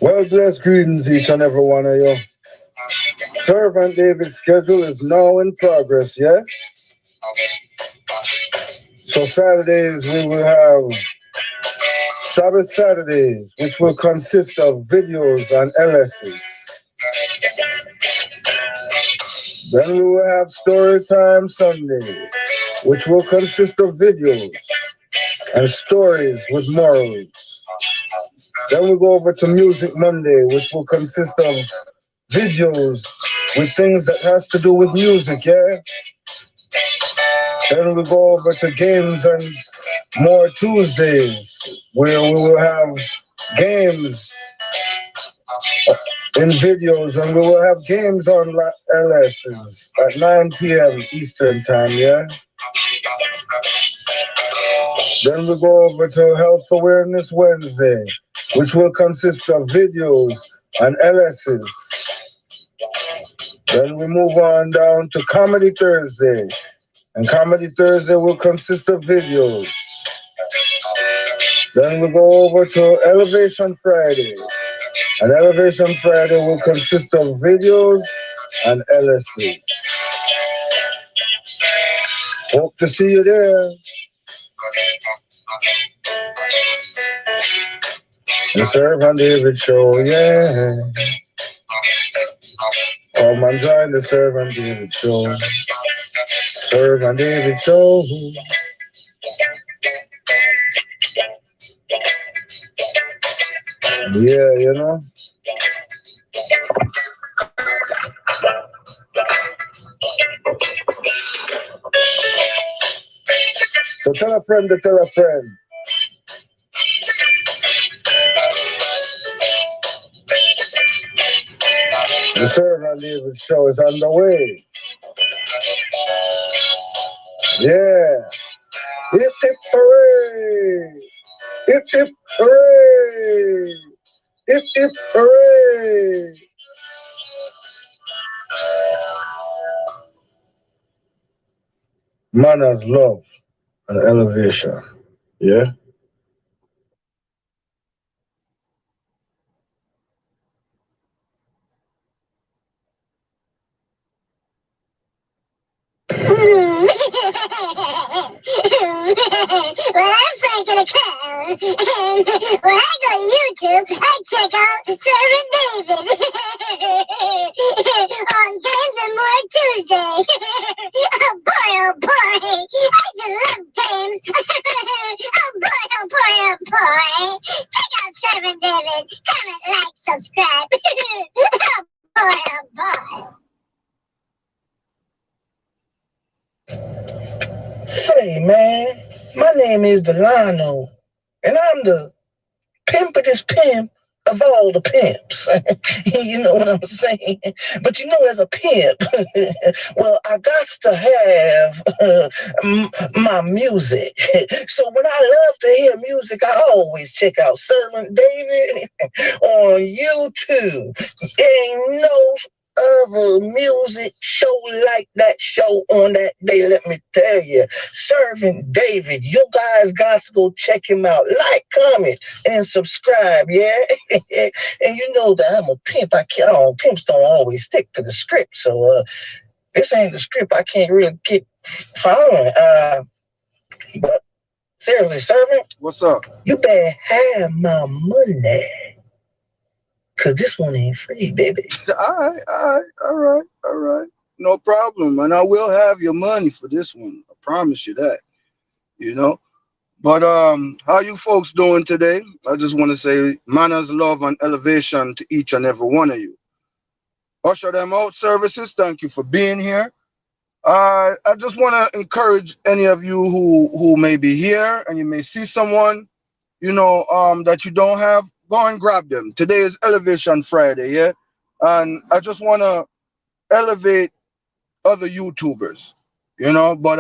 Well, blessed greetings, each and every one of you. Servant David's schedule is now in progress, yeah? So Saturdays we will have Sabbath Saturdays, which will consist of videos and LSs. Then we will have Story Time Sunday, which will consist of videos and stories with morals. Then we go over to Music Monday, which will consist of videos with things that has to do with music, yeah? Then we go over to Games and More Tuesdays, where we will have games in videos, and we will have games on LSs at 9 p.m. Eastern Time, yeah? Then we go over to Health Awareness Wednesday, which will consist of videos and LSs. Then we move on down to Comedy Thursday, and Comedy Thursday will consist of videos. Then we go over to Elevation Friday, and Elevation Friday will consist of videos and LSs. Hope to see you there. The Servant David Show, yeah. Come and join the Servant David Show. Servant David Show. Yeah, you know. So tell a friend to tell a friend. The Servant David Show is on the way. Yeah. Hip hip hooray! Hip hip hooray! Hip hip hooray! Manners, love, and elevation. Yeah? Well, I'm Frank the Clown, and when I go to YouTube, I check out Servant David on Games and More Tuesday. Oh boy, I just love games. Oh boy. Check out Servant David. Comment, like, subscribe. Oh boy. Say, man, my name is Delano, and I'm the pimpest pimp of all the pimps. You know what I'm saying? But you know, as a pimp, well, I got to have my music. So when I love to hear music, I always check out Servant David on YouTube. Ain't no other music show like that show on that day. Let me tell you, Servant David, you guys got to go check him out. Like, comment, and subscribe, yeah? And you know that I'm a pimp. Pimps don't always stick to the script, so this ain't the script. I can't really keep following. But seriously, Servant, what's up? You better have my money. Cause this one ain't free, baby. all right. No problem, and I will have your money for this one. I promise you that. You know. But how you folks doing today? I just want to say manners, love, and elevation to each and every one of you. Usher them out services. Thank you for being here. I just want to encourage any of you who may be here and you may see someone, that you don't have. Go and grab them. Today is Elevation Friday, yeah? And I just want to elevate other YouTubers, but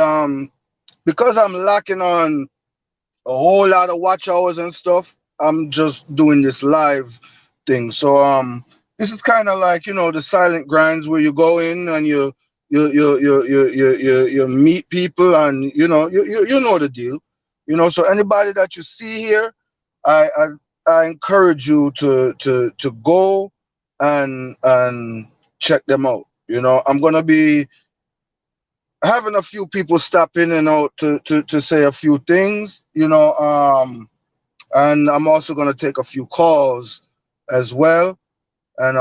because I'm lacking on a whole lot of watch hours and stuff, I'm just doing this live thing. So this is kind of like, the silent grinds where you go in and you meet people and you know the deal. So anybody that you see here, I I encourage you to go and check them out. You know, I'm gonna be having a few people stop in and out to say a few things. You know, and I'm also gonna take a few calls as well, and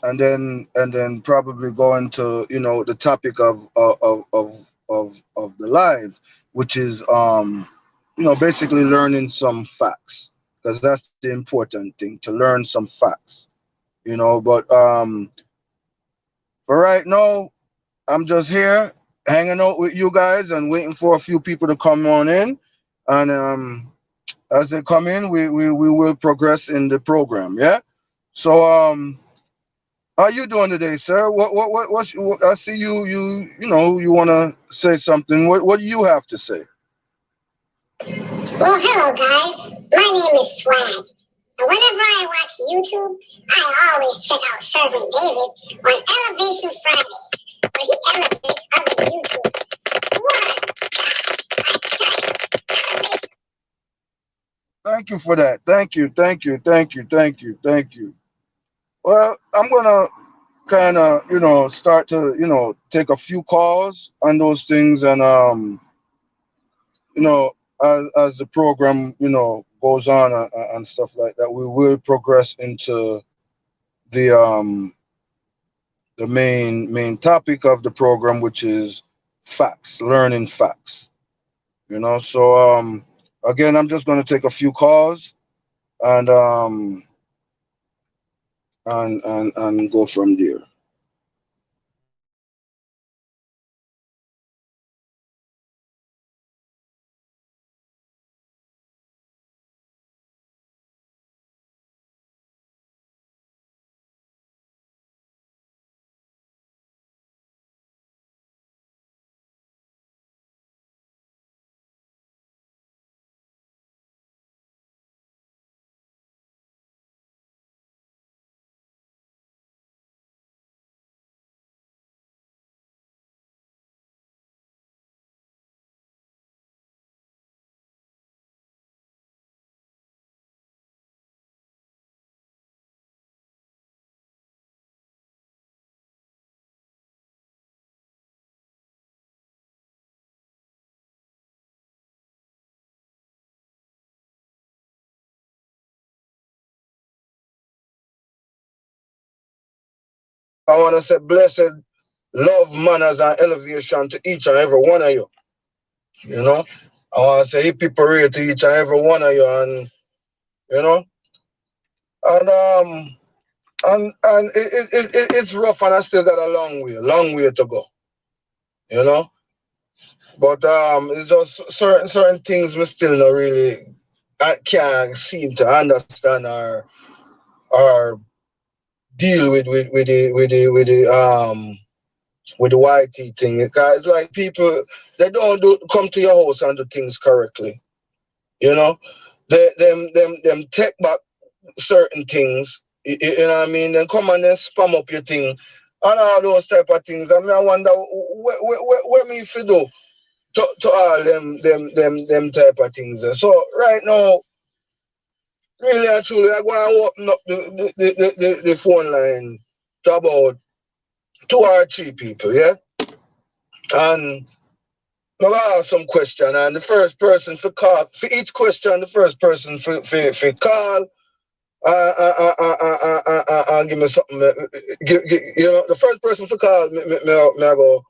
and then probably go into, you know, the topic of the live, which is you know, basically learning some facts, because that's the important thing, to learn some facts, you know. But for right now, I'm just here hanging out with you guys and waiting for a few people to come on in, and as they come in, we will progress in the program. Yeah. So how you doing today, sir? What I see you know, you want to say something. What do you have to say? Well, hello, guys. My name is Swag. And whenever I watch YouTube, I always check out Servant David on Elevation Fridays, where he elevates other YouTubers. What? I tell you, Elevation. Thank you for that. Thank you. Well, I'm gonna kind of, you know, start to, you know, take a few calls on those things, and you know, as the program, you know, goes on, and stuff like that, we will progress into the main topic of the program, which is facts, learning facts. You know, so again, I'm just going to take a few calls, and and go from there. I want to say blessed love, manners, and elevation to each and every one of you. You know, I want to say happy parade to each and every one of you, and you know, and it's rough, and I still got a long way to go. You know, but it's just certain things we still not really, I can't seem to understand or deal with the YT thing. Because it's like people, they don't come to your house and do things correctly. You know, them take back certain things. You know what I mean? Then come and then spam up your thing and all those type of things. I mean, I wonder what me if you do to all them type of things. So right now, really and truly, I go and open up the phone line to about 2 or 3 people, yeah? And I'm going to ask some question, and the first person for call, for each question, the first person for call, give me something, you know, the first person for call, me I go,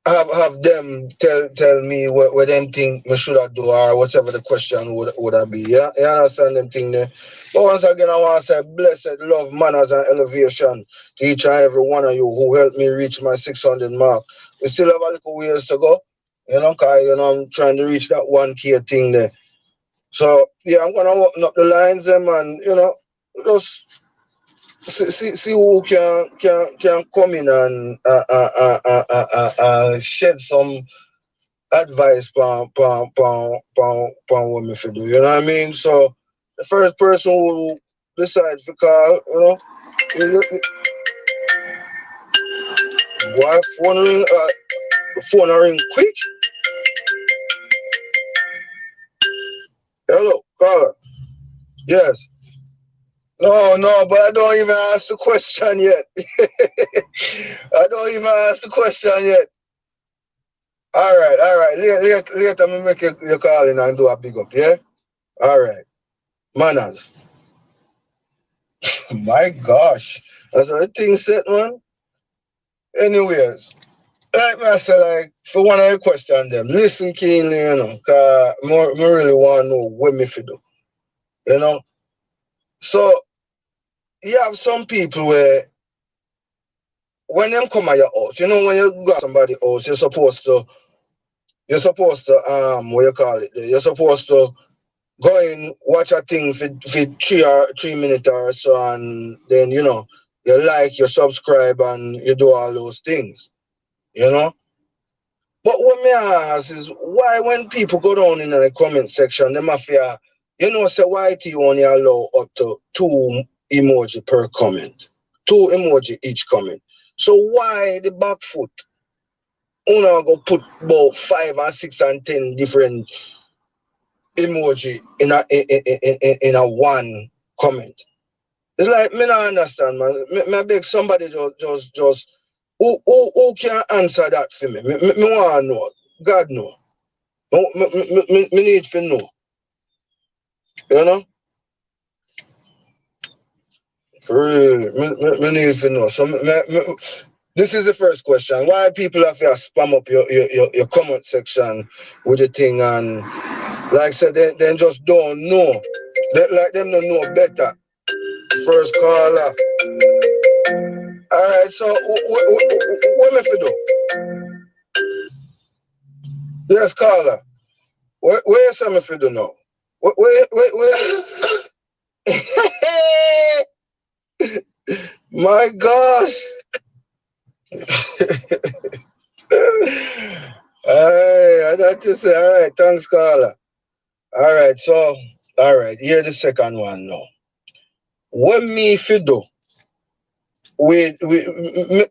have them tell me what them think me should have do, or whatever the question would have be. Yeah, you understand them thing there. But once again, I want to say blessed love, manners, and elevation to each and every one of you who helped me reach my 600 mark. We still have a little ways to go, you know, cause you know I'm trying to reach that 1K thing there. So yeah, I'm gonna open up the lines them, and you know, just see who can come in and shed some advice on what me should do. You know what I mean? So the first person who decides to call, you know, boy, phone ring quick. caller. Yes. No, but I don't even ask the question yet. I don't even ask the question yet. All right. Later, I'm make you call in and do a big up, yeah? All right. Manners. My gosh. That's what the thing said, man. Anyways, like I said, like, for one of the question them, listen keenly, you know, because I really want to know what me fi do, you know? So, you have some people where, when them come at your house, you know, when you got somebody house, you're supposed to, what you call it, you're supposed to go in, watch a thing for 3 minutes or so, and then, you know, you like, you subscribe, and you do all those things, you know? But what me ask is, why when people go down in the comment section, them affair, you know, say YT only allow up to 2 emoji per comment. 2 emoji each comment. So why the back foot? Una go put about 5 and 6 and 10 different emoji in a one comment. It's like, me not understand, man. Me beg somebody just who can answer that for me? Me want to know. God know. Me need to know. You know? For real. Me need to know. So this is the first question. Why people have to spam up your comment section with the thing, and like I said, they just don't know. Like them don't know better. First caller. Alright, so what me fi do? Yes, caller. Where you say me fi do now? Where? My gosh. I got to say, all right, thanks, caller. All right, so, all right, here the second one now. What me fi do? Me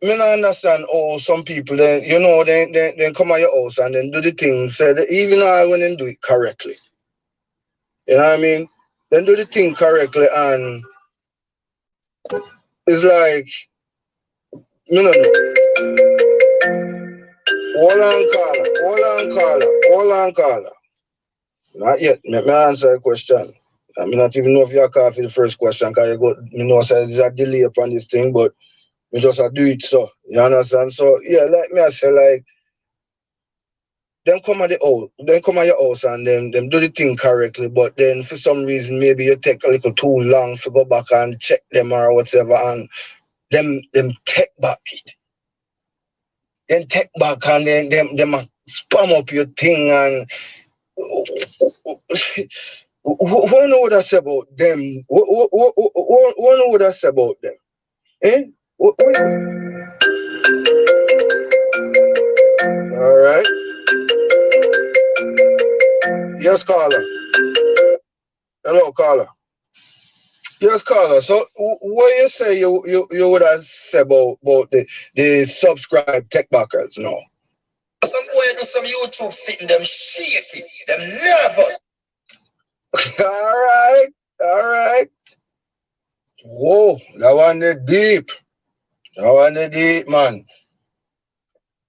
not understand how some people, you know, they come at your house and then do the thing, say that even when they do it correctly. You know what I mean? Then do the thing correctly, and it's like, you know, hold on, caller. Not yet. Me answer the question. I mean, not even know if you're call for the first question, because you go, you know, say there's a delay upon this thing, but me just do it so. You understand? So, yeah, like me, I say, like, them come at your house and them do the thing correctly, but then for some reason maybe you take a little too long to go back and check them or whatever, and them take back it. Then take back and then them spam up your thing, and what know what I say about them? What know what I say about them? Eh? All right. Yes, caller. Hello, caller. Yes, caller. So, what you say you would have said about the subscribe tech backers? No. Some boy do some YouTube sitting them shaky, them nervous. All right. Whoa, that one the deep. That one the deep, man.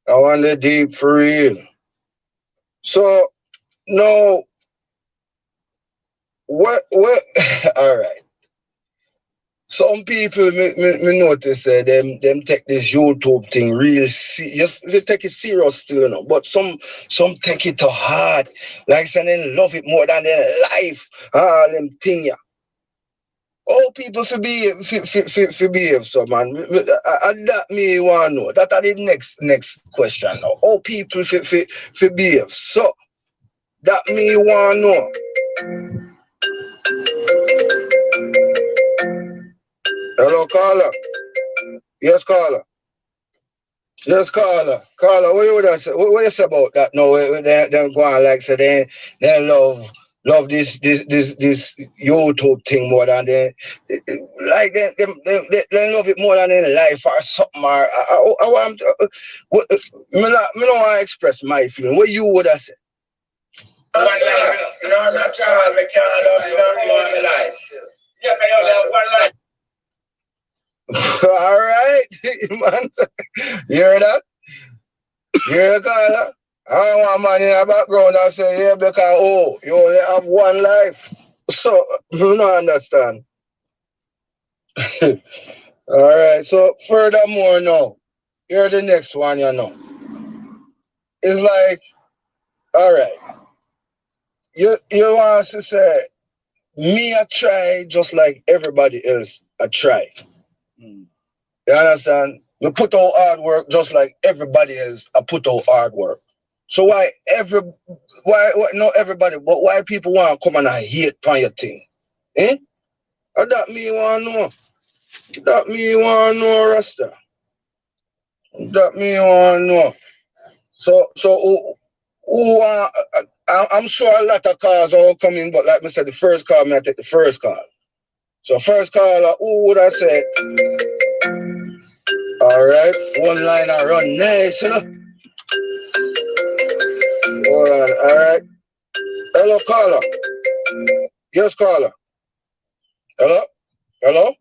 That one the deep for real. So, no, what? All right. Some people, me notice them take this YouTube thing real serious. They take it serious still, you know. But some take it to heart. Like saying they love it more than their life. Them thing, yeah. All people for behave, so man. That me want to know. That are the next question now. All people for behave. So that me want to know. Hello, caller. Yes, caller. Yes, caller. Caller, what you would say? What you say about that? No, they go on like say they love this YouTube thing more than they like they love it more than in life or something. Or I want me not want to express my feeling. What you would have said? One life. No, not all. Me can't love you. Not one life. Yeah, but you have one life. All right, man. You hear that? You hear that? I don't want man in the background that say, yeah, because, oh, you only have one life. So, you don't understand. All right, so furthermore now, here's the next one, you know. It's like, all right, you want to say, me I try just like everybody else I try. You understand? We put out hard work just like everybody else I put out hard work. So why not everybody, but why people want to come and hate on your thing? Eh? And that me want to know. That me want to know, Rasta. That me want to know. So I'm sure a lot of calls are coming, but like I said, the first call, I take the first call. So first caller, who would I say? All right, phone line I run nice, you know. Hold on, all right. Hello, caller. Yes, caller. Hello? Hello?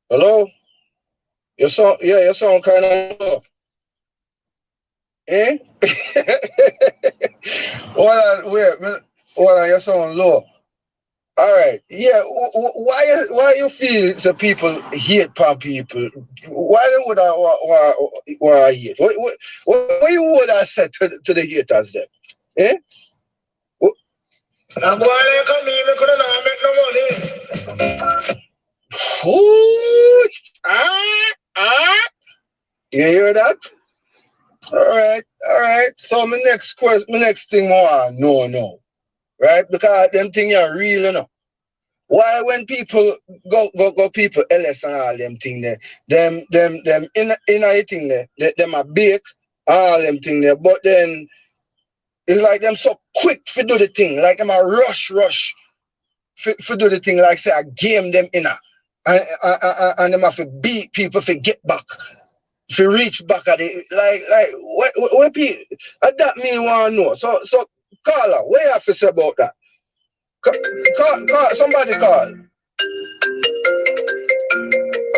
Hello? Your sound kind of low. Eh? Hold on, wait. Hold on, your sound low. All right. Yeah. Why you feel the people hate pan people? Why would I hate? What you would I say to the haters then? Eh? I'm going to come in. Could not make no money. Ooh. You hear that? All right. So my next thing no. Right? Because them thing are real, you know. Why when people go people LS and all them thing there, them in a thing there, them a bake, all them thing there, but then it's like them so quick to do the thing, like them a rush for do the thing, like say a game them in a and them have to beat people to get back, to reach back at it, like what people that me want to know. So caller, what you have to say about that? Call, somebody call.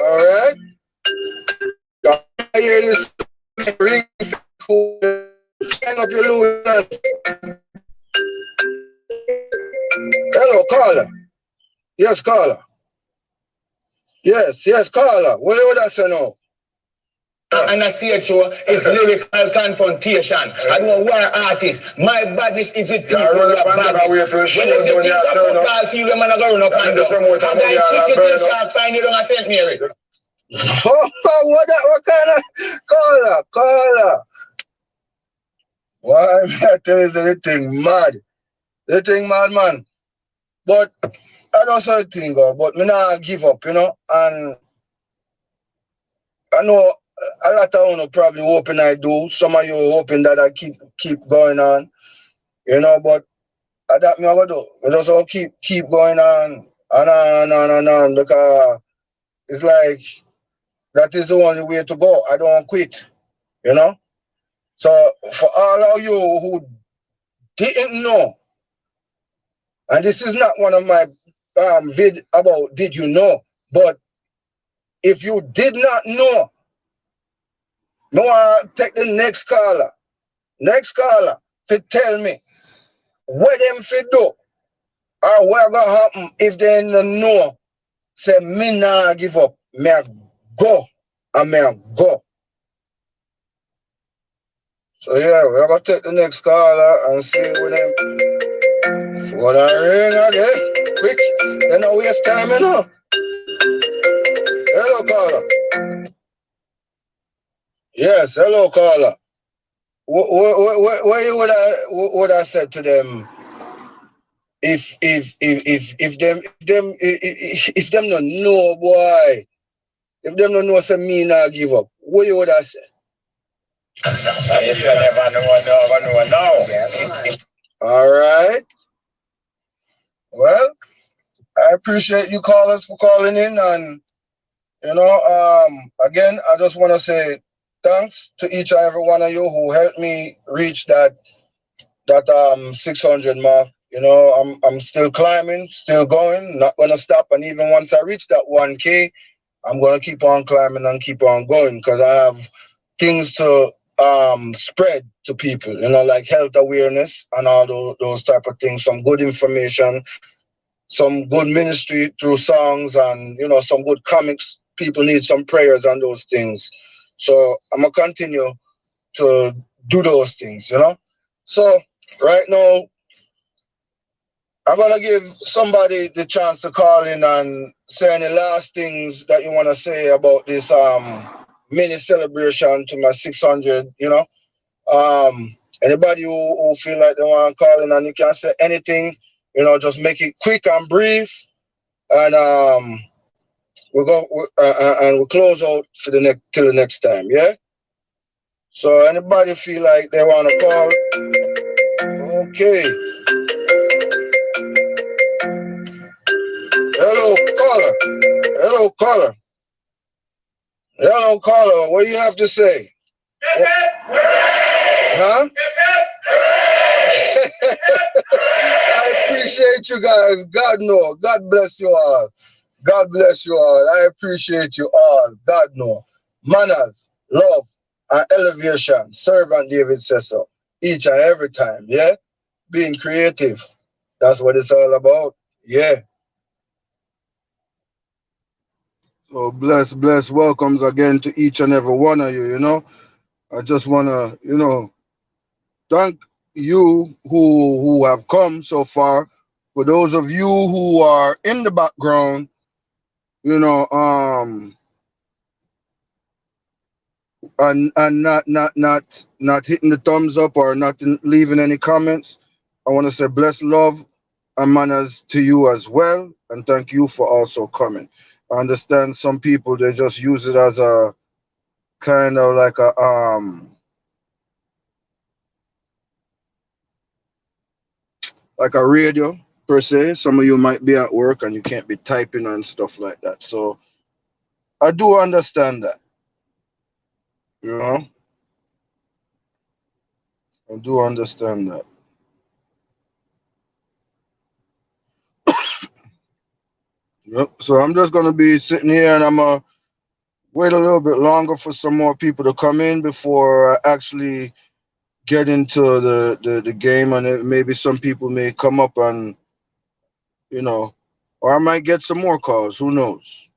All right. I hear this ring. Hang up your Louis. Hello, caller. Yes, caller. Yes, caller. What would I say now? And I see it show is lyrical confrontation. I don't war artist. My badness is with people who are badness. When you think of football field, when I'm going up and down. And I kick it to sharp sign you don't St. Mary. What kind of caller? Why I tell you the thing mad. The thing mad, man. But I don't say the thing, but me not give up, you know, and I know a lot of you probably hoping I do. Some of you hoping that I keep going on, you know. But that me I do. I just all keep going on and on because it's like that is the only way to go. I don't quit, you know. So for all of you who didn't know, and this is not one of my vid about did you know, but if you did not know. No, I take the next caller to tell me what them fit do or what gonna happen if they don't know. Say me nah give up. Me I go and me I go. So yeah, we're gonna take the next caller and see what them for the ring again. Quick, they don't waste time, you know. Hello caller. Yes, hello caller. What you would I said to them if them don't know, boy, if them don't know, say me not give up. What you would I say? If you never know. All right. Well, I appreciate you callers for calling in, and you know, again, I just want to say thanks to each and every one of you who helped me reach that that 600 mark. You know, I'm still climbing, still going, not gonna stop. And even once I reach that 1K, I'm gonna keep on climbing and keep on going because I have things to spread to people. You know, like health awareness and all those type of things. Some good information, some good ministry through songs, and you know, some good comics. People need some prayers and those things. So I'm gonna continue to do those things. You know. So right now I'm gonna give somebody the chance to call in and say any last things that you wanna say about this mini celebration to my 600. You know, anybody who feel like they wanna call in and you can say anything. You know, just make it quick and brief, and we close out for the next till the next time. Yeah. So anybody feel like they wanna call? Okay. Hello, caller. Hello, caller. Hello, caller. What do you have to say? Huh? I appreciate you guys. God know. God bless you all. God bless you all. I appreciate you all. God know. Manners, love, and elevation. Servant David says so. Each and every time. Yeah? Being creative. That's what it's all about. Yeah. So bless welcomes again to each and every one of you, you know. I just wanna, you know, thank you who have come so far. For those of you who are in the background, you know, and not hitting the thumbs up or not leaving any comments, I want to say bless love and manners to you as well, and thank you for also coming. I understand some people they just use it as a kind of like a radio per se. Some of you might be at work and you can't be typing and stuff like that. So I do understand that. You know, I do understand that. Yep. So I'm just gonna be sitting here and I'm gonna wait a little bit longer for some more people to come in before I actually get into the game, and maybe some people may come up and you know, or I might get some more calls. Who knows?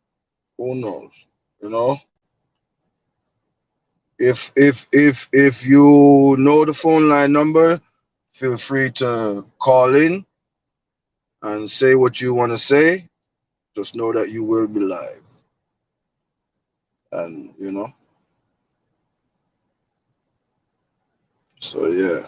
Who knows? You know. If you know the phone line number, feel free to call in and say what you want to say. Just know that you will be live, and you know. So yeah.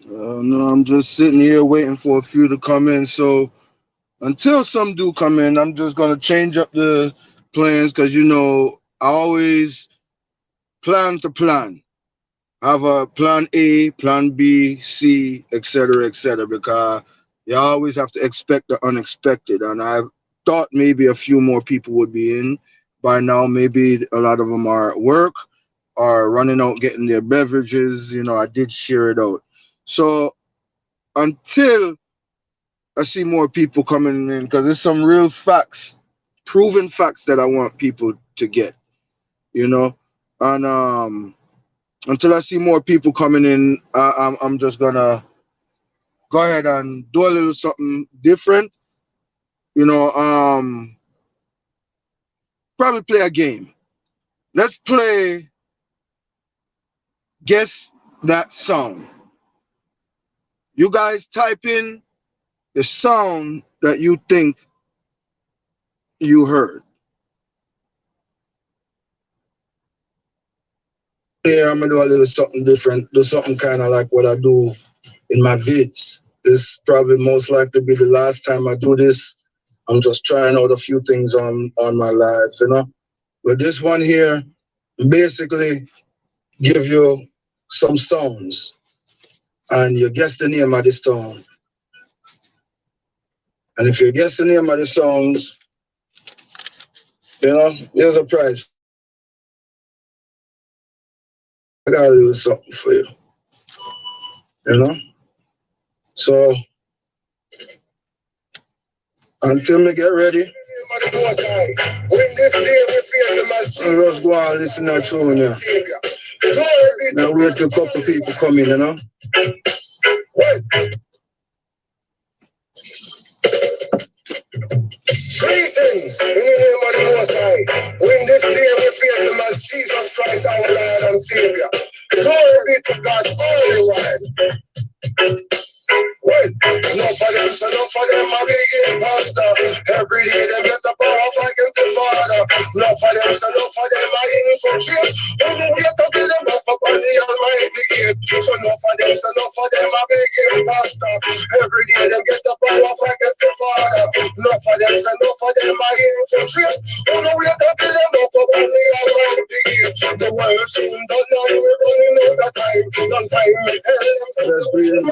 No, I'm just sitting here waiting for a few to come in. So until some do come in, I'm just gonna change up the plans because I always plan to plan. Have a plan A, plan B, C, etc., because you always have to expect the unexpected. And I thought maybe a few more people would be in by now. Maybe a lot of them are at work or running out getting their beverages. I did share it out. So until I see more people coming in, because there's some real facts, proven facts that I want people to get, and until I see more people coming in, I'm just gonna go ahead and do a little something different. Probably play a game. Let's play Guess That Song. You guys type in the sound that you think you heard. Yeah, I'm gonna do a little something different. Do something kind of like what I do in my vids. This probably most likely be the last time I do this. I'm just trying out a few things on my live, But this one here, basically give you some songs, and you guess the name of the song. And if you guess the name of the songs, here's a prize. I got a little something for you, So until we get ready, let's go and listen to tune here. Now wait till a couple people come in, Greetings in the name of the Most High. In this day we face him as Jesus Christ, our Lord and Savior. Glory be to God all the while. Well, enough of them, so enough of them are big imposter. Every day they get the power of against the Father. Enough of them, so enough of them are infiltrate. When we wait until them up upon the Almighty gate. So enough of them, so enough of them are big imposter. Every day they get the power of against the Father. Enough of them, so enough of them are infiltrate. When we wait until them up upon the Almighty gate. The world soon done now, we're running out of time. Long time, we tell them,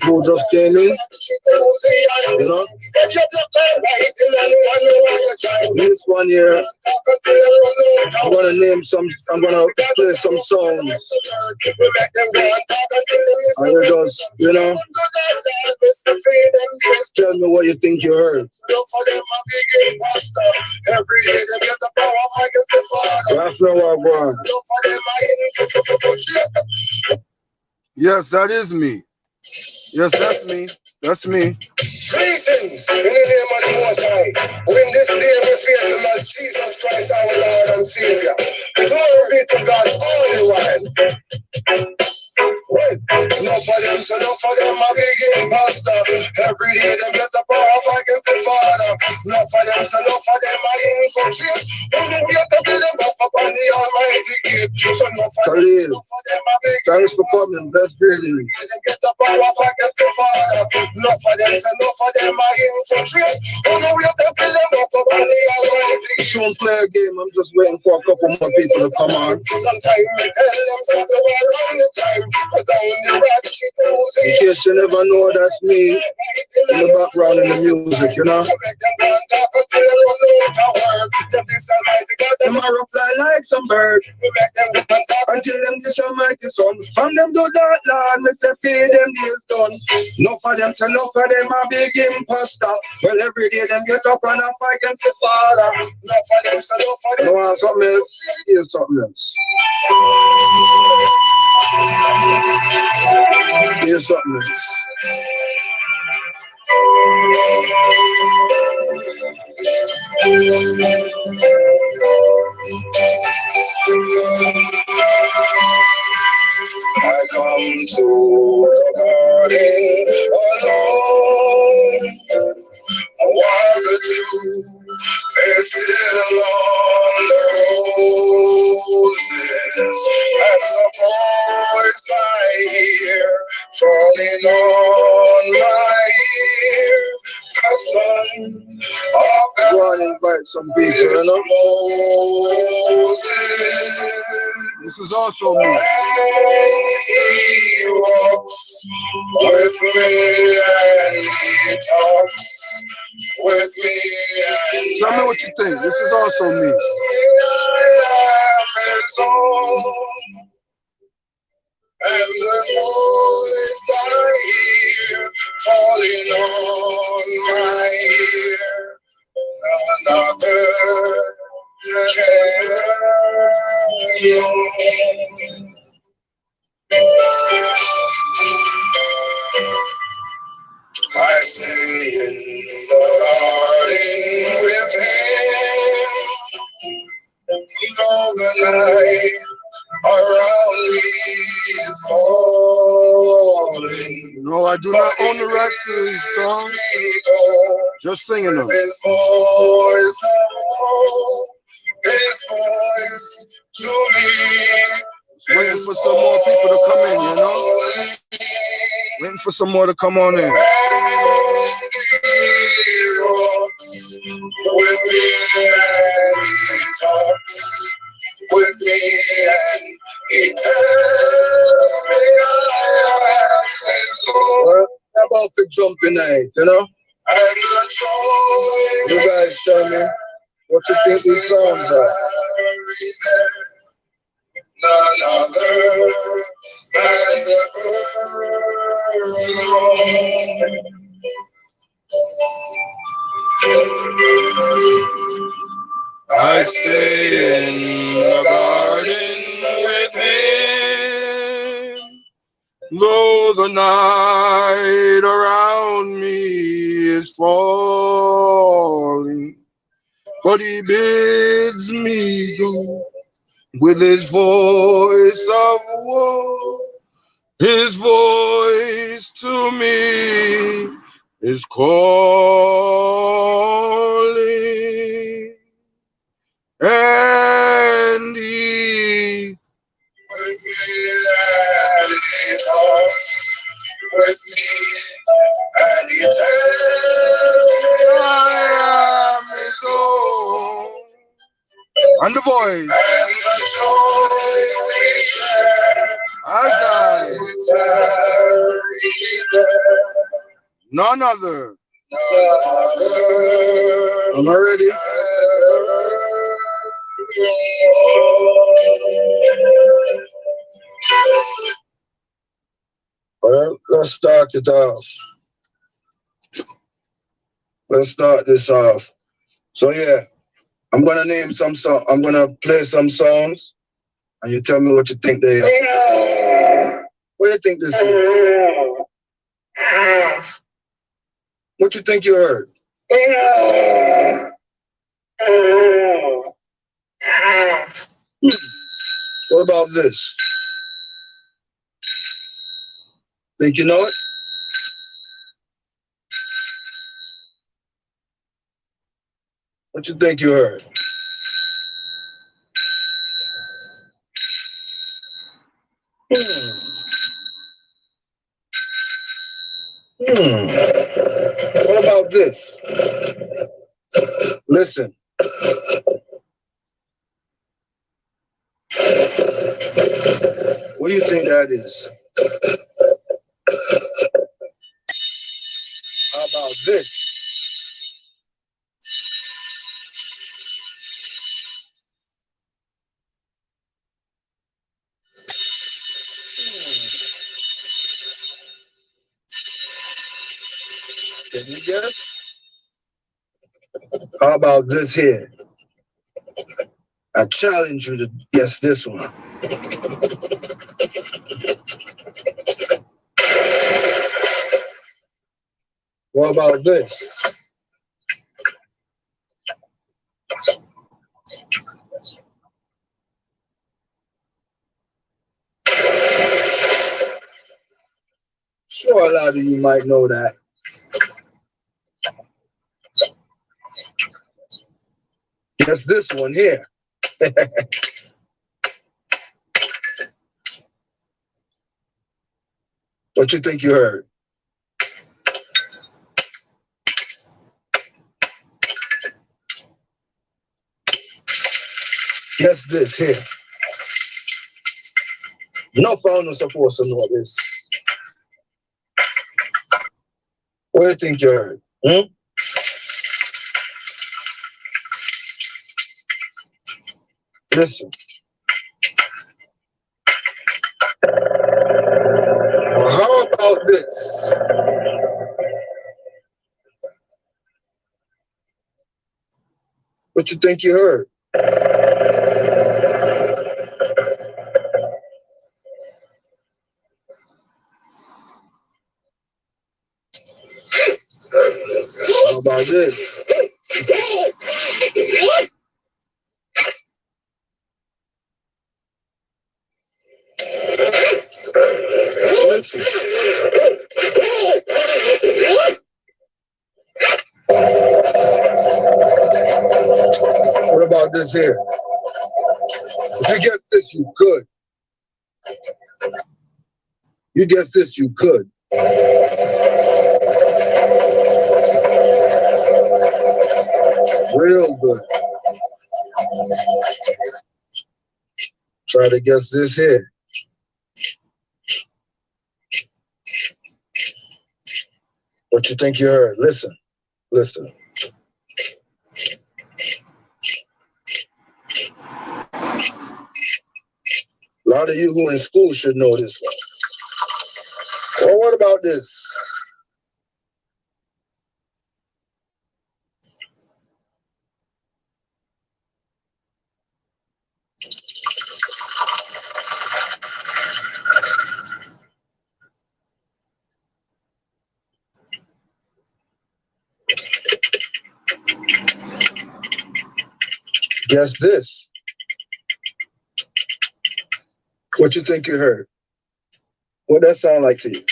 who just came in, This one here, I'm gonna play some songs. And you just, tell me what you think you heard. That's not what I want. Yes, that is me. Yes, that's me. That's me. Greetings in the name of the Most High. In this day we face him as Jesus Christ, our Lord and Savior. Glory be to God all the while. Well, enough of them, so enough of them are big imposter. Every day they get the power of against the Father. Enough of them, so enough of them are infiltrate. When we wait until them up upon the Almighty gate. So enough of them are big. Thanks for coming, best greeting. They get the power of against the Father. Enough of them, so enough of them are infiltrate. When we wait until them up upon the Almighty gate. Soon play a game. I'm just waiting for a couple more people to come on. Sometimes we tell them something around the time. In case you never know, that's me in the background in the music, Them are fly like some bird until them dish a mighty son. From them do that, Lord, me say feed them days done. Enough of them, so enough of them a big imposter. Well, every day them get up and up against the Father. Enough of them, so enough of them. You want something else? Here's something else. Here's something else. I come to the garden alone. While the dew is still on the roses, and the poets I hear falling on my ear. The sun of God. Go and invite some people, you know? This is also me. He walks with me and he talks with me. And Tell me what you think. This is also me. I am his own. And the voice I hear falling on my ear, another I stay in the garden with him, though the night around me is falling. No, I do not own the rights to these songs. Just singing them. His voice, his voice to me. Waiting for some more people to come in, you know? Waiting for some more to come on in. With me and he talks with me and he tells me I am his own. Well, how about the jumping night, you know? And the joy You guys tell me what you think these songs are. none other has ever known. I stay in the garden with him, Though the night around me is falling, but he bids me go with his voice of woe. His voice to me is calling, and he with me and he talks with me and he tells me I am his own. and the voice And the joy we share as as we tarry there. none other. Am I ready? Well, let's start it off. Let's start this off. So yeah, I'm gonna name some song. I'm gonna play some songs, and you tell me what you think they are. What do you think this is? What you think you heard? What about this? Think you know it? What you think you heard? What about this? Listen. What do you think that is? How about this? Can you guess? How about this here? I challenge you to guess this one. What about this? Sure, a lot of you might know that. Guess this one here. What you think you heard? Guess this here. No phone is supposed to know this. What do you think you heard? Listen. Well, how about this? What you think you heard? How about this? Listen. What about this here? If you guess this, you good. You guess this, you good. Real good. Try to guess this here. What you think you heard? Listen. Listen. A lot of you who in school should know this one. Well, what about this? Guess this. What you think you heard? What that sound like to you?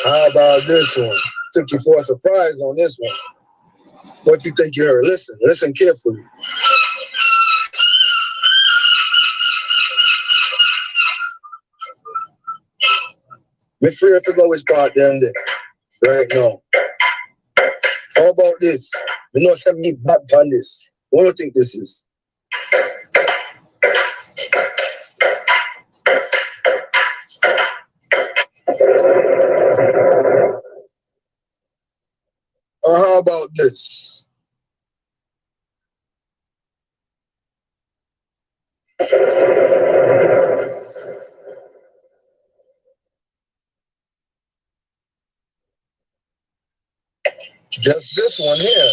How about this one? Took you for a surprise on this one. What you think you heard? Listen, listen carefully. Me free if you go which part them there right now. How about this? You know some me bad on this. What do you think this is? Or how about this? Just this one here.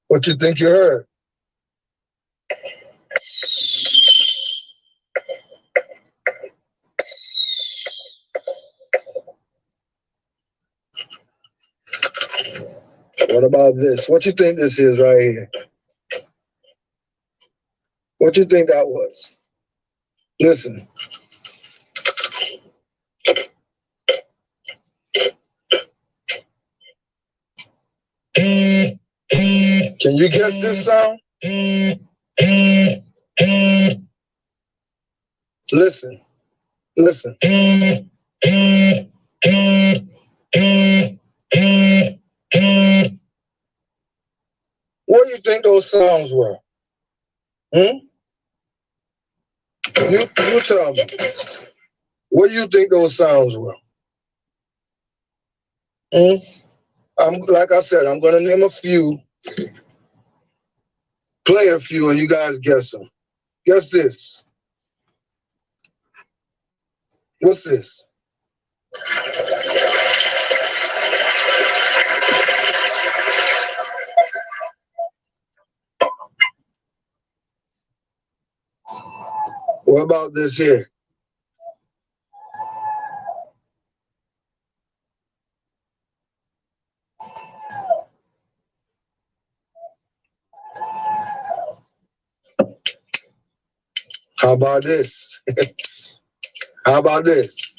What you think you heard? What about this? What you think this is right here? What you think that was? Listen. Can you guess this sound? Listen. Listen. What do you think those sounds were? You tell me. What do you think those sounds were? Like I said, I'm gonna name a few, play a few, and you guys guess them. Guess this. What's this? What about this here? How about this? How about this?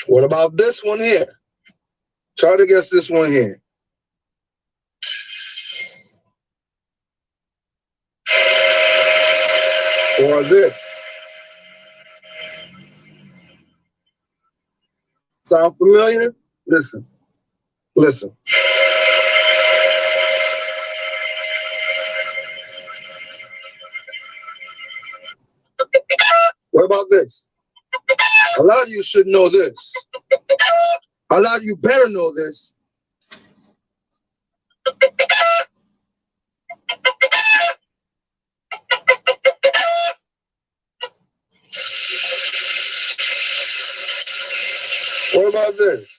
What about this one here? Try to guess this one here. Or this. Sound familiar? Listen. Listen. What about this? A lot of you should know this. A lot of you better know this. What about this?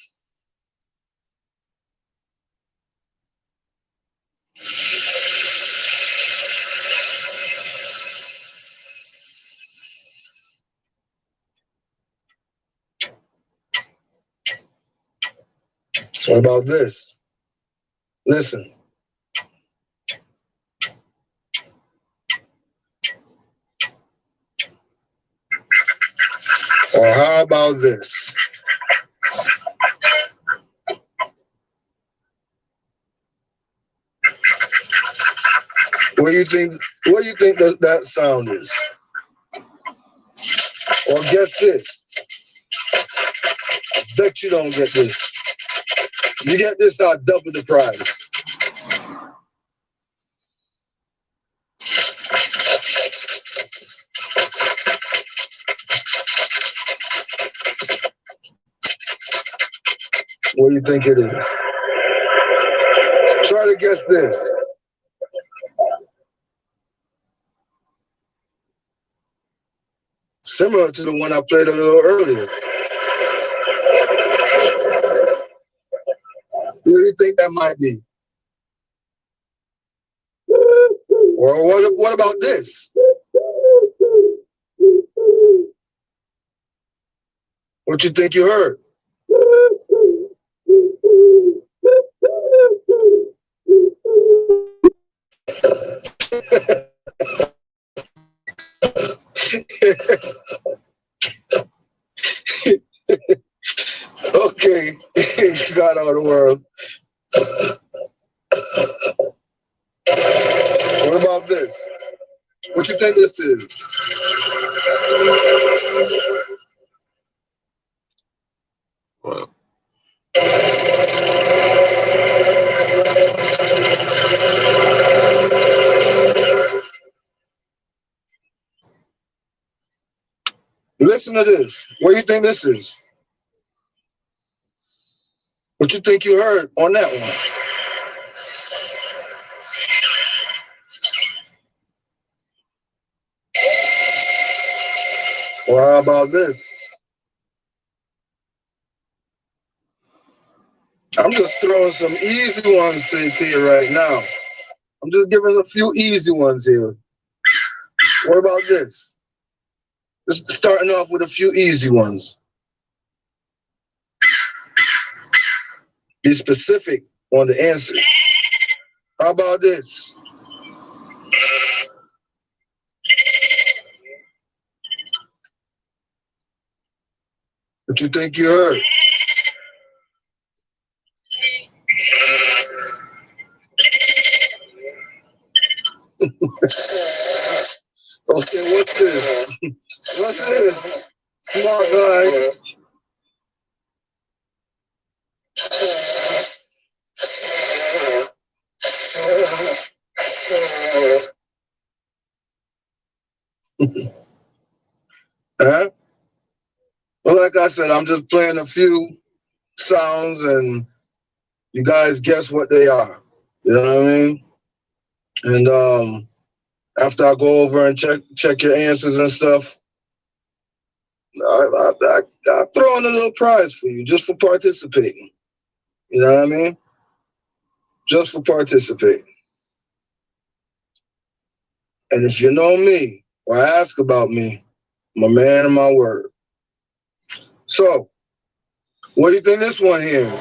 What about this? Listen. Or how about this? What do you think that sound is? Or guess this. Bet you don't get this. You get this, I'll double the prize. What do you think it is? Try to guess this. Similar to the one I played a little earlier. What do you think that might be? Or what about this? What you think you heard? Okay, you got all the world. What about this? What you think this is? Well. Listen to this. What do you think this is? What you think you heard on that one? Or how about this? I'm just throwing some easy ones to you right now. I'm just giving a few easy ones here. What about this? Just starting off with a few easy ones. Be specific on the answers. How about this? What you think you heard? Okay, what's this? What's this? Smart guy. Huh? Well, like I said, I'm just playing a few sounds and you guys guess what they are. You know what I mean? And after I go over and check your answers and stuff, I throw in a little prize for you just for participating. You know what I mean? Just for participating. And if you know me or ask about me, I'm a man of my word. So, what do you think this one here is?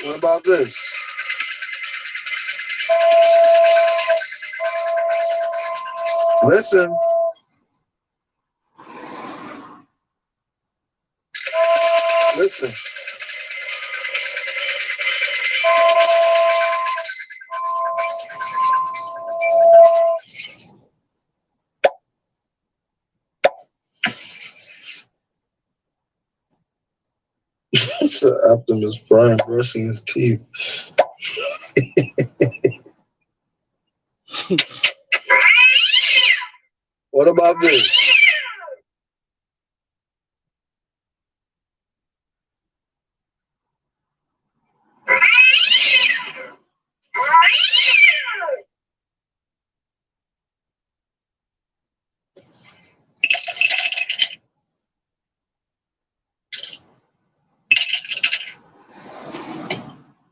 What about this? Listen. Listen. It's an Optimus Prime brushing his teeth. What about this?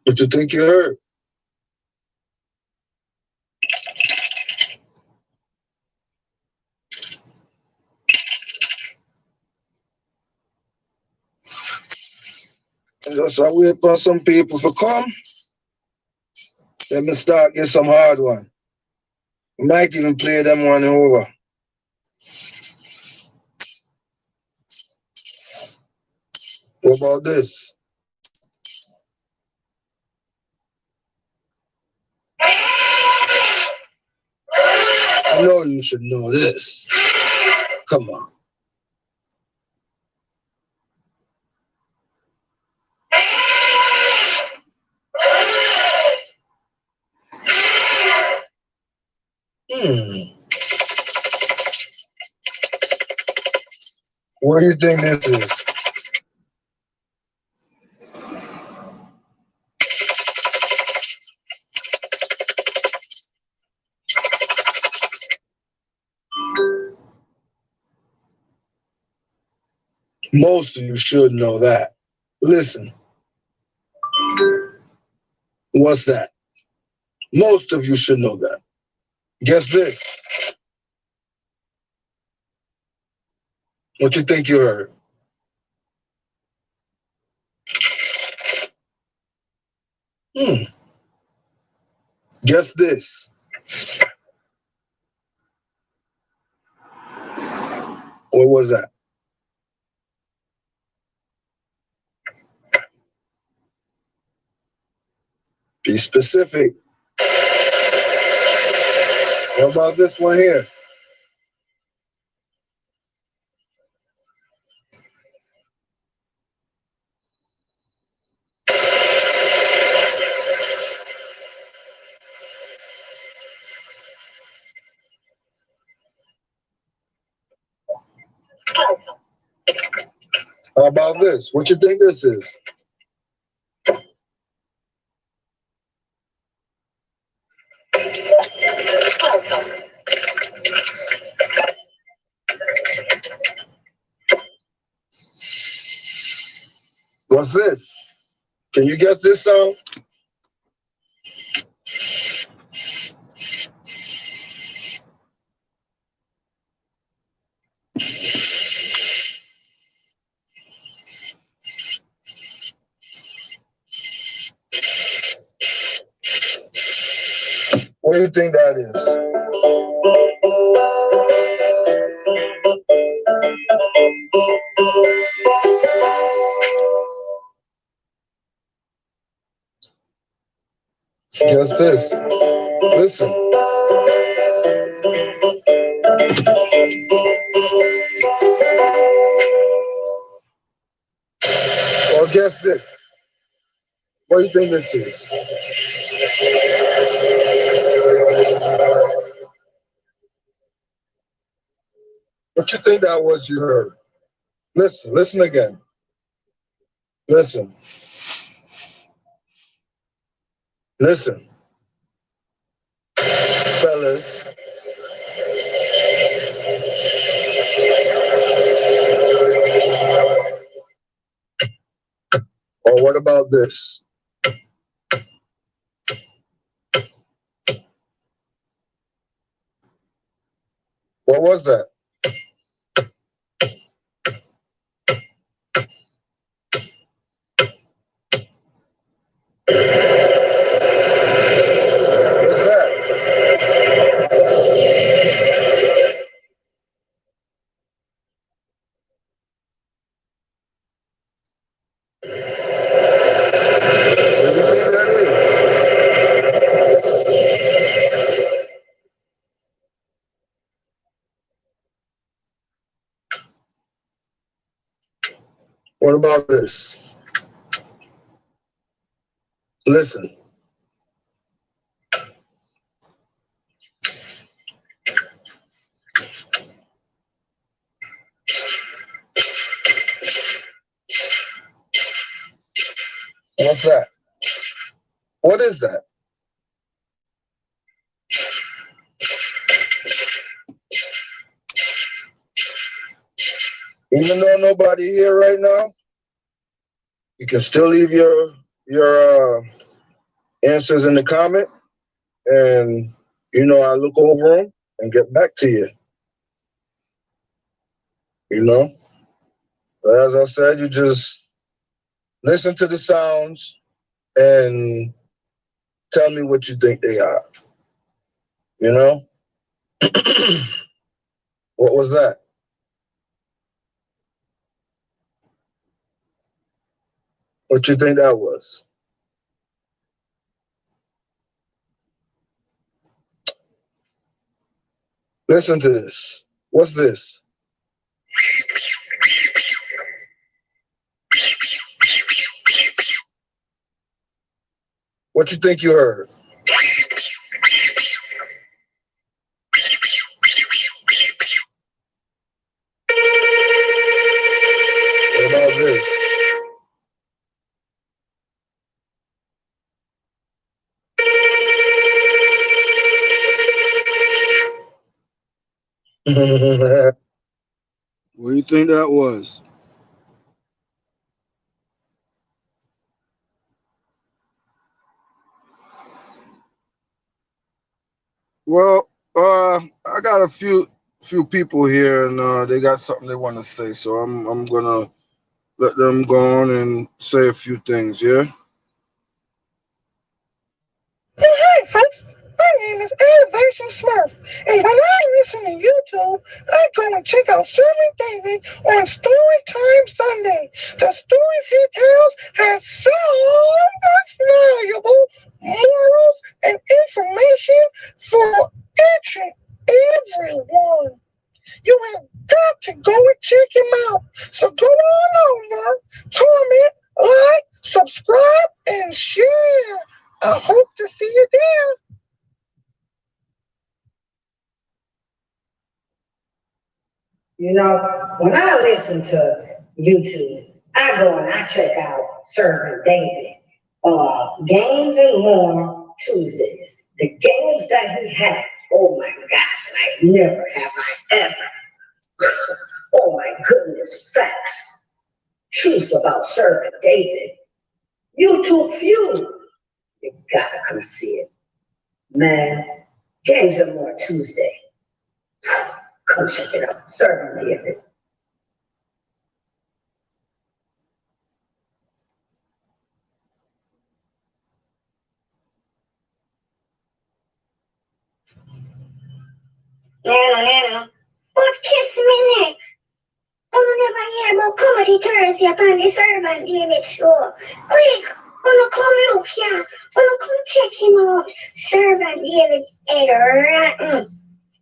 What you think you heard? Just I wait for some people to come. Let me start get some hard one. We might even play them one over. What about this? I know you should know this. Come on. What do you think this is? Most of you should know that. Listen. What's that? Most of you should know that. Guess this. What you think you heard? Guess this. What was that? Be specific. What about this one here? How about this? What you think this is? What's this? Can you guess this song? What do you think that is? Guess this. Listen. Or guess this. What do you think this is? What you think that was you heard? Listen, listen again. Listen. Listen. Fellas. Or what about this? What was that? What's that? What about this? Listen. What's that? What is that? Even though nobody here right now, you can still leave your answers in the comment, and I'll look over them and get back to you. But as I said, you just listen to the sounds and tell me what you think they are. What was that? What you think that was? Listen to this. What's this? What you think you heard? What about this? What do you think that was? Well, I got a few people here, and they got something they want to say, so I'm gonna let them go on and say a few things. Yeah. Hey, folks. My name is Elevation Smurf, and when I listen to YouTube, I go and check out Servant David on Storytime Sunday. The stories he tells has so much valuable morals and information for each and everyone. You have got to go and check him out. So go on over, comment, like, subscribe, and share. I hope to see you there. When I listen to YouTube, I go and I check out Servant David, Games and More Tuesdays. The games that he has, oh my gosh, never have I ever. Oh my goodness, facts, truths about Servant David. YouTube Feud, you gotta come see it. Man, Games and More Tuesday. Come check it out. Servant David. Nana, but kiss me neck. I never hear about Comedy Thursday upon the Servant David show. Quick, come look here. Come check him out. Servant David head rotten.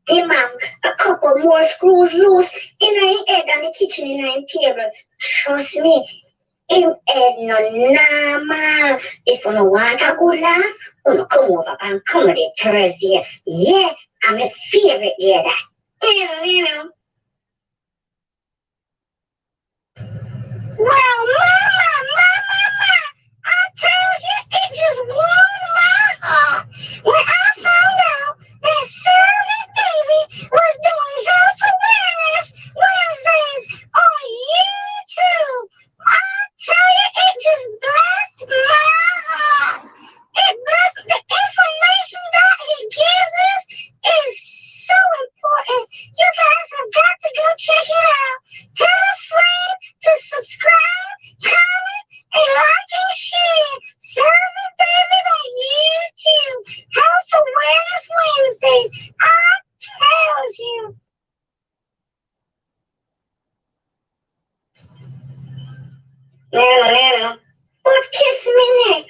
Him have a couple more screws loose in his head and the kitchen in his table. Trust me, him head no normal. If you no want a good laugh, come over on Comedy Thursday. Yeah, I'm a favorite day that. Well, Mama, I told you it just warmed my heart when I found out that Servant David was doing Health Awareness Wednesdays on YouTube. I tell you, it just blessed my heart. It blessed the information that he gives us is so important. You guys have got to go check it out. Tell a friend to subscribe, comment, and like and share. Servant David on YouTube. Health Awareness Wednesdays. I tells you. Nana, but kiss me neck.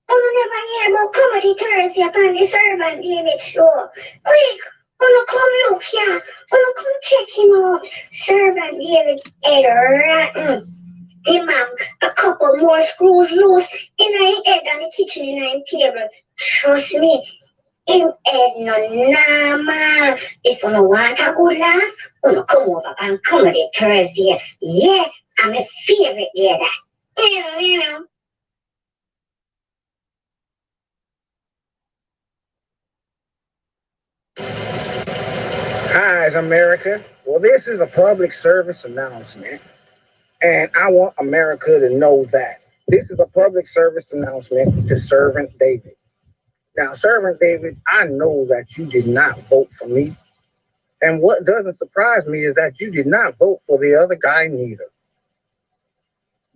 Never hear about Comedy Thursday upon the Servant David show. Quick, come look here. Come check him out. Servant David head rotten. him have a couple more screws loose in his head and the kitchen in his table. Trust me, him head no normal. If you no want a good laugh, you come over and Comedy Thursday. Yeah, I'm a favorite there. You know. Hi, America. Well, this is a public service announcement, and I want America to know that this is a public service announcement to Servant David. Now, Servant David, I know that you did not vote for me, and what doesn't surprise me is that you did not vote for the other guy neither.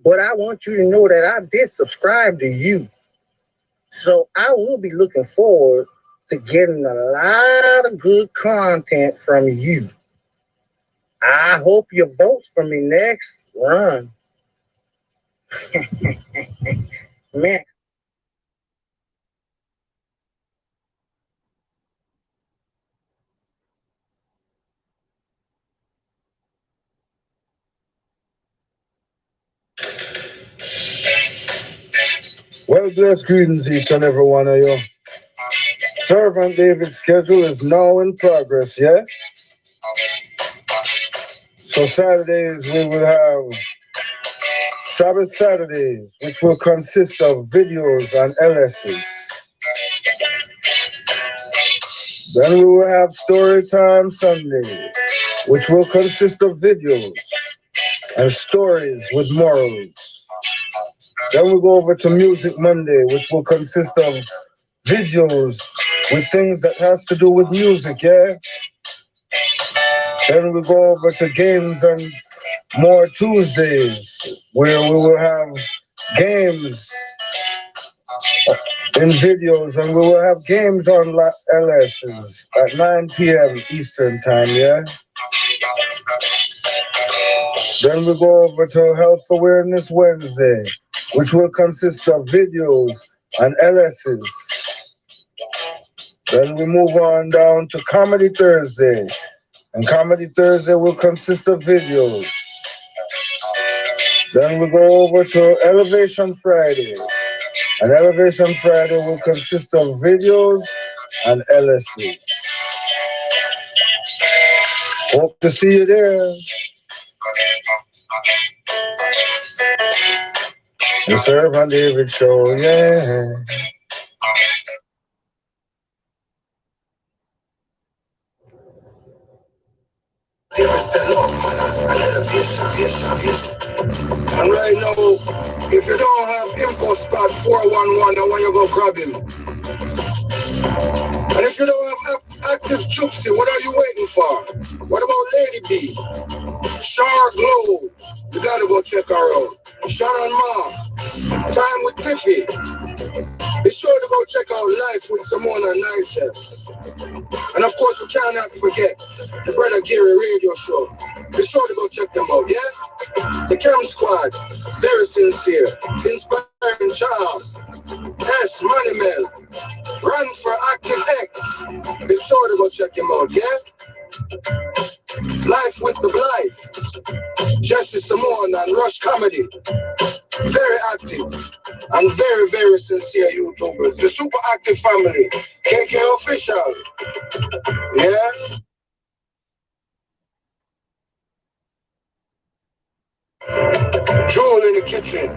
But I want you to know that I did subscribe to you, so I will be looking forward to getting a lot of good content from you. I hope you vote for me next run. Man. Well, blessed greetings, each and every one of you. Servant David's schedule is now in progress, yeah? So Saturdays we will have Sabbath Saturdays, which will consist of videos on LSs. Then we will have Storytime Sunday, which will consist of videos and stories with morals. Then we go over to Music Monday, which will consist of videos with things that has to do with music, yeah? Then we go over to Games and More Tuesdays, where we will have games in videos, and we will have games on LSs at 9 p.m. Eastern Time, yeah? Then we go over to Health Awareness Wednesday, which will consist of videos and LSs. Then we move on down to Comedy Thursday, and Comedy Thursday will consist of videos. Then we go over to Elevation Friday, and Elevation Friday will consist of videos and LSs. Hope to see you there. The Servant David Show, yeah. And right now, if you don't have info spot 411, I want you to go grab him. And if you don't have active Chupsy, what are you waiting for? What about Lady B? Char Glow, you gotta go check her out. Shannon Ma, Time with Tiffy. Be sure to go check out Life with Simona Nigel. And of course, we cannot forget the Brother Gary radio show. Be sure to go check them out, yeah? The Cam Squad, very sincere, inspiring child. S Money Mel, Run for Active X. Be sure to go check them out, yeah? Life with the Blythe, Jesse Simone and Rush Comedy. Very active and very, very sincere YouTubers. The super active family, KK Official. Yeah? Jewel in the kitchen.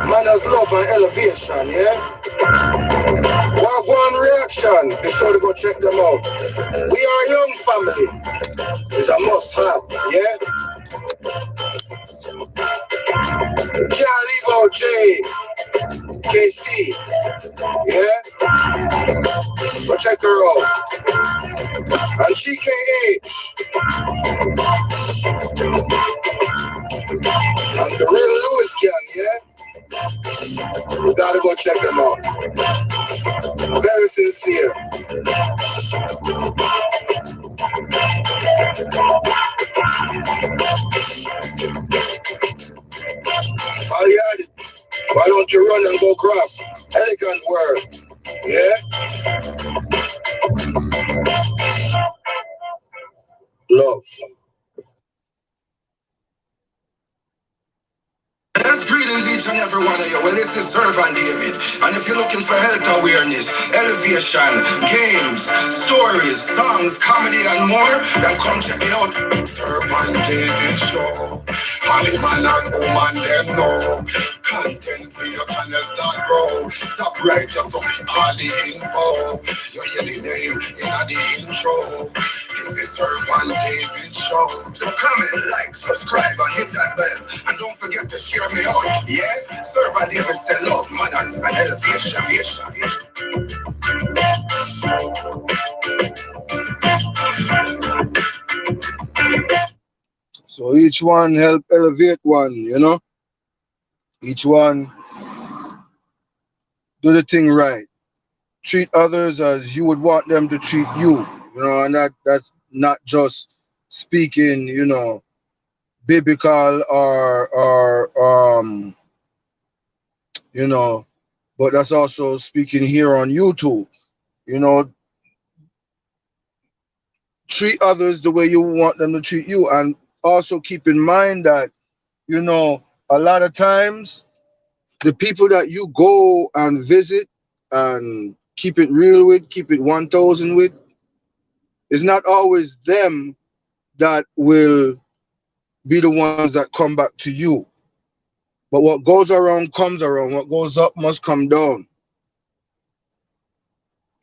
Manners, love and elevation, yeah? Wagwan Reaction, be sure to go check them out. We are a young family. It's a must have, yeah? We can't leave out Jay, KC, yeah? Go check her out. And GKH. And the real Lewis Gang, yeah? You gotta go check them out. Very sincere. Why don't you run and go grab? Elegant word. Yeah? Love. this is Servant David. And if you're looking for health awareness, elevation, games, stories, songs, comedy, and more, then come check me out. Servant David Show. All the man and woman them know. Content for your channel start grow. Stop right just so all the info. You hear the name in the intro. This is Servant David Show. So comment, like, subscribe, and hit that bell. And don't forget to share me out. Yeah? Servant David say love, manners, and elevation. So each one help elevate one, you know? Each one do the thing right. Treat others as you would want them to treat you, you know, and that's not just speaking, you know, biblical or you know, but that's also speaking here on YouTube, you know, treat others the way you want them to treat you. And also keep in mind that, you know, a lot of times the people that you go and visit and keep it real with, keep it 1000 with, is not always them that will be the ones that come back to you. But what goes around comes around. What goes up must come down.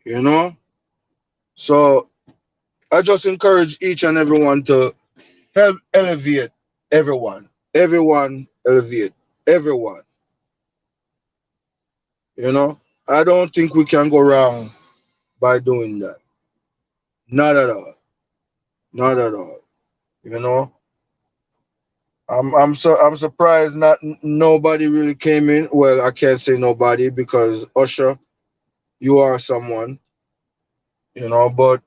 You know? So I just encourage each and everyone to help elevate everyone. Everyone elevate. Everyone. You know? I don't think we can go wrong by doing that. Not at all. Not at all. You know? I'm surprised not nobody really came in. Well, I can't say nobody because Usher, you are someone, you know, but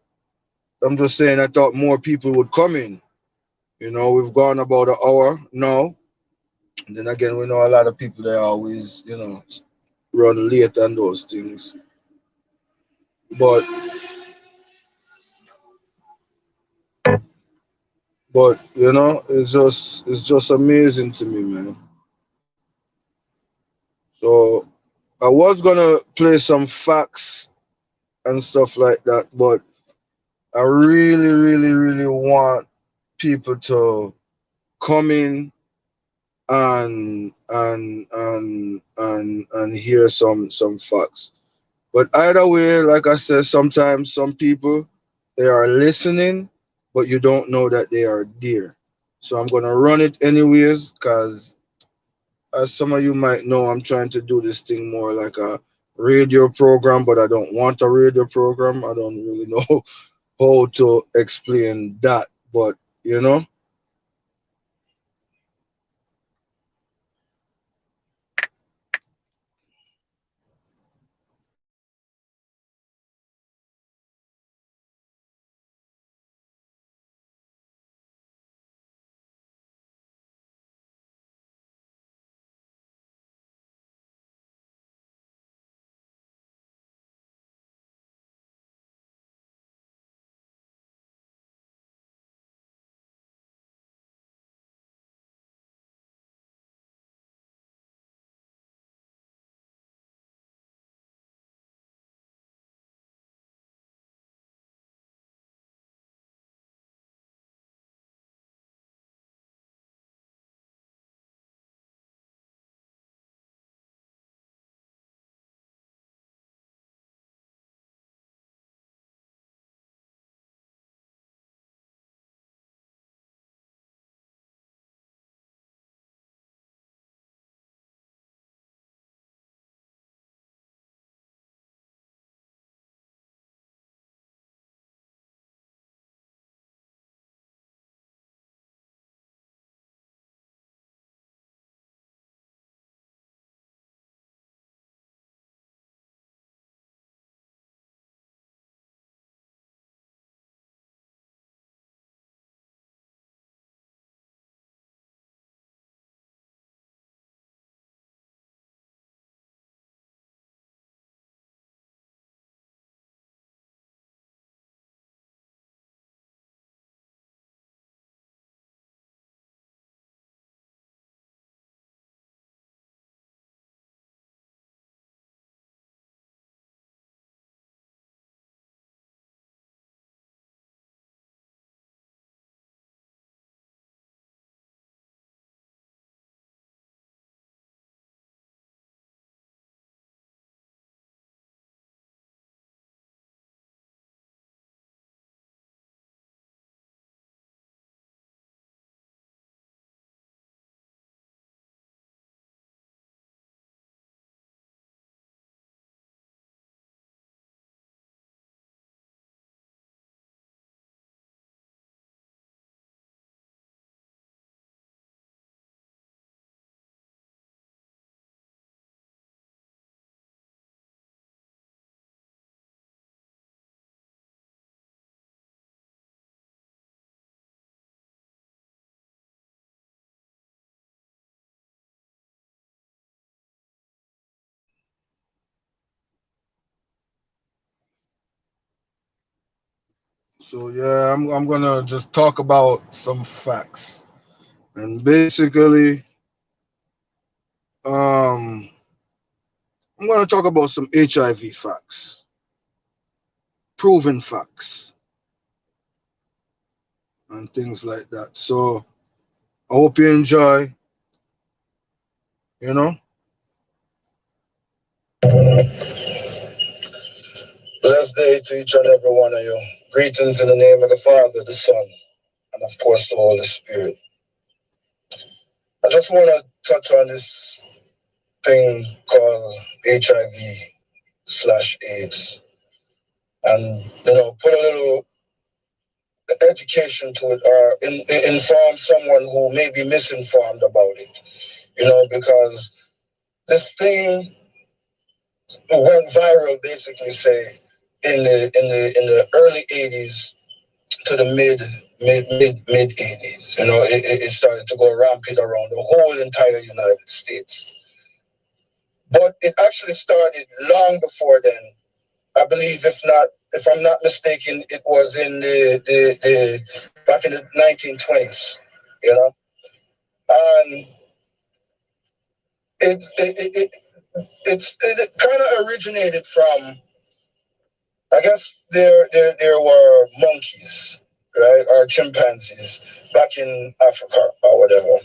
I'm just saying I thought more people would come in. You know, we've gone about an hour now. And then again, we know a lot of people that always, you know, run late and those things. But you know, it's just amazing to me, man. So I was gonna play some facts and stuff like that, but I really, really, really want people to come in and hear some facts. But either way, like I said, sometimes some people they are listening, but you don't know that they are there. So I'm gonna run it anyways, cause as some of you might know, I'm trying to do this thing more like a radio program, but I don't want a radio program. I don't really know how to explain that, but you know. So yeah, I'm gonna just talk about some facts. And basically, um, I'm gonna talk about some HIV facts, proven facts, and things like that. So I hope you enjoy. You know, Blessed day to each and every one of you. Greetings in the name of the Father, the Son, and of course the Holy Spirit. I just want to touch on this thing called HIV/AIDS, and put a little education to it, or inform someone who may be misinformed about it. Because this thing went viral, basically, say in the early '80s to the mid '80s. It started to go rampant around the whole entire United States. But it actually started long before then. I believe, if I'm not mistaken, it was in the back in the 1920s. And it kind of originated from, I guess there were monkeys, right, or chimpanzees back in Africa or whatever.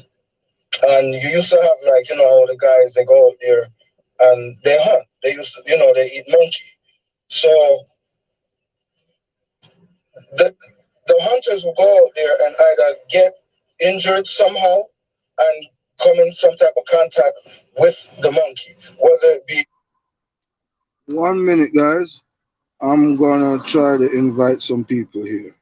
And you used to have, like, all the guys, they go out there and they hunt. They used to, they eat monkey. So the the hunters will go out there and either get injured somehow and come in some type of contact with the monkey, whether it be. 1 minute, guys. I'm gonna try to invite some people here.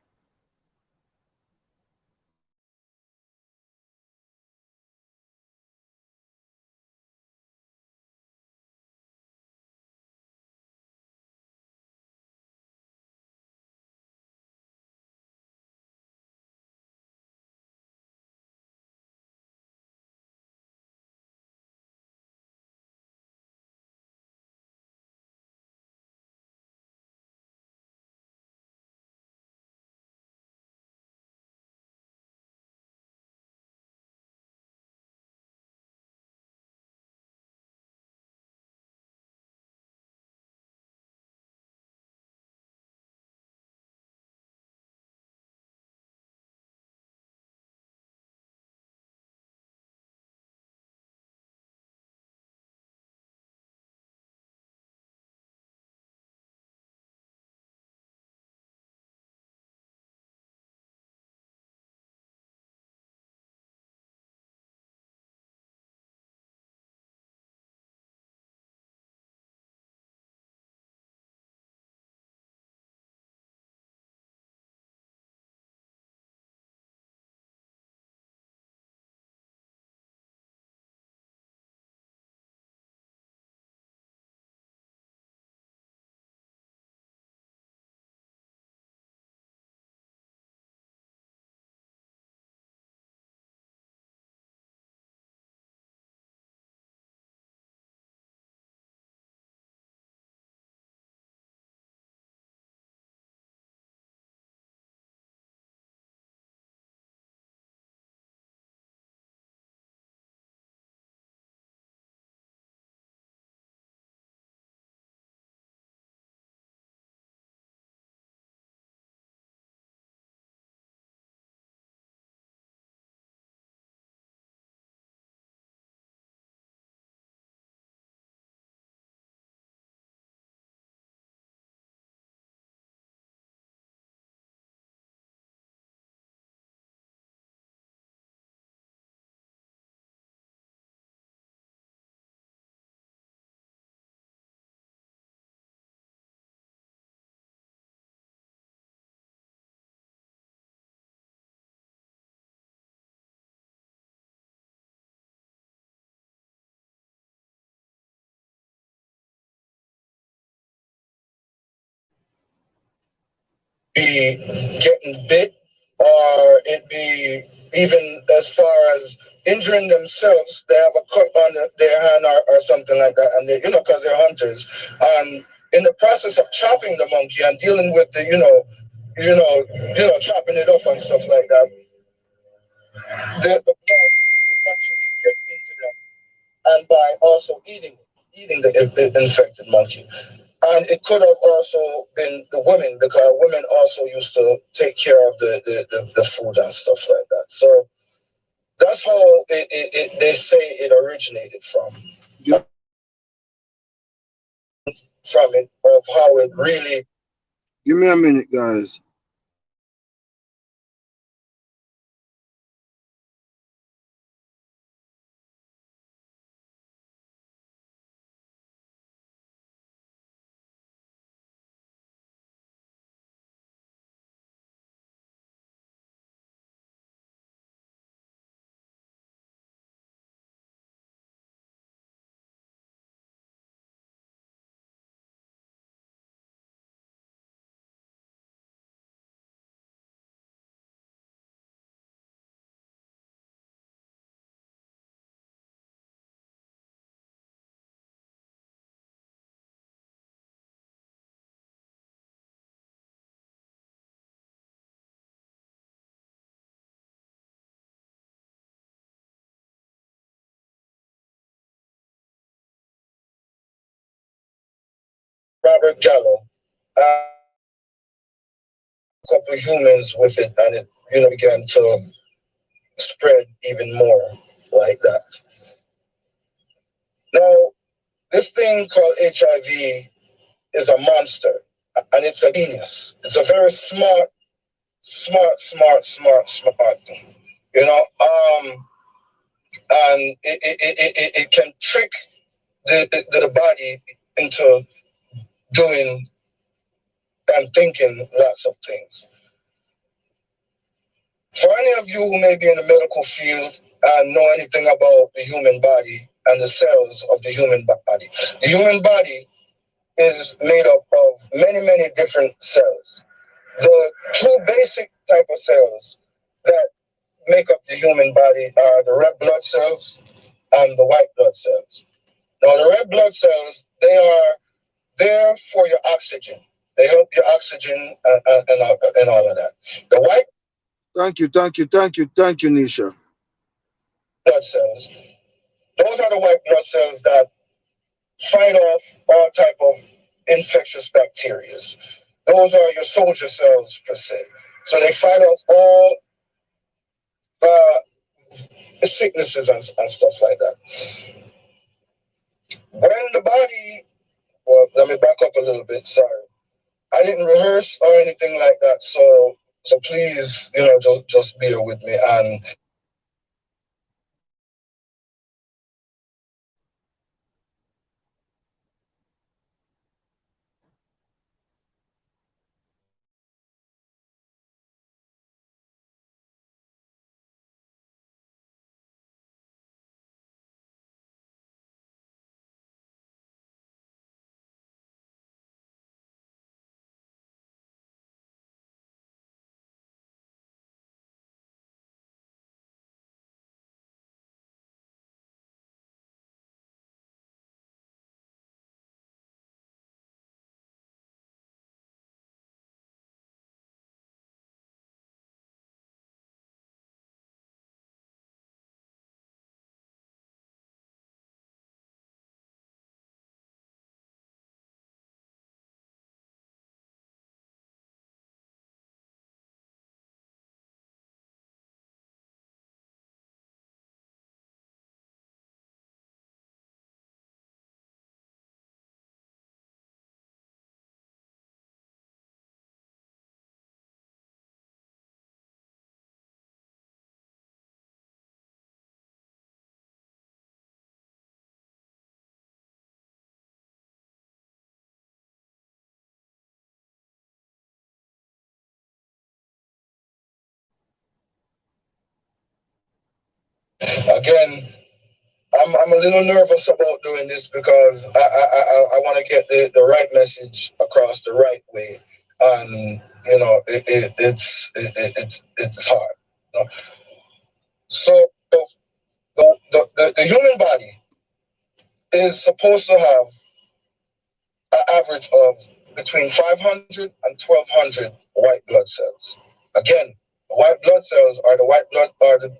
Be getting bit, or it be even as far as injuring themselves. They have a cut on their hand, or something like that, and because they're hunters. And in the process of chopping the monkey and dealing with the chopping it up and stuff like that, the blood eventually gets into them, and by also eating the infected monkey. And it could have also been the women, because women also used to take care of the food and stuff like that. So that's how they say it originated from. Yep. From it, of how it really. Give me a minute, guys. Robert Gallo, a couple of humans with it, and it began to spread even more like that. Now, this thing called HIV is a monster, and it's a genius. It's a very smart thing. And it can trick the body into doing and thinking lots of things. For any of you who may be in the medical field and know anything about the human body and the cells of the human body is made up of many different cells. The two basic type of cells that make up the human body are the red blood cells and the white blood cells. Now, the red blood cells, they are there for your oxygen. They help your oxygen and all of that. The white. Thank you, Nisha. Blood cells. Those are the white blood cells that fight off all type of infectious bacteria. Those are your soldier cells per se. So they fight off all sicknesses and stuff like that. When the body, well, let me back up a little bit. Sorry, I didn't rehearse or anything like that. So please, just bear with me. And again, I'm a little nervous about doing this because I want to get the right message across the right way, and it's hard. So the human body is supposed to have an average of between 500 and 1200 white blood cells. Again, white blood cells are the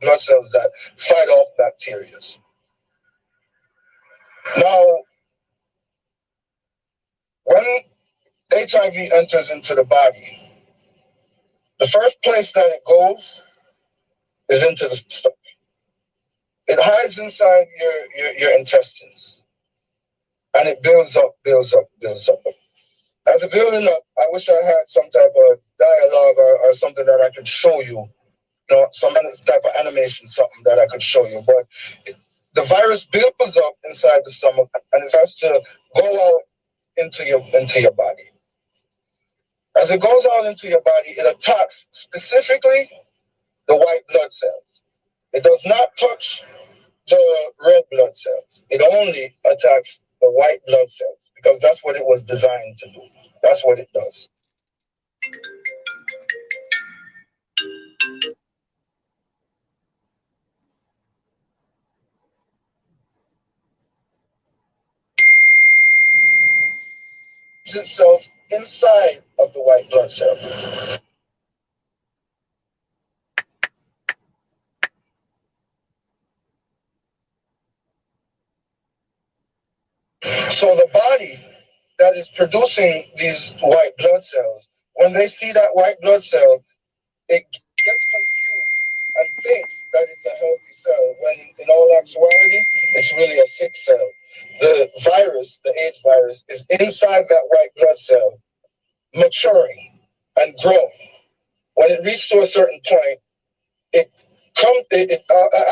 blood cells that fight off bacteria. Now, when HIV enters into the body, the first place that it goes is into the stomach. It hides inside your intestines, and it builds up. As it building up, I wish I had some type of dialogue or something that I could show you, some type of animation, something that I could show you. But the virus builds up inside the stomach, and it starts to go out into your body. As it goes out into your body, it attacks specifically the white blood cells. It does not touch the red blood cells. It only attacks the white blood cells because that's what it was designed to do. That's what it does. It's itself inside of the white blood cell. So the body that is producing these white blood cells, when they see that white blood cell, it gets confused and thinks that it's a healthy cell, when in all actuality, it's really a sick cell. The virus, the AIDS virus, is inside that white blood cell, maturing and growing. When it reaches to a certain point, it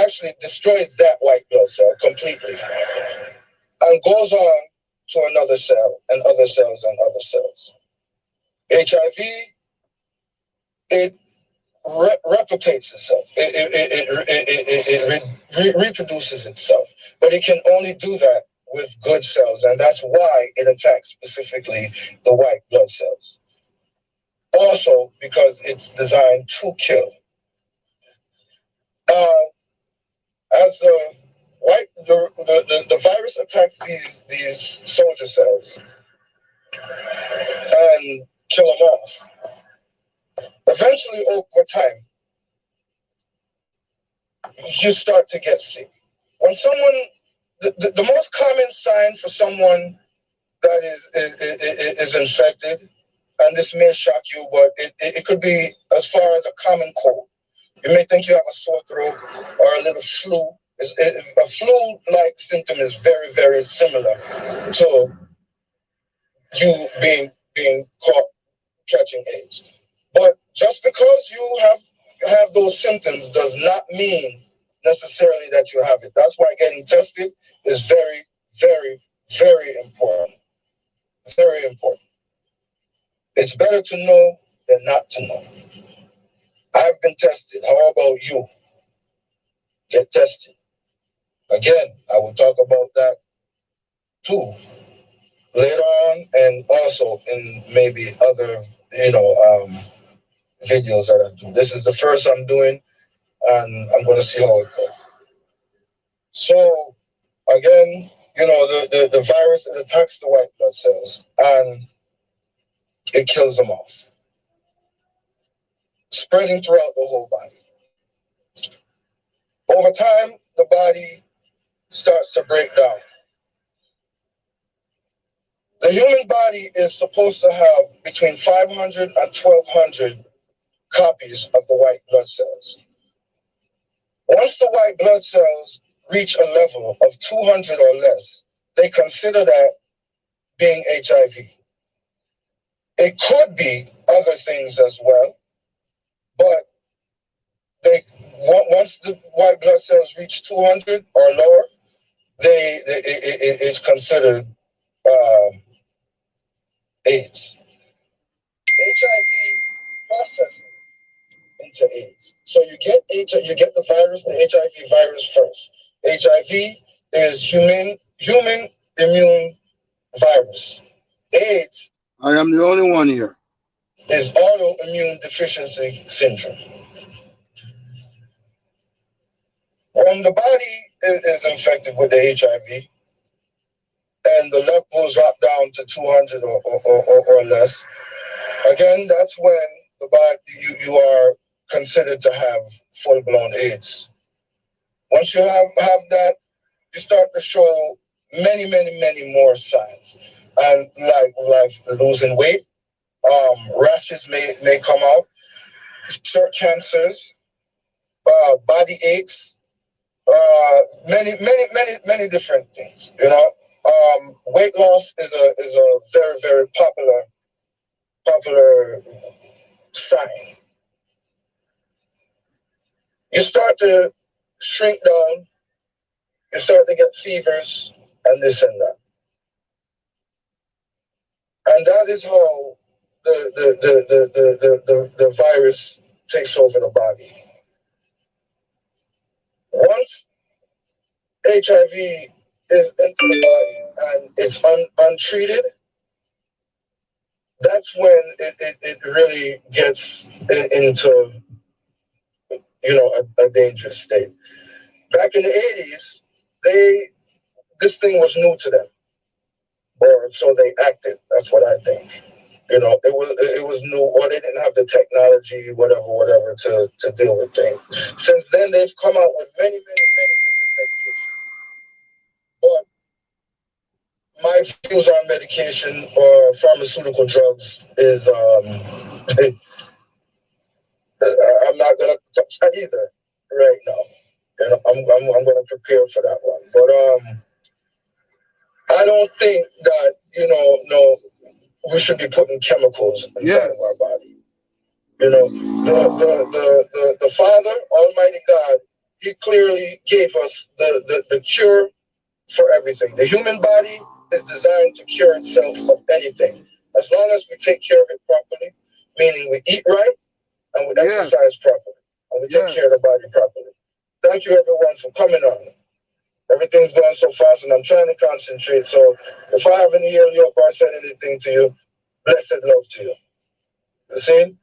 actually destroys that white blood cell completely and goes on to another cell and other cells and other cells. HIV, it replicates itself. It reproduces itself, but it can only do that with good cells, and that's why it attacks specifically the white blood cells. Also, because it's designed to kill. As the virus attacks these soldier cells and kill them off. Eventually, over time, you start to get sick. When someone, the most common sign for someone that is infected, and this may shock you, but it could be as far as a common cold. You may think you have a sore throat or a little flu. A flu-like symptom is very, very similar to you being caught catching AIDS. But just because you have those symptoms does not mean necessarily that you have it. That's why getting tested is very, very, very important. Very important. It's better to know than not to know. I've been tested. How about you? Get tested. Again, I will talk about that too later on, and also in maybe other, videos that I do. This is the first I'm doing, and I'm going to see how it goes. So, again, the virus, it attacks the white blood cells, and it kills them off, spreading throughout the whole body. Over time, the body starts to break down. The human body is supposed to have between 500 and 1200 copies of the white blood cells. Once the white blood cells reach a level of 200 or less, they consider that being HIV. It could be other things as well, but once the white blood cells reach 200 or lower, it's considered AIDS. HIV processes into AIDS. So you get the virus, the HIV virus first. HIV is human immune virus. AIDS, I am the only one here, is autoimmune deficiency syndrome. When the body is infected with the HIV, and the levels drop down to 200 or less, again, that's when the body, you are considered to have full-blown AIDS. Once you have that, you start to show many more signs, and like losing weight, rashes may come out, certain cancers, body aches, many different things. You know, weight loss is a very popular sign. You start to shrink down. You start to get fevers and this and that, and that is how the virus takes over the body. Once HIV is into the body and it's untreated, that's when it really gets into, you know, a dangerous state. Back in the 80s, this thing was new to them, or so they acted. That's what I think. You know, it was new, or they didn't have the technology, whatever, to deal with things. Since then, they've come out with many different medications. But my views on medication or pharmaceutical drugs is I'm not gonna touch that either right now. You know, I'm gonna prepare for that one. But I don't think that, you know, no, we should be putting chemicals inside of our body. You know, the Father, Almighty God, He clearly gave us the cure for everything. The human body is designed to cure itself of anything, as long as we take care of it properly, meaning we eat right and we exercise properly and we take care of the body properly. Thank you, everyone, for coming on. Everything's going so fast, and I'm trying to concentrate. So if I haven't healed you up or said anything to you, blessed love to you. You see?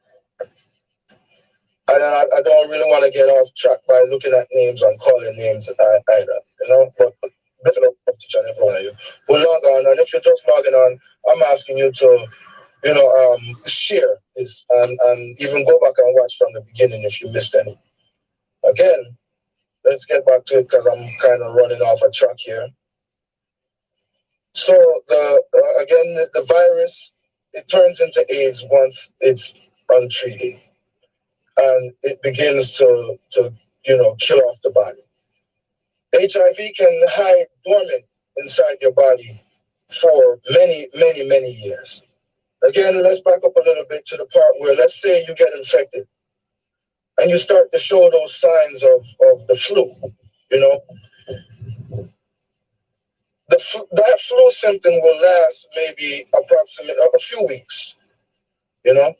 I don't really want to get off track by looking at names and calling names either, you know? But blessed love to each and every one of you. We'll log on, and if you're just logging on, I'm asking you to, you know, share this and even go back and watch from the beginning if you missed any. Again, let's get back to it because I'm kind of running off a track here. So the virus, it turns into AIDS once it's untreated, and it begins to you know, kill off the body. HIV can hide dormant inside your body for many years. Again, let's back up a little bit to the part where, let's say you get infected and you start to show those signs of the flu, you know. That flu symptom will last maybe approximately a few weeks, you know,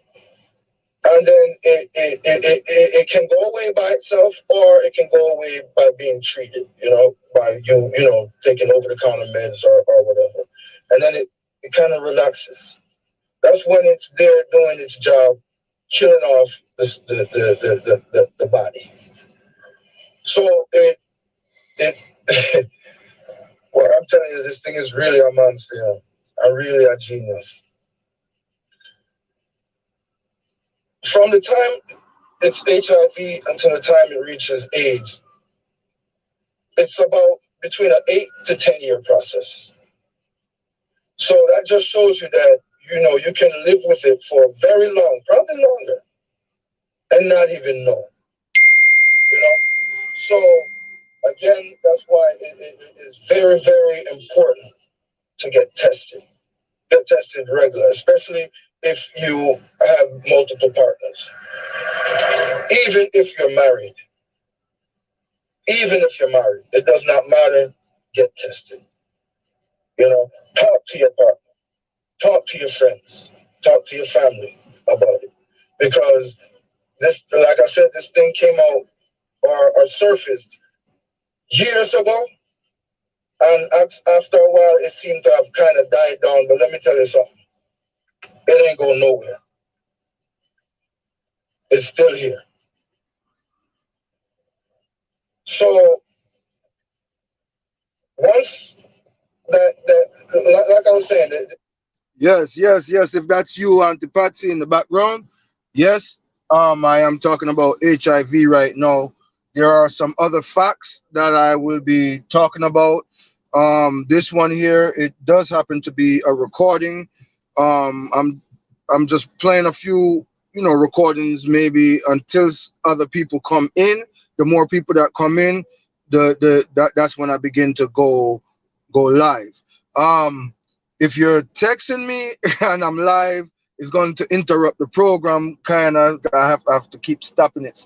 and then it can go away by itself, or it can go away by being treated, you know, by you know, taking over-the-counter meds or whatever, and then it kind of relaxes. That's when it's there doing its job, killing off the body. So it well, I'm telling you, this thing is really a monster. I'm really a genius. From the time it's HIV until the time it reaches AIDS, it's about between an 8 to 10 year process. So that just shows you that, you know, you can live with it for very long, probably longer, and not even know. You know? So again, that's why it is very important to get tested. Get tested regular, especially if you have multiple partners. Even if you're married. Even if you're married, it does not matter. Get tested. You know, talk to your partner. Talk to your friends. Talk to your family about it. Because this, like I said, this thing came out or surfaced years ago. And after a while, it seemed to have kind of died down. But let me tell you something. It ain't going nowhere. It's still here. So once like I was saying. Yes. If that's you, Auntie Patsy, in the background, yes. I am talking about HIV right now. There are some other facts that I will be talking about. This one here, it does happen to be a recording. I'm just playing a few, recordings maybe until other people come in. The more people that come in, that's when I begin to go live. If you're texting me and I'm live, it's going to interrupt the program. Kind of, I have to keep stopping it.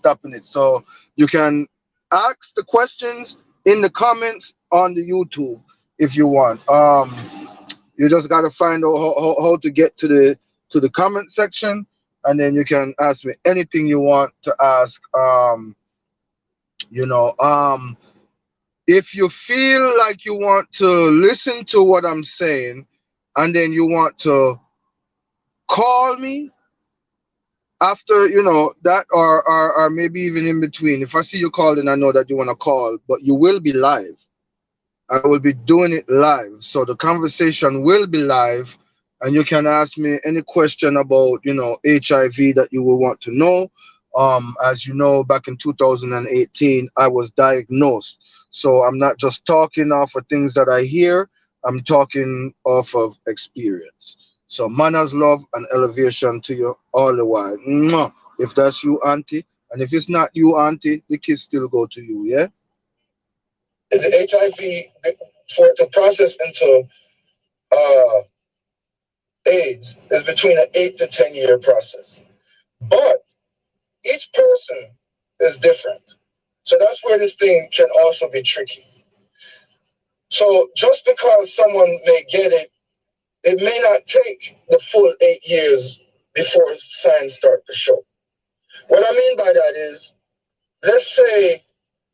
So you can ask the questions in the comments on the YouTube if you want. You just got to find out how to get to the comment section, and then you can ask me anything you want to ask. If you feel like you want to listen to what I'm saying, and then you want to call me after that, or maybe even in between. If I see you calling, I know that you want to call, but you will be live. I will be doing it live, so the conversation will be live, and you can ask me any question about HIV that you will want to know. As you know, back in 2018 I was diagnosed, so I'm not just talking off of things that I hear. I'm talking off of experience. So manners, love, and elevation to you all the while. Mwah. If that's you, Auntie, and if it's not you, Auntie, the kids still go to you, yeah? The HIV, for it to process into AIDS, is between an 8 to 10 year process. But each person is different. So that's where this thing can also be tricky. So just because someone may get it, it may not take the full 8 years before signs start to show. What I mean by that is, let's say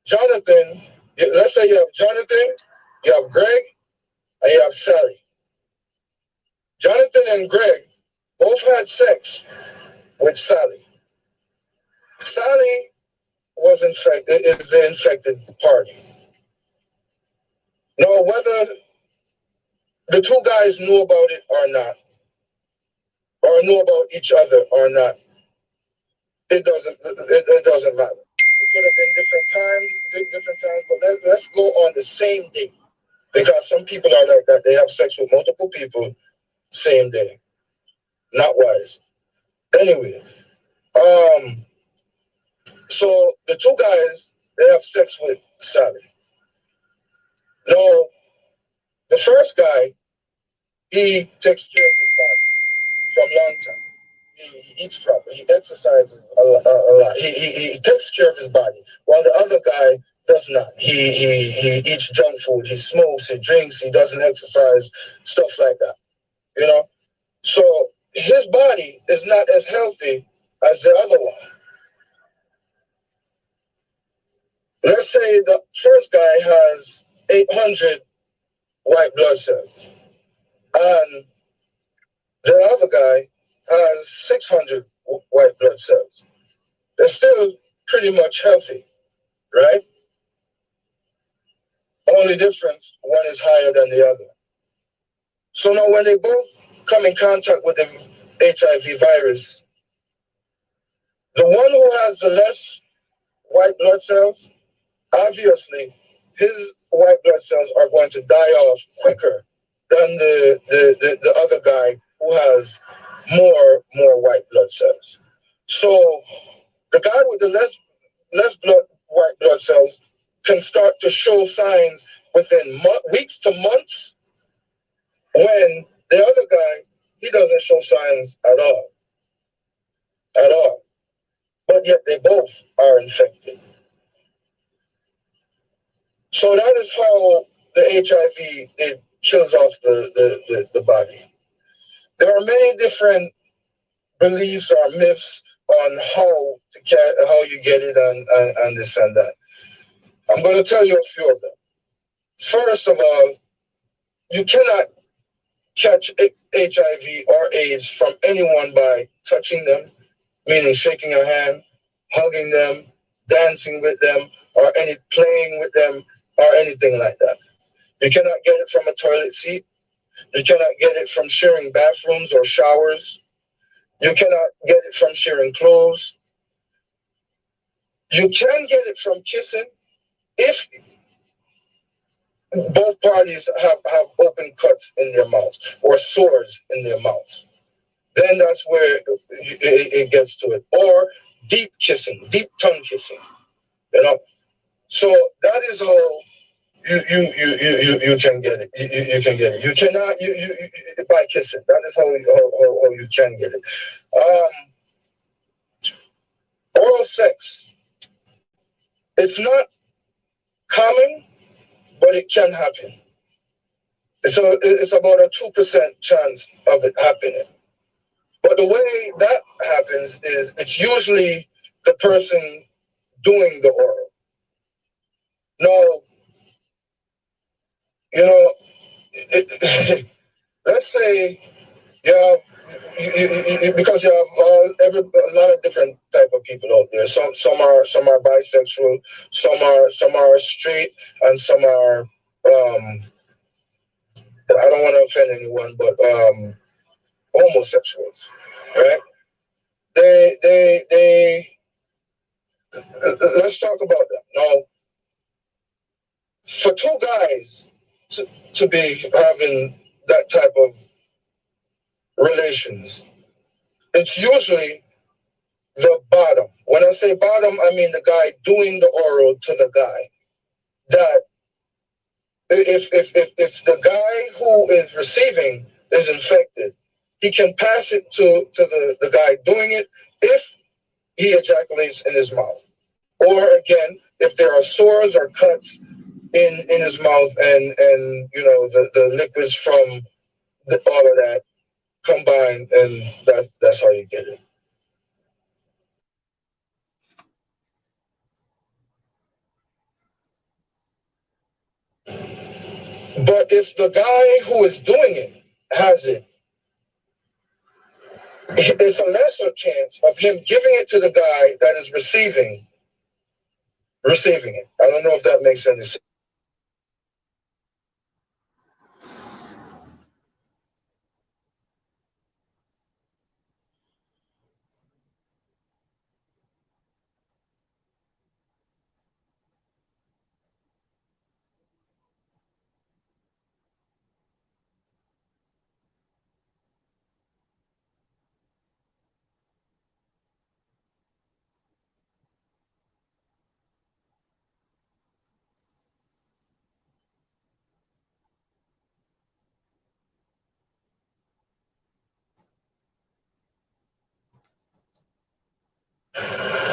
you have Jonathan, you have Greg, and you have Sally. Jonathan and Greg both had sex with Sally. Sally is the infected party. Now, whether the two guys knew about it or not, or knew about each other or not, it doesn't matter. It could have been different times, but let's go on the same day, because some people are like that. They have sex with multiple people same day. Not wise. Anyway, so the two guys, they have sex with Sally. Now, the first guy, he takes care of his body from long time. He eats proper. He exercises a lot. He takes care of his body, while the other guy does not. He eats junk food. He smokes. He drinks. He doesn't exercise. Stuff like that. So his body is not as healthy as the other one. Let's say the first guy has 800 white blood cells, and the other guy has 600 white blood cells. They're still pretty much healthy, right? Only difference, one is higher than the other. So now when they both come in contact with the HIV virus, the one who has the less white blood cells, obviously his white blood cells are going to die off quicker than the other guy who has more white blood cells. So the guy with the less white blood cells can start to show signs within weeks to months, when the other guy, he doesn't show signs at all. But yet they both are infected. So that is how the HIV, it kills off the body. There are many different beliefs or myths on how you get it and this and that. I'm going to tell you a few of them. First of all, you cannot catch HIV or AIDS from anyone by touching them, meaning shaking your hand, hugging them, dancing with them, or playing with them, or anything like that. You cannot get it from a toilet seat. You cannot get it from sharing bathrooms or showers. You cannot get it from sharing clothes. You can get it from kissing if both parties have open cuts in their mouths or sores in their mouths. Then that's where it gets to it. Or deep kissing, deep tongue kissing. You know, so that is how you can get it. You can get it. You cannot you by kissing. That is how you can get it. Oral sex. It's not common, but it can happen. So it's about a 2% chance of it happening. But the way that happens is it's usually the person doing the oral. Now, you know, let's say you have because you have a lot of different type of people out there. Some are bisexual, some are straight, and some are I don't want to offend anyone, but homosexuals, right? They let's talk about them now. For two guys to be having that type of relations, it's usually the bottom. When I say bottom, I mean the guy doing the oral to the guy. That if the guy who is receiving is infected, he can pass it to the guy doing it if he ejaculates in his mouth. Or again, if there are sores or cuts in his mouth and you know the liquids from all of that combined, and that's how you get it. But if the guy who is doing it has it, it's a lesser chance of him giving it to the guy that is receiving it. I don't know if that makes any sense.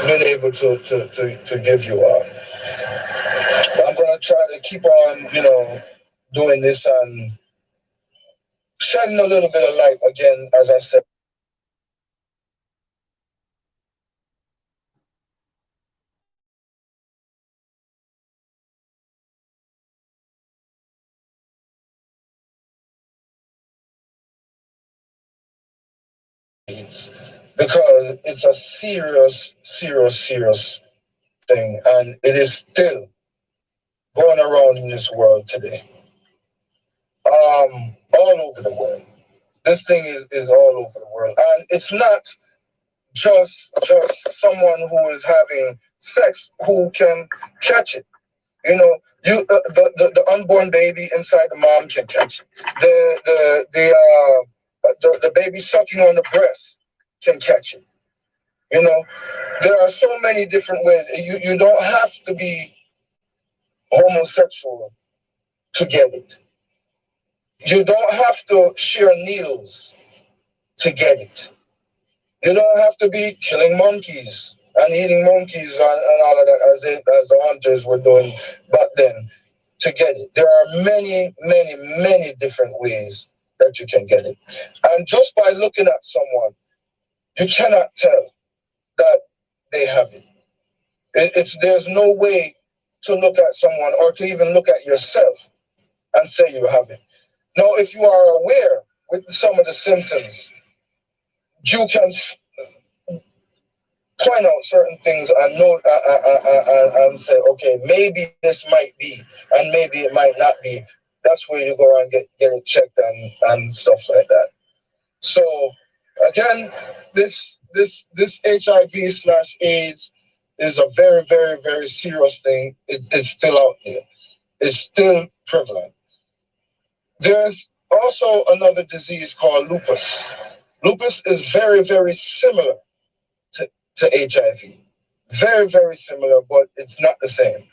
Been able to give you up. But I'm gonna try to keep on, you know, doing this and shedding a little bit of light again, as I said. Because it's a serious thing, and it is still going around in this world today. All over the world. This thing is all over the world, and it's not just someone who is having sex who can catch it. You know, the unborn baby inside the mom can catch it. The baby sucking on the breast can catch it. You know, there are so many different ways. You don't have to be homosexual to get it. You don't have to share needles to get it. You don't have to be killing monkeys and eating monkeys and all of that as the hunters were doing back then to get it. There are many different ways that you can get it. And just by looking at someone, you cannot tell that they have it. There's no way to look at someone or to even look at yourself and say you have it. Now, if you are aware with some of the symptoms, you can point out certain things and know and say, okay, maybe this might be, and maybe it might not be. that's where you go and get it checked and stuff like that. So again, this HIV/AIDS is a very, very, very serious thing. It's still out there. It's still prevalent. There's also another disease called lupus. Lupus is very, very similar to HIV. Very, very similar, but it's not the same.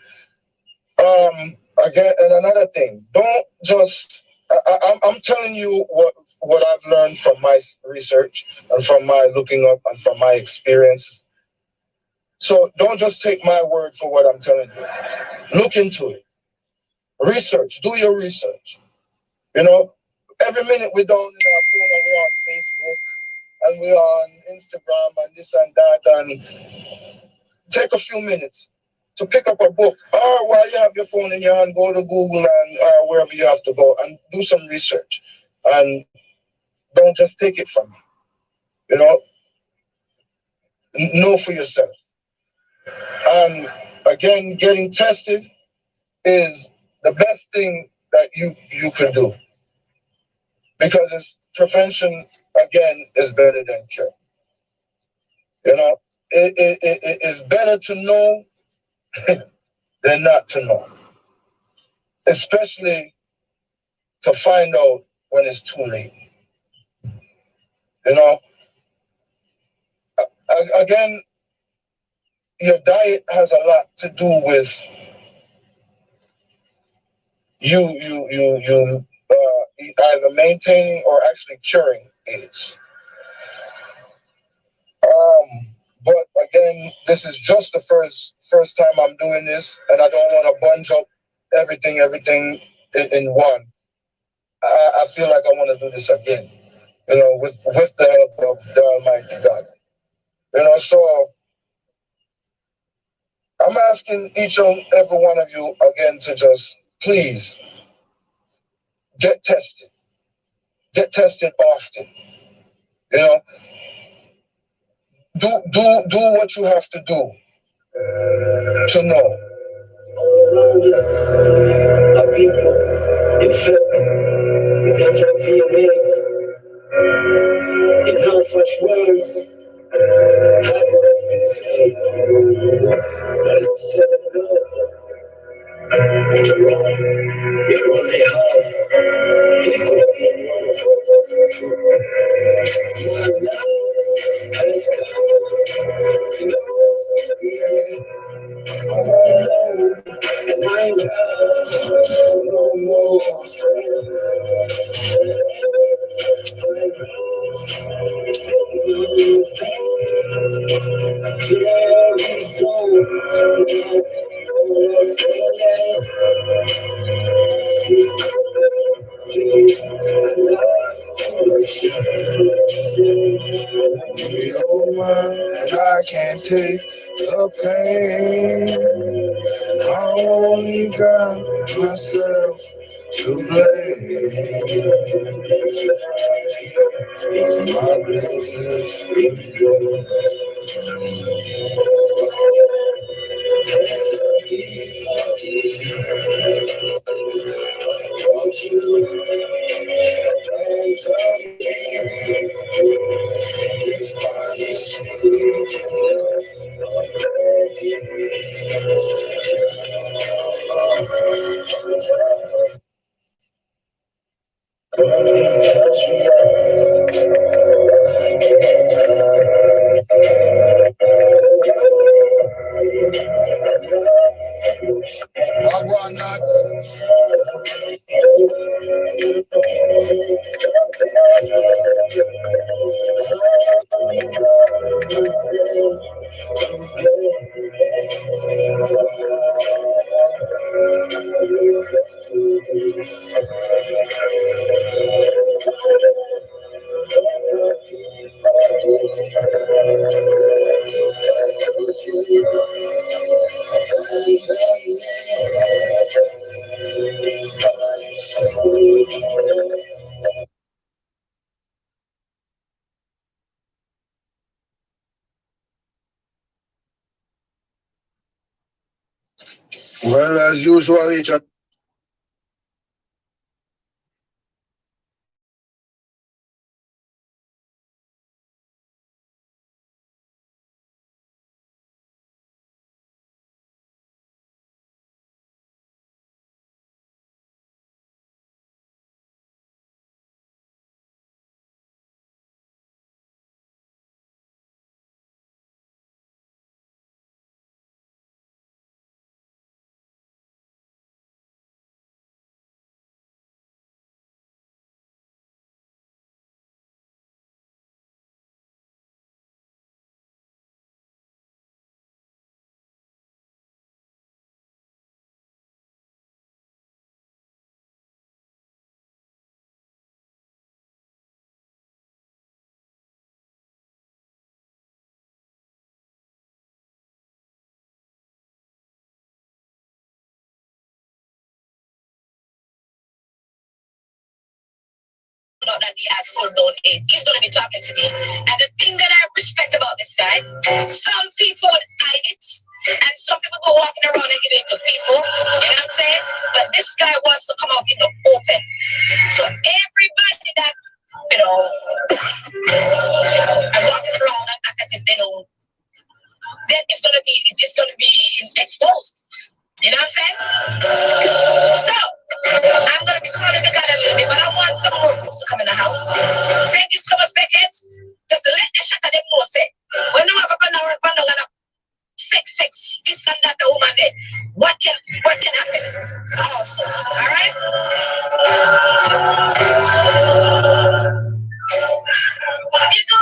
Again, and another thing, don't just. I'm telling you what I've learned from my research and from my looking up and from my experience. So don't just take my word for what I'm telling you. Look into it. Research. Do your research. You know, every minute we're down in our phone and we're on Facebook and we're on Instagram and this and that, and take a few minutes to pick up a book, or while you have your phone in your hand, go to Google and wherever you have to go and do some research, and don't just take it from me. You know for yourself. And again, getting tested is the best thing that you can do, because it's prevention. Again, is better than cure. You know, it is better to know than not to know, especially to find out when it's too late. You know, again, your diet has a lot to do with you either maintaining or actually curing AIDS. But again, this is just the first time I'm doing this, and I don't want to bunch up everything in one. I feel like I want to do this again, with the help of the Almighty God. So I'm asking each and every one of you again to just please get tested. Get tested often. Do what you have to do to know. All around us are people infected with HIV and AIDS. In no fresh words, have already been saved. And it's said in love. After all, we're only half. And it could be in one of us. My love has come to know. I'm alone, and I have no more and I can't take the pain. I only got myself to blame. It's my business. Well, as usual, that he has full-blown AIDS. He's going to be talking to me. And the thing that I respect about this guy, some people would hide it, and some people go walking around and giving it to people. You know what I'm saying? But this guy wants to come out in the open. So everybody that, are walking around and act as if they don't, then it's gonna be exposed. You know what I'm saying? So I'm gonna be calling the guy a little bit, but I want some more folks to come in the house. Thank you so much, Beckett. Just let the shot of them know say when you walk up and down and sex, this and that, the woman there. What can happen? Also, all right? You go.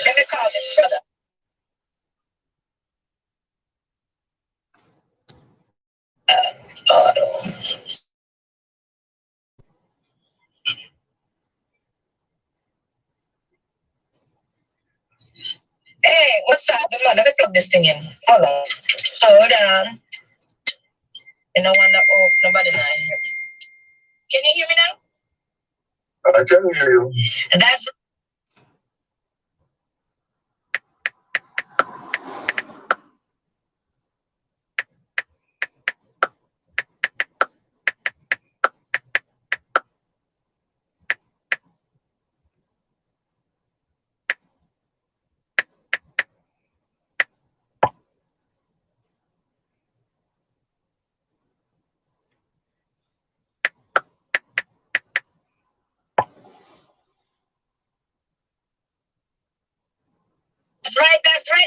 Let me call this brother. Hey, what's up? Come on, let me plug this thing in. Hold on. And no wonder, nobody not hear me. Can you hear me now? I can hear you. And that's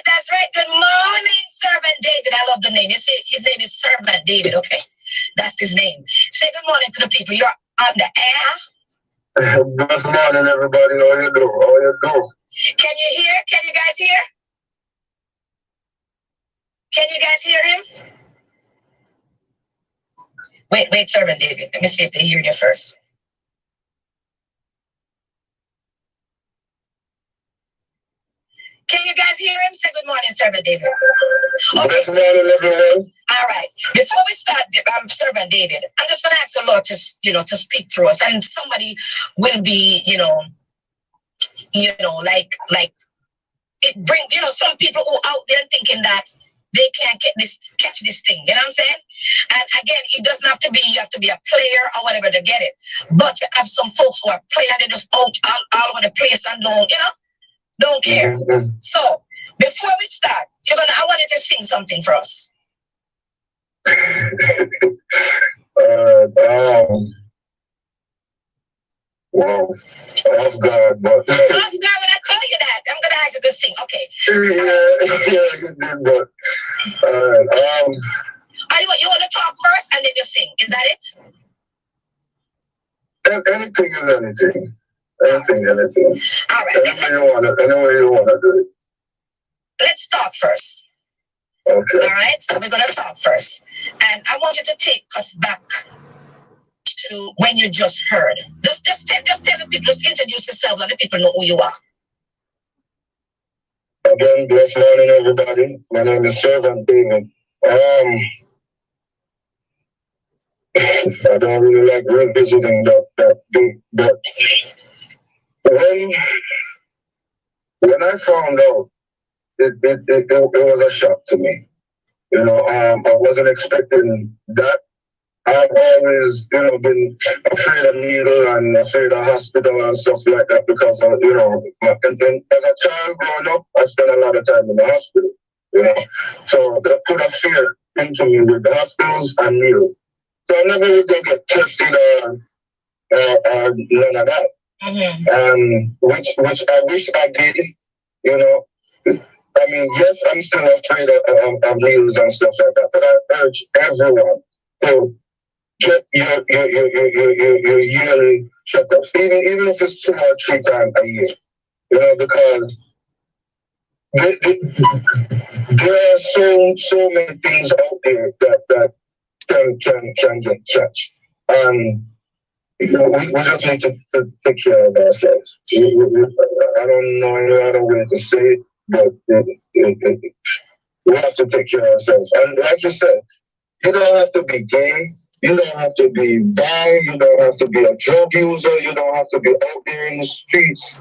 That's right. Good morning, Servant David. I love the name. You see, his name is Servant David, okay? That's his name. Say good morning to the people. You're on the air. Good morning, everybody. How you do? Can you hear? Can you guys hear? Can you guys hear him? Wait, Servant David. Let me see if they hear you first. Can you guys hear him? Say good morning, Servant David. Okay. Good morning, everyone. All right. Before we start, Servant David, I'm just going to ask the Lord to speak through us, and somebody will be, like it bring, some people who out there thinking that they can't catch this thing. You know what I'm saying? And again, it doesn't have to be, you have to be a player or whatever to get it. But you have some folks who are playing, they just out all over the place and don't care. Mm-hmm. So before we start, I want you to sing something for us. Wow, off guard, but off guard when I tell you that. I'm gonna ask you to sing. Okay. Yeah, you did, but all right. You want to talk first and then you sing? Is that it? Anything is anything. Anything. All right. Anyway you wanna do it. Let's talk first. Okay. All right. So we're gonna talk first, and I want you to take us back to when you just heard. Just tell the people. Just introduce yourself, let the people know who you are. Again, blessed morning, everybody. My name is Servant David. I don't really like revisiting that big, but when I found out, it was a shock to me. I wasn't expecting that. I've always, been afraid of needle and afraid of hospital and stuff like that because, as a child growing up, I spent a lot of time in the hospital, So that put a fear into me with the hospitals and needles. So I never really did get tested or none of that. Mm-hmm. Which I wish I did, I mean, yes, I'm still afraid of needles and stuff like that, but I urge everyone to get your yearly checkup, even if it's 2 or 3 times a year, because there are so many things out there that can get catched. we just need to take care of ourselves. I don't know any other way to say it, but we have to take care of ourselves. And like you said, you don't have to be gay. You don't have to be bi. You don't have to be a drug user. You don't have to be out there in the streets,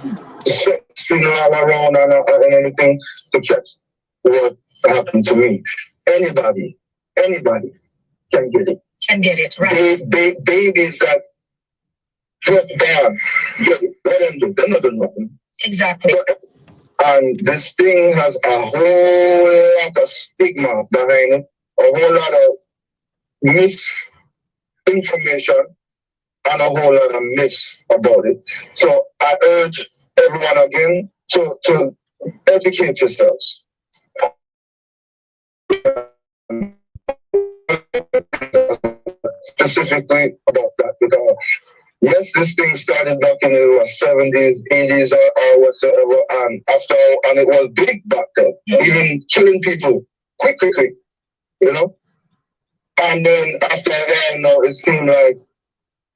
sexing all around and anything to catch what happened to me. Anybody can get it. Can get it, right? Babies that drop down, get it. Let them do. They're not doing nothing. Exactly. And this thing has a whole lot of stigma behind it, a whole lot of misinformation, and a whole lot of myths about it. So I urge everyone again to educate yourselves. Specifically about that, because yes, this thing started back in the 70s, 80s, or whatsoever, and it was big back then, even killing people quick, you know. And then after a while, now it seemed like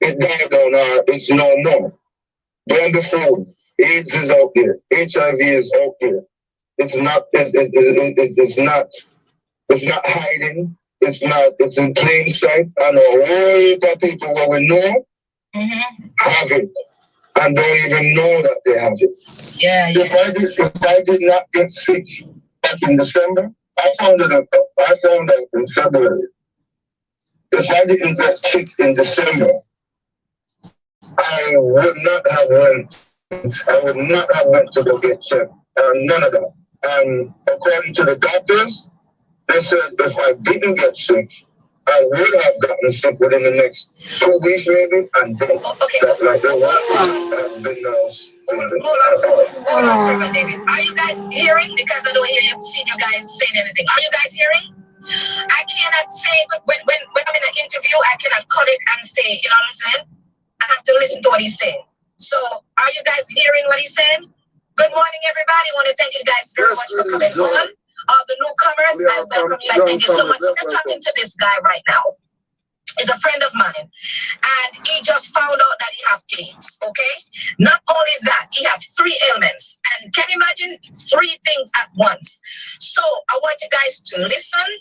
it died down, or it's no more. Don't be fooled. AIDS is out there. HIV is out there. It's not. It's not hiding. It's not. It's in plain sight. And a whole lot of people what we know have it and don't even know that they have it. Yeah. If I did not get sick back in December, I found out in February. If I didn't get sick in December, I would not have went. I would not have went to go get checked. None of that. And according to the doctors, they said if I didn't get sick, I would have gotten sick within the next 2 weeks maybe, and then that's like the one I've been Hold on, Servant David. Are you guys hearing? Because I don't hear you, see you guys saying anything. Are you guys hearing? I cannot say, when I'm in an interview, I cannot cut it and say, you know what I'm saying? I have to listen to what he's saying. So, are you guys hearing what he's saying? Good morning, everybody. I want to thank you guys very much for coming on. The newcomers, I welcome you. I thank you so much. We're talking to this guy right now. He's a friend of mine, and he just found out that he have AIDS. Okay, not only that, he has 3 ailments, and can you imagine 3 things at once? So I want you guys to listen.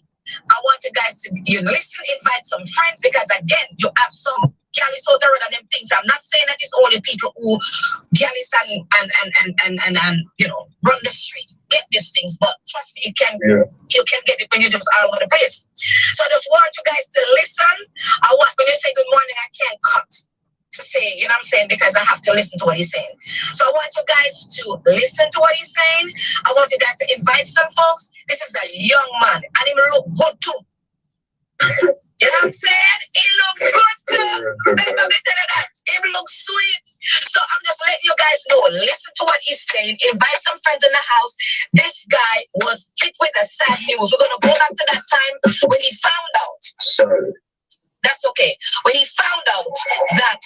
I want you guys to listen, invite some friends, because again, you have some galleys out there and them things. I'm not saying that it's only people who galleys and you know, run the street get these things, but trust me, you can get it when you're just all over the place. So I just want you guys to listen. I want, when you say good morning, I can't cut to say, you know what I'm saying, because I have to listen to what he's saying. So I want you guys to listen to what he's saying. I want you guys to invite some folks. This is a young man, and he look good too. You know what I'm saying? He look good too. Let me tell you that. He look sweet. So I'm just letting you guys know. Listen to what he's saying. Invite some friends in the house. This guy was hit with a sad news. We're gonna go back to that time when he found out. That's okay. When he found out that,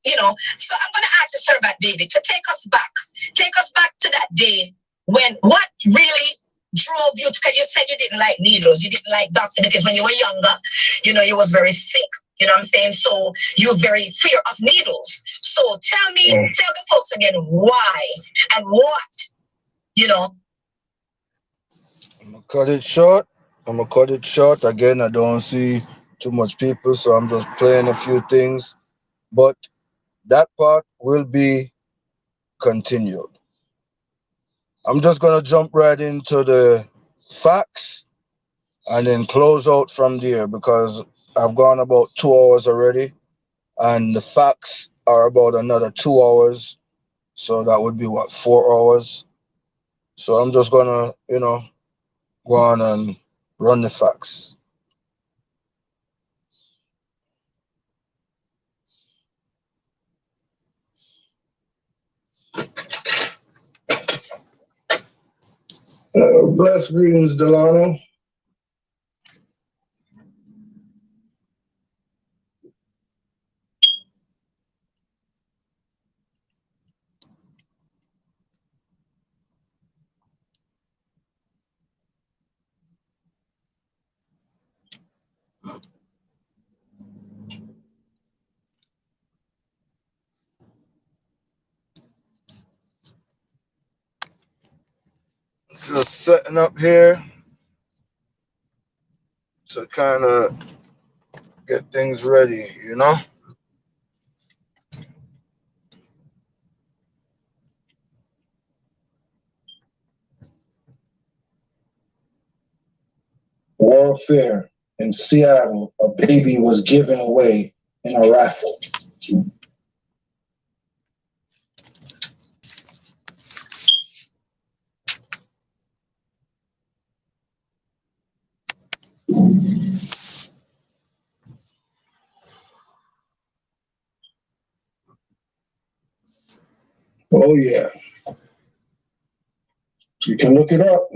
you know, so I'm going to ask the servant David to take us back to that day when, what really drove you, because you said you didn't like needles, you didn't like doctor, because when you were younger, you know, you was very sick, you know what I'm saying? So you're very fear of needles. So tell the folks again why and what, you know. I'm gonna cut it short. Again, I don't see too much people, so I'm just playing a few things. But that part will be continued. I'm just gonna jump right into the facts and then close out from there, because I've gone about 2 hours already, and the facts are about another 2 hours. So that would be what, 4 hours. So I'm just gonna, you know, go on and run the facts. Blessed greetings, Delano. setting up here to kind of get things ready, you know? World Fair in Seattle, a baby was given away in a raffle. Oh yeah, you can look it up.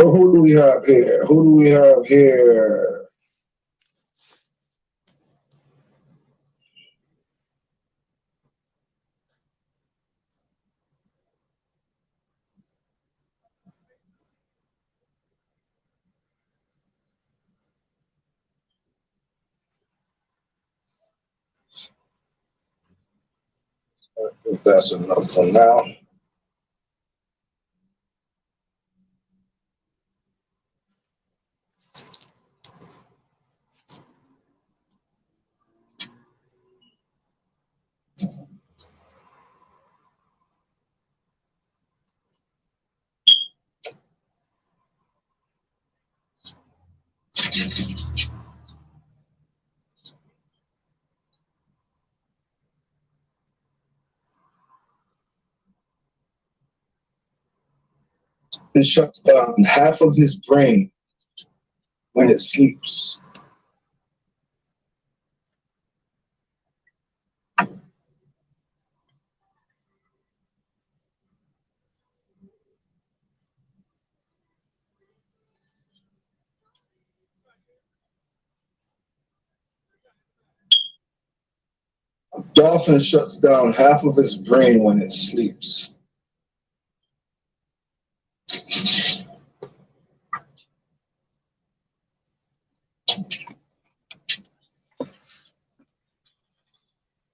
But who do we have here? Who do we have here? I think that's enough for now. It shuts down half of his brain when it sleeps. A dolphin shuts down half of its brain when it sleeps.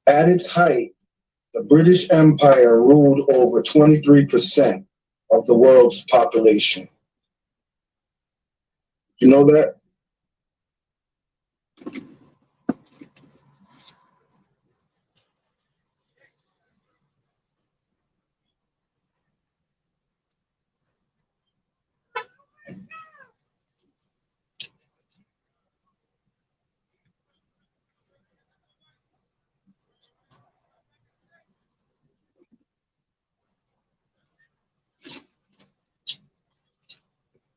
At its height, the British Empire ruled over 23% of the world's population. You know that?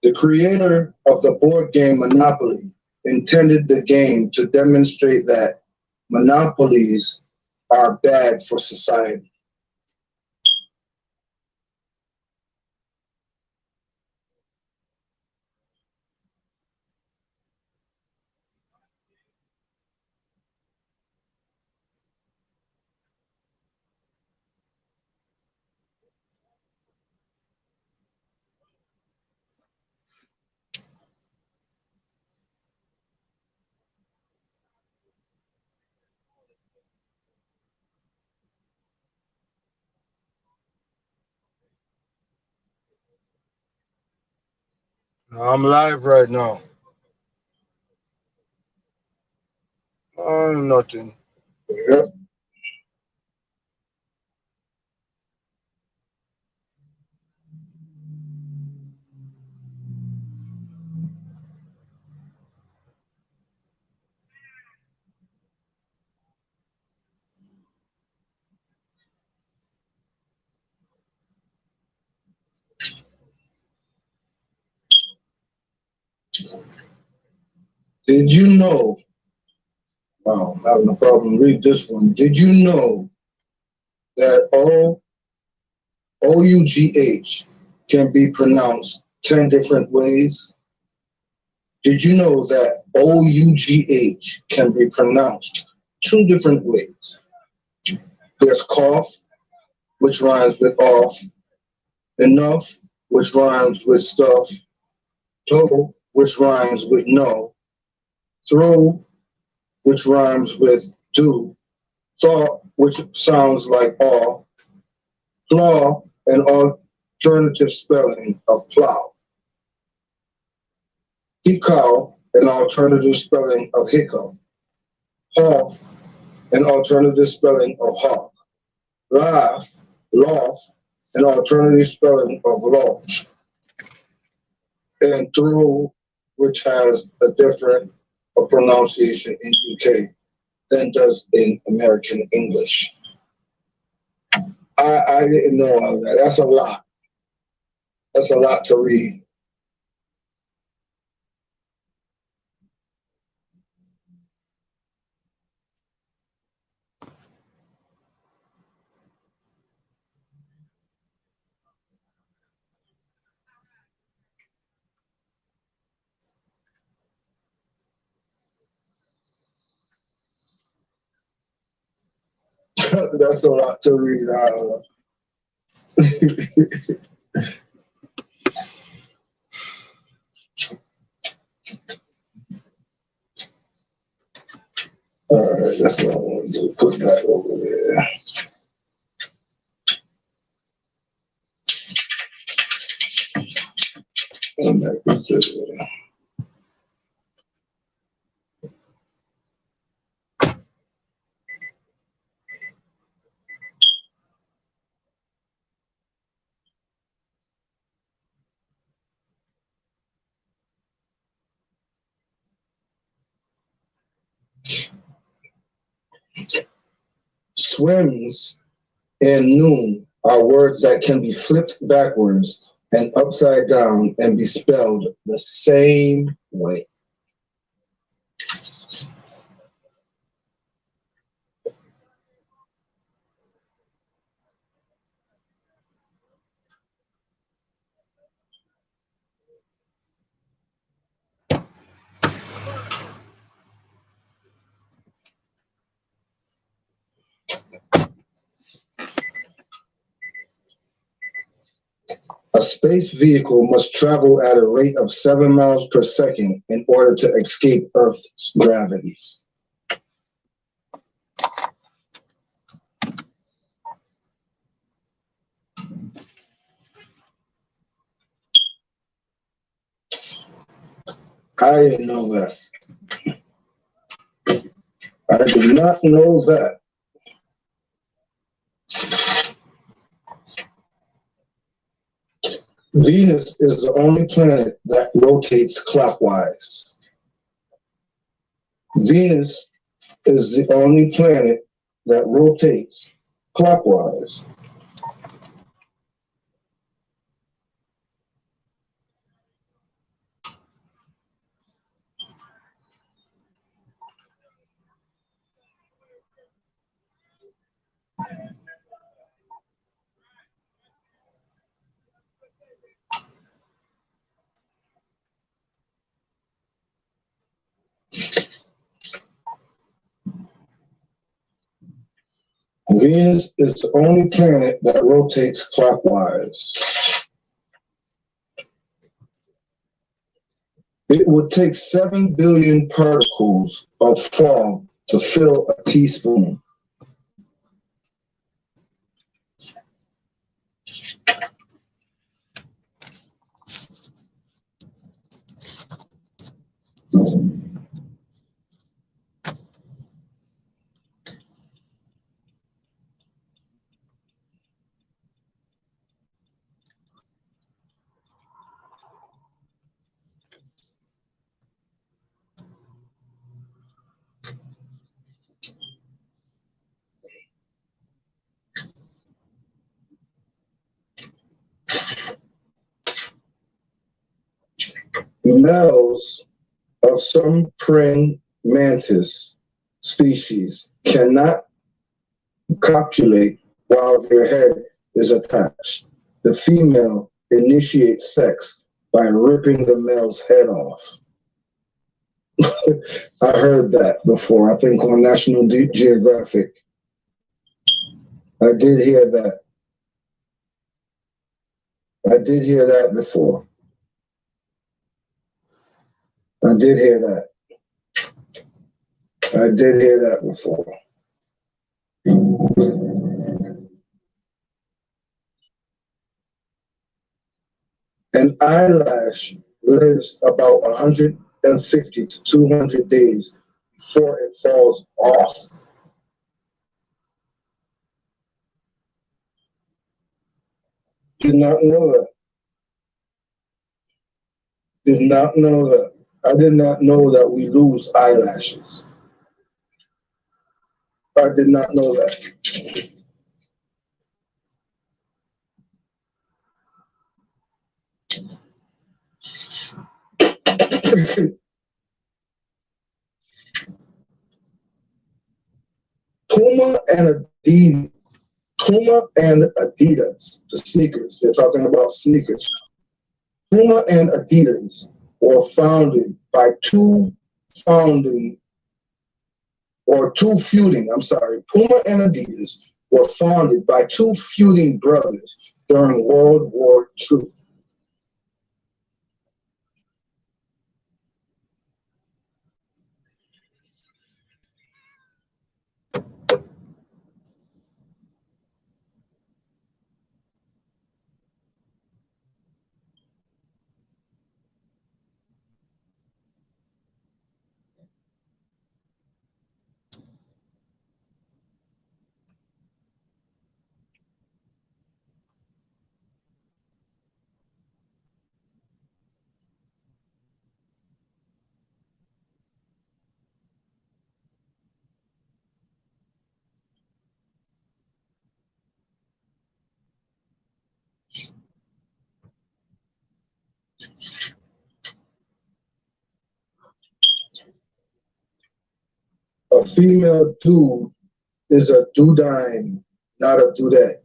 The creator of the board game Monopoly intended the game to demonstrate that monopolies are bad for society. I'm live right now. Nothing. Yep. Did you know? Wow, I'm having a problem. Read this one. Did you know that OUGH can be pronounced 10 different ways? Did you know that OUGH can be pronounced 2 different ways? There's cough, which rhymes with off, enough, which rhymes with stuff, toe, which rhymes with no, throw, which rhymes with do, thought, which sounds like all, flaw, an alternative spelling of plow, hiccow, an alternative spelling of hiccup, hoff, an alternative spelling of hawk, laugh, loft, an alternative spelling of launch, and through, which has a different pronunciation in UK than does in American English. I didn't know all of that. That's a lot. That's a lot to read. That's a lot to read. All right, that's what I want to do. Put that over there. And that goes there. Swims and noon are words that can be flipped backwards and upside down and be spelled the same way. A space vehicle must travel at a rate of 7 miles per second in order to escape Earth's gravity. I didn't know that. I did not know that. Venus is the only planet that rotates clockwise. Venus is the only planet that rotates clockwise. Venus is the only planet that rotates clockwise. It would take 7 billion particles of fog to fill a teaspoon. Males of some praying mantis species cannot copulate while their head is attached. The female initiates sex by ripping the male's head off. I heard that before, I think on National Geographic. I did hear that. I did hear that before. I did hear that. I did hear that before. An eyelash lives about 150 to 200 days before it falls off. Did not know that. Did not know that. I did not know that we lose eyelashes. I did not know that. Puma and Adidas, the sneakers, they're talking about sneakers. Puma and Adidas were founded by Puma and Adidas were founded by two feuding brothers during World War II. A female dude is a dudine, not a dudette.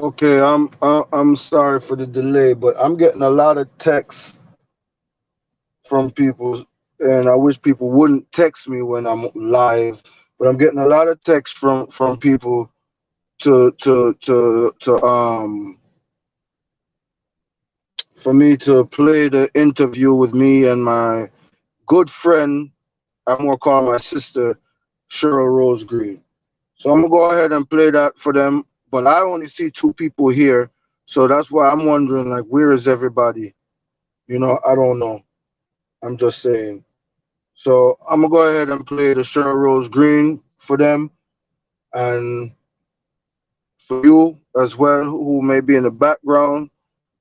Okay, I'm sorry for the delay, but I'm getting a lot of texts from people, and I wish people wouldn't text me when I'm live. But I'm getting a lot of texts from people to for me to play the interview with me and my good friend, I'm gonna call my sister Cheryl Rose Green. So I'm gonna go ahead and play that for them. But I only see 2 people here, so that's why I'm wondering, like, where is everybody? You know, I don't know. I'm just saying. So I'm gonna go ahead and play the Cheryl Rose Green for them, and for you as well, who may be in the background.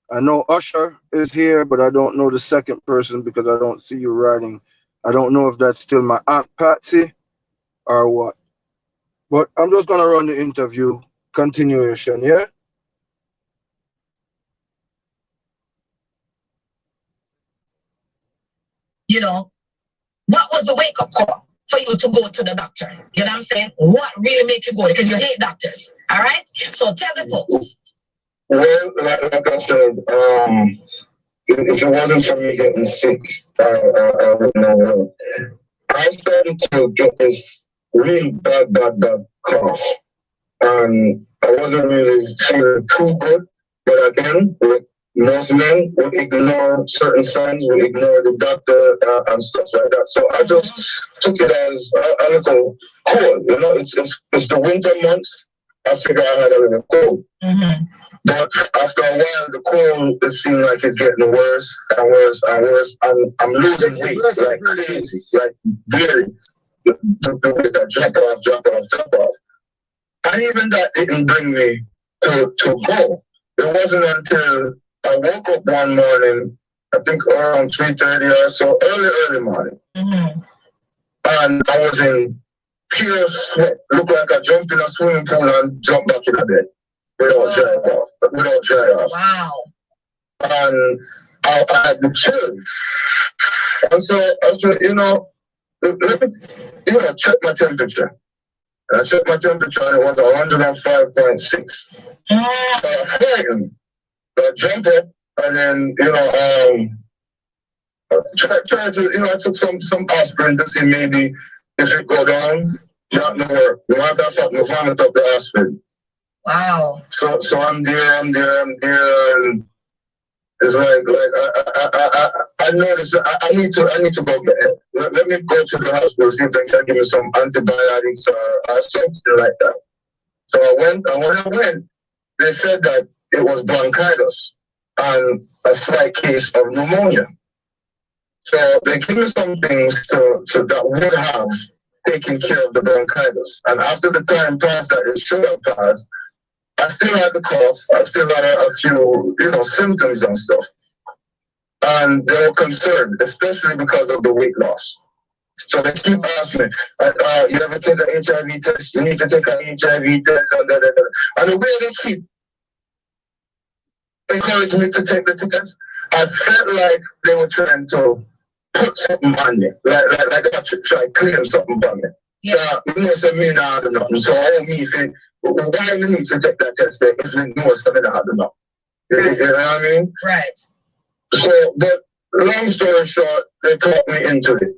I know Usher is here, but I don't know the second person because I don't see you writing. I don't know if that's still my Aunt Patsy or what. But I'm just gonna run the interview continuation, yeah? You know, what was the wake-up call for you to go to the doctor? You know what I'm saying? What really make you go? Because you hate doctors, all right? So tell the folks. Well, like I said, if it wasn't for me getting sick, I wouldn't know. I started to get this really bad cough. And I wasn't really feeling too good. But again, with most men would ignore certain signs, would ignore the doctor and stuff like that. So I just took it as a little cold. You know, it's the winter months. I figured I had a little cold. Mm-hmm. But after a while, the cold, it seemed like it's getting worse and worse and worse. And I'm losing weight like crazy, like really. The way that drop off. And even that didn't bring me to go. It wasn't until I woke up one morning, I think around 3:30 or so, early morning. Mm-hmm. And I was in pure sweat. Looked like I jumped in a swimming pool and jumped back in the bed without dry off. Wow. And I had the chills. And so I said, you know, let me check my temperature. And I checked my temperature and it was 105.6. So I frightened. So I jumped up and then, tried to, I took some aspirin to see maybe if it go down. Not no work. No matter of fact, I vomit up the aspirin. Wow. So I'm there, and it's like I noticed I need to go there. Let me go to the hospital, see if they can give me some antibiotics or something like that. So I went, and when I went, they said that it was bronchitis and a slight case of pneumonia. So they gave me some things that would have taken care of the bronchitis. And after the time passed that it should have passed, I still had the cough. I still had a few, symptoms and stuff. And they were concerned, especially because of the weight loss. So they keep asking me, you ever take an HIV test? You need to take an HIV test. And the way they keep encouraging me to take the test, I felt like they were trying to put something on me. Like they try to claim something on me. Yeah. So, me not have nothing. So me say, why you need to take that test if you know something I don't know? You know what I mean? Right. So, but long story short, they talked me into it.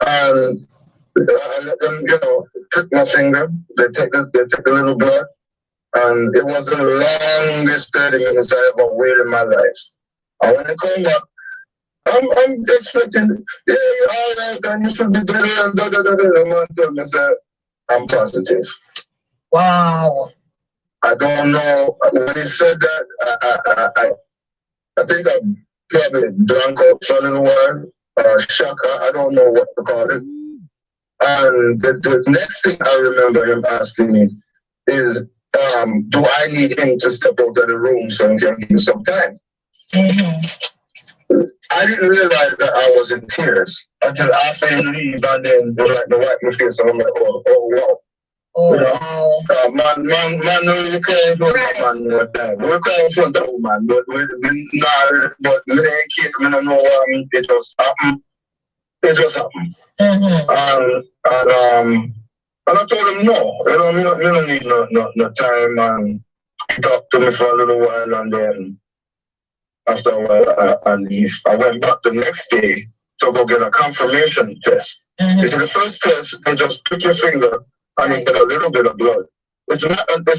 And I let them, prick my finger. They take the little blood. And it was the longest 30 minutes I ever waited in my life. And when they come back, I'm expecting, you're all right, and you should be better, and The man told me, I'm positive. Wow. I don't know. When he said that, I think I probably drank out for a little while, shock, I don't know what to call it. And the next thing I remember him asking me is, do I need him to step out of the room so he can give me some time? Mm-hmm. I didn't realize that I was in tears until after he leave, and then they wipe my face, and I'm like, oh wow. Oh, wow. Man, no, you can't do that, man, no time. We can't front of woman, but me ain't keep, me don't know what I mean, it just happened. Mm-hmm. And I told him no, me don't need no time, and he talked to me for a little while, and then after a while I leave. I went back the next day to go get a confirmation test. Mm-hmm. It's the first test, they just prick your finger and you get a little bit of blood. It's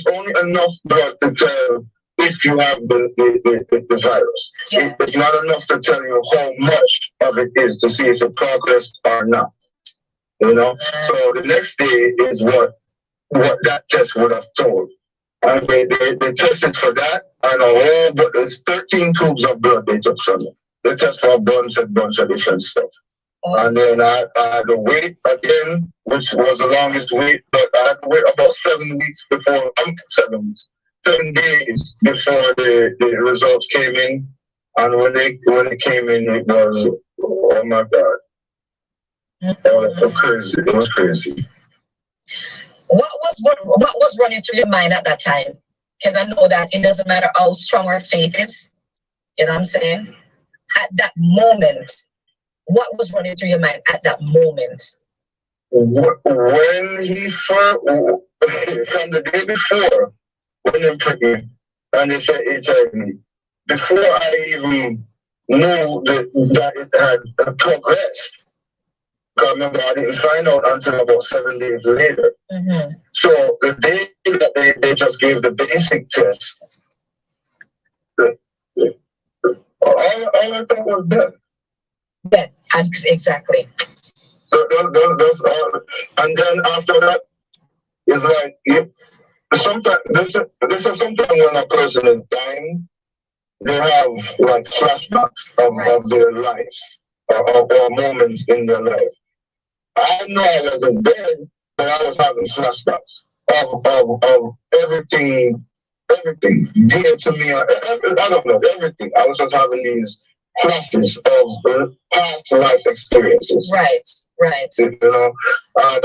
only enough blood to tell if you have the virus. Yeah. It's not enough to tell you how much of it is to see if it progressed or not. So the next day is what that test would have told. And they tested for that, and but there's 13 tubes of blood they took from me. They test for a bunch of different stuff. And then I had to wait again, which was the longest wait, but I had to wait about 7 weeks before, 7 days before the results came in. And when it came in, it was, oh my God. Oh, that's so crazy. It was crazy. What was running through your mind at that time? Because I know that it doesn't matter how strong our faith is. You know what I'm saying? At that moment, what was running through your mind at that moment? When he first, from the day before, when they pricked me and they said HIV, before I even knew that it had progressed, because remember, I didn't find out until about 7 days later. Mm-hmm. So the day that they just gave the basic test, all I thought was death. Death, exactly. That's all. And then after that, it's like, sometimes this is sometimes when a person is dying, they have like flashbacks of their life or moments in their life. I know I wasn't dead, but I was having flashbacks of everything dear to me. I don't know, everything. I was just having these flashes of past life experiences. Right. And that's all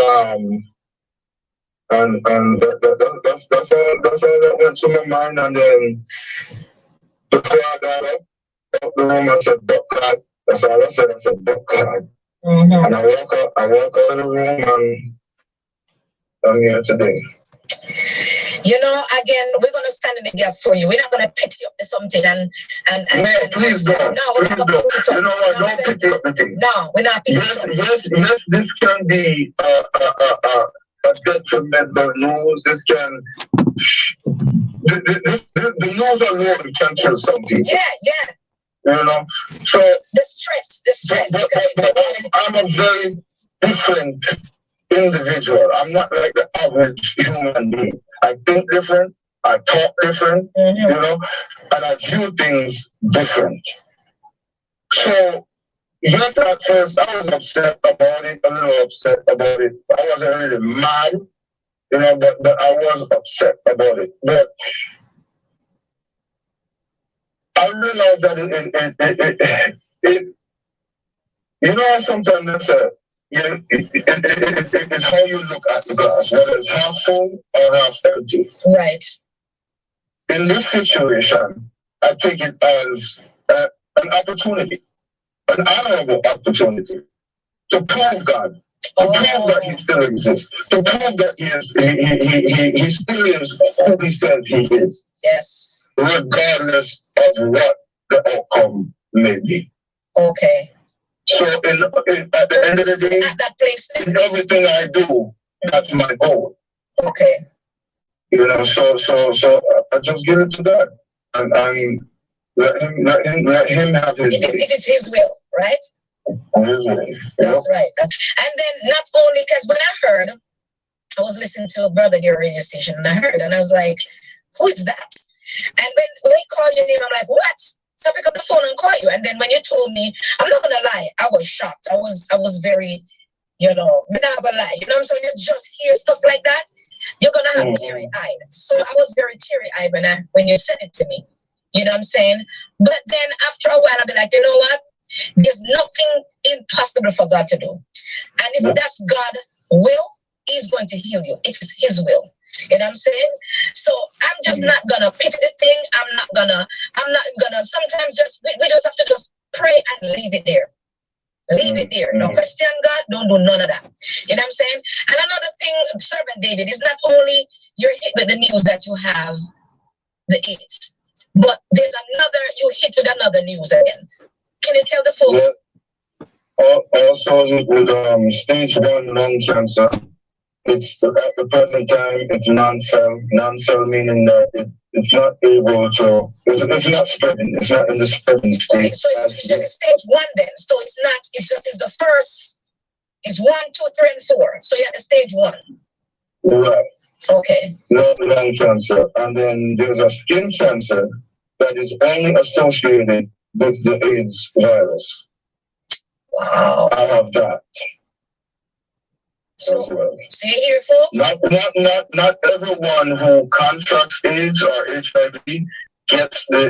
that went to my mind. And then before I got up the room, I said, "Buck God." That's all I said. I said, "Buck God." Mm-hmm. And I walk out of the room, and I'm here today. Again, we're gonna stand in the gap for you. We're not gonna pit you up to something and please don't. No, we're not gonna pit it up. You know what? Don't pick it up the thing. No, we're not picking it up. Yes, this can be a detrimental news. This can the news alone can kill some people. Yeah. So the stress. But I'm a very different individual. I'm not like the average human being. I think different, I talk different, and I view things different. So, yes, at first I was upset about it, a little upset about it. I wasn't really mad, but I was upset about it. But I realized that sometimes it's how you look at the glass, whether it's half full or half empty. Right. In this situation, I take it as an opportunity, an honorable opportunity to prove God, to prove that He still exists, to prove that He still is who He says He is. Yes. Regardless of what the outcome may be. Okay. So at the end of the day, at that place, in everything I do, that's my goal. Okay. So I just give it to God and let him have his way. If it's His will, right? His way. That's right. And then not only, because when I heard, I was listening to a brother at your radio station, and I heard, and I was like, "Who is that?" And when he called your name, I'm like, "What?" So I pick up the phone and call you. And then when you told me, I'm not gonna lie, I was shocked. I was very, I'm not gonna lie. So when you just hear stuff like that, you're gonna have teary-eyed. So I was very teary-eyed when you said it to me. You know what I'm saying? But then after a while, I'll be like, you know what? There's nothing impossible for God to do. And if that's God's will, He's going to heal you. If it's His will. You know what I'm saying? So I'm just not gonna pity the thing. I'm not gonna sometimes we just have to just pray and leave it there. Leave it there. No question God, don't do none of that. You know what I'm saying? And another thing, Servant David, is not only you're hit with the news that you have the AIDS, but there's you hit with another news again. Can you tell the folks? Also with stage 1 lung cancer. It's at the present time, it's non-cell meaning that it's not able to, it's not spreading, it's not in the spreading state. Okay, so it's just stage 1 then. So it's not, it's the first, it's 1, 2, 3, and 4. So you're at the stage 1. Right. Okay. Lung cancer. And then there's a skin cancer that is only associated with the AIDS virus. Wow. I have that. So, as well. so you hear, folks? Not everyone who contracts AIDS or HIV gets the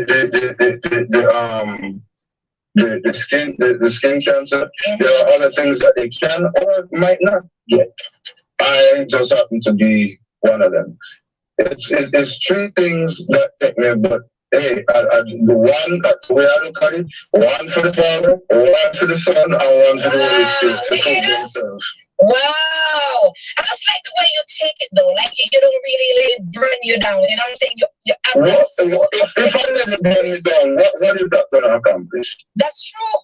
skin cancer. There are other things that they can or might not get. I just happen to be one of them. It's 3 things that take me, but hey, the way I look at it, 1 for the Father, 1 for the Son, and 1 for the Holy Spirit. Wow. I just like the way you take it though. Like you don't really burn you down. You know what I'm saying? You're if I never burn you down, what is that going to accomplish? That's true.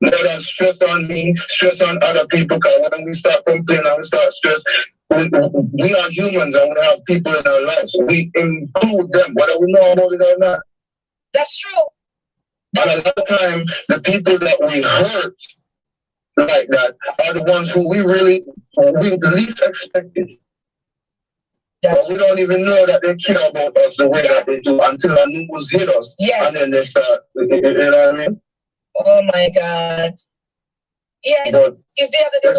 No, that's stress on me, stress on other people, because when we start complaining and we start stress, we are humans and we have people in our lives. We include them, whether we know about it or not. That's true. And a lot of time, the people that we hurt like that are the ones who we least expected. But we don't even know that they care about us the way that they do until the news hit us. Yes. And then they start, you know what I mean? Oh my God. Yeah, it's the other day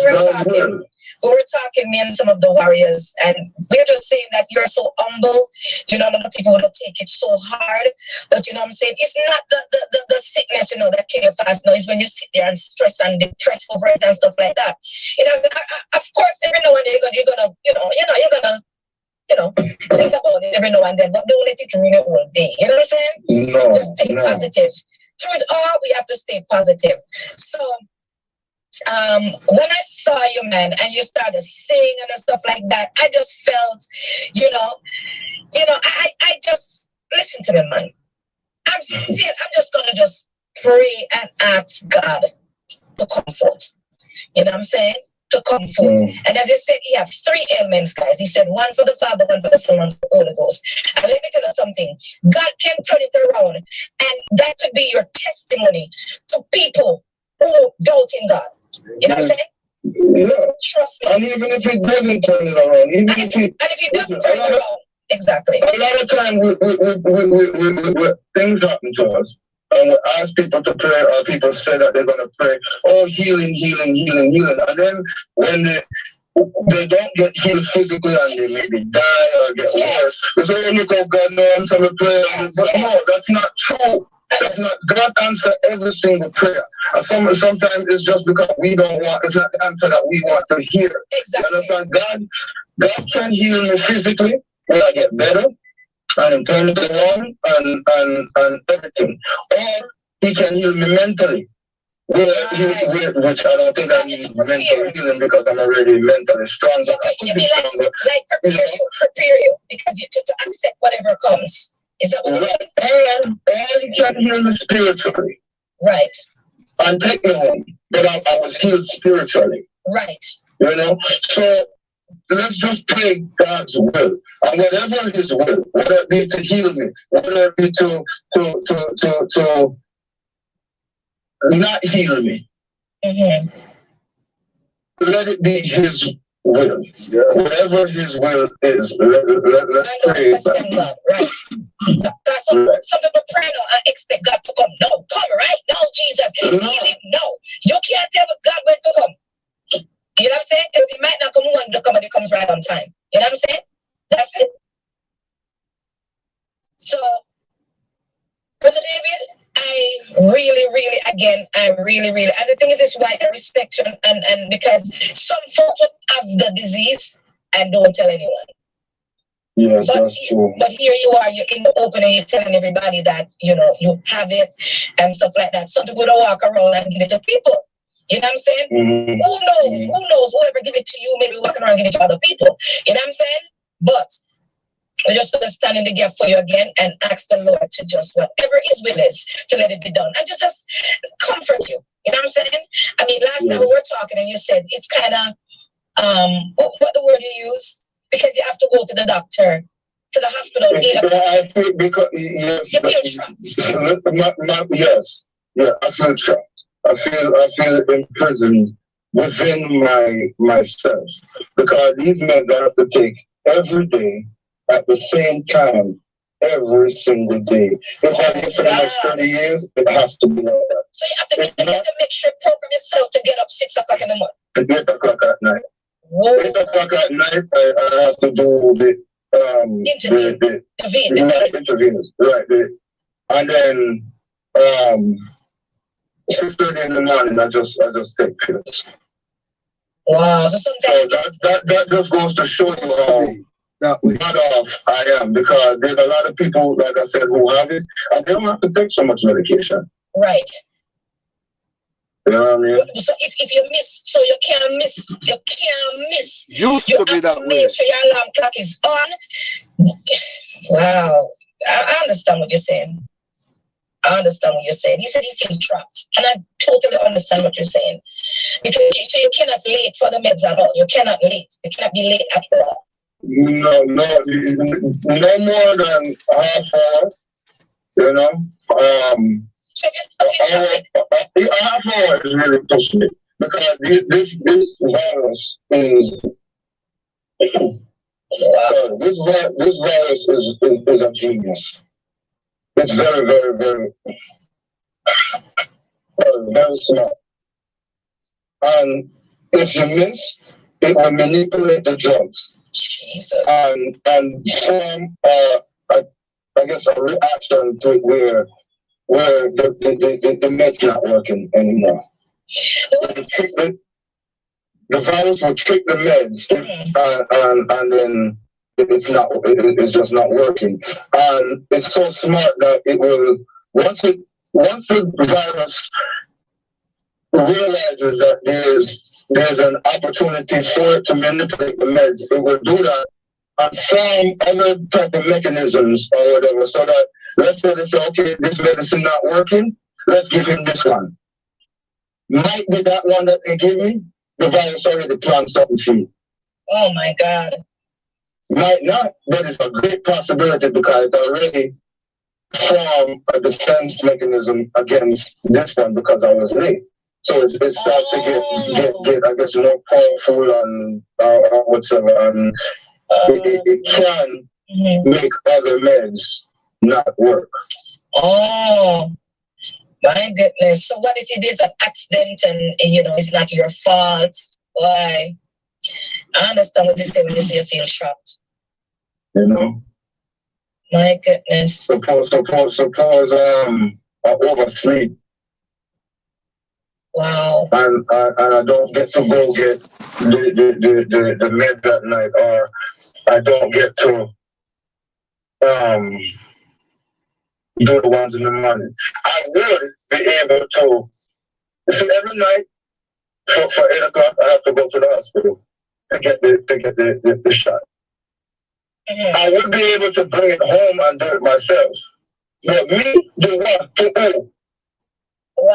we were talking, me and some of the warriors, and we're just saying that you're so humble. You know, a lot of people want to take it so hard, but you know what I'm saying? It's not the sickness, you know, that kill you fast. No, it's when you sit there and stress and depress over it and stuff like that. You know, of course, every now and then you're gonna think about it every now and then, but don't let it ruin your whole day. You know what I'm saying? No, just stay positive. Through it all, we have to stay positive. So, when I saw you, man, and you started singing and stuff like that, I just felt, I just, listen to me, man. I'm just gonna just pray and ask God to comfort. You know what I'm saying? To comfort. And as you said, he have 3 ailments, guys. He said 1 for the Father, 1 for the Son, 1 for the Holy Ghost. And let me tell you something. God can turn it around, and that could be your testimony to people who doubt in God. You know what I'm saying? Yeah. Trust me. And even if he doesn't turn it around, and if he doesn't turn it around, exactly. A lot of time we things happen to us, and we ask people to pray, or people say that they're going to pray, oh, healing. And then when they don't get healed physically and they maybe die or get worse, they say, oh, look, oh, God, no, I'm trying to pray. But no, that's not true. That's not, God answer every single prayer. And sometimes it's just because we don't want, it's not the answer that we want to hear. Exactly. You understand? God can heal me physically when I get better and turn it around and everything. Or he can heal me mentally. Which I don't think I need mental healing because I'm already mentally strong. But I could be stronger. Like prepare you because you to accept whatever comes. Is that what you mean? And he can heal me spiritually. Right. And take me home. But I was healed spiritually. Right. You know? So let's just pray God's will. And whatever his will, whether it be to heal me, whether it be to not heal me. Let it be his will. Yeah. Whatever his will is, let's pray. Right. Some people pray now and expect God to come. No, come right now, Jesus. Heal him. No. You can't tell God when to come. You know what I'm saying? Because he might not come when to come, but he comes right on time. You know what I'm saying? That's it. So, Brother David, I really, and the thing is, this why I respect you, and because some folks have the disease and don't tell anyone. Yes, that's true. But here you are, you're in the open and you're telling everybody that, you have it and stuff like that. Some people don't walk around and give it to people. You know what I'm saying? Mm-hmm. Who knows? Whoever give it to you, maybe walking around and give it to other people. You know what I'm saying? But we're just going to stand in the gap for you again and ask the Lord to just whatever his will is to let it be done. And just comfort you. You know what I'm saying? I mean, last time we were talking and you said it's kind of, what the word you use? Because you have to go to the doctor to the hospital. I feel because yes, you feel trapped. Yes, yeah, I feel trapped. I feel imprisoned within myself because these meds I have to take every day at the same time. Every single day. If I live for the next 30 years, it has to be like that. So you have to make sure program yourself to get up 6 o'clock in the morning. 8 o'clock at night. Whoa. 8 o'clock at night, I have to do the interviews, right? And then 6:30 in the morning, I just take pills. Wow. So that just goes to show you how bad off I am, because there's a lot of people, like I said, who have it, and they don't have to take so much medication. Right. You know what I mean? So if you miss, so you can't miss. You Used to be that way. Make sure your alarm clock is on. Wow. I understand what you're saying. He said he feels trapped. And I totally understand what you're saying. Because you cannot late for the meds at all. You cannot be late at all. No more than half hour, you know. So a half hour is really pushing it, because this virus is this virus is a genius. It's very, very, very, very smart. And if you miss, it will manipulate the drugs. Jesus. And form, I guess, a reaction to it where the med's not working anymore. The virus will trick the meds, and then it's just not working. And it's so smart that it will, once the virus realizes that there's an opportunity for it to manipulate the meds, it will do that and form other type of mechanisms or whatever, so that, let's say they say, okay, this medicine not working, let's give him this one. Might be that one that they give me, the virus already planned something for you. Oh my God. Might not, but it's a great possibility, because it already formed a defense mechanism against this one because I was late. So it starts to get I guess, more powerful and whatsoever, and it can make other meds not work. Oh my goodness! So what if it is an accident and it's not your fault? Why? I understand what you say when you say you feel trapped. You know. My goodness. Suppose I oversleep. Wow. And I don't get to go get the meds at night, or I don't get to do the ones in the morning. I would be able to. See, every night for 8 o'clock, I have to go to the hospital to get the shot. I would be able to bring it home and do it myself. But me, the one to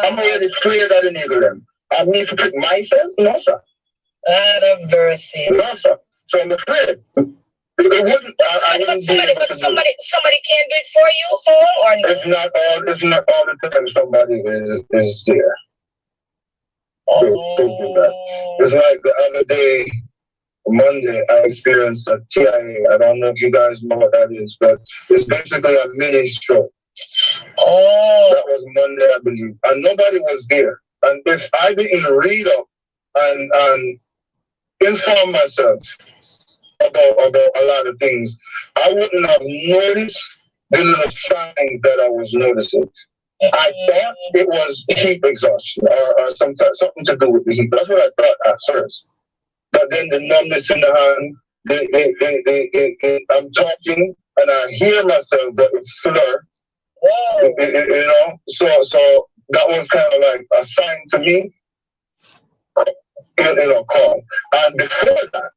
I'm already clear that in England. I need to pick myself? No, sir. Out of mercy. No, sir. So I'm afraid. It wouldn't. Somebody can't do it for you, home or no? It's not all the time somebody is there. To do that. It's like the other day, Monday, I experienced a TIA. I don't know if you guys know what that is, but it's basically a mini stroke. Oh. That was Monday, I believe. And nobody was there. And if I didn't read up and inform myself about a lot of things, I wouldn't have noticed the little signs that I was noticing. I thought it was heat exhaustion or something to do with the heat. That's what I thought at first. But then the numbness in the hand, I'm talking and I hear myself, but it's slur. So that was kind of like a sign to me, calm. And before that,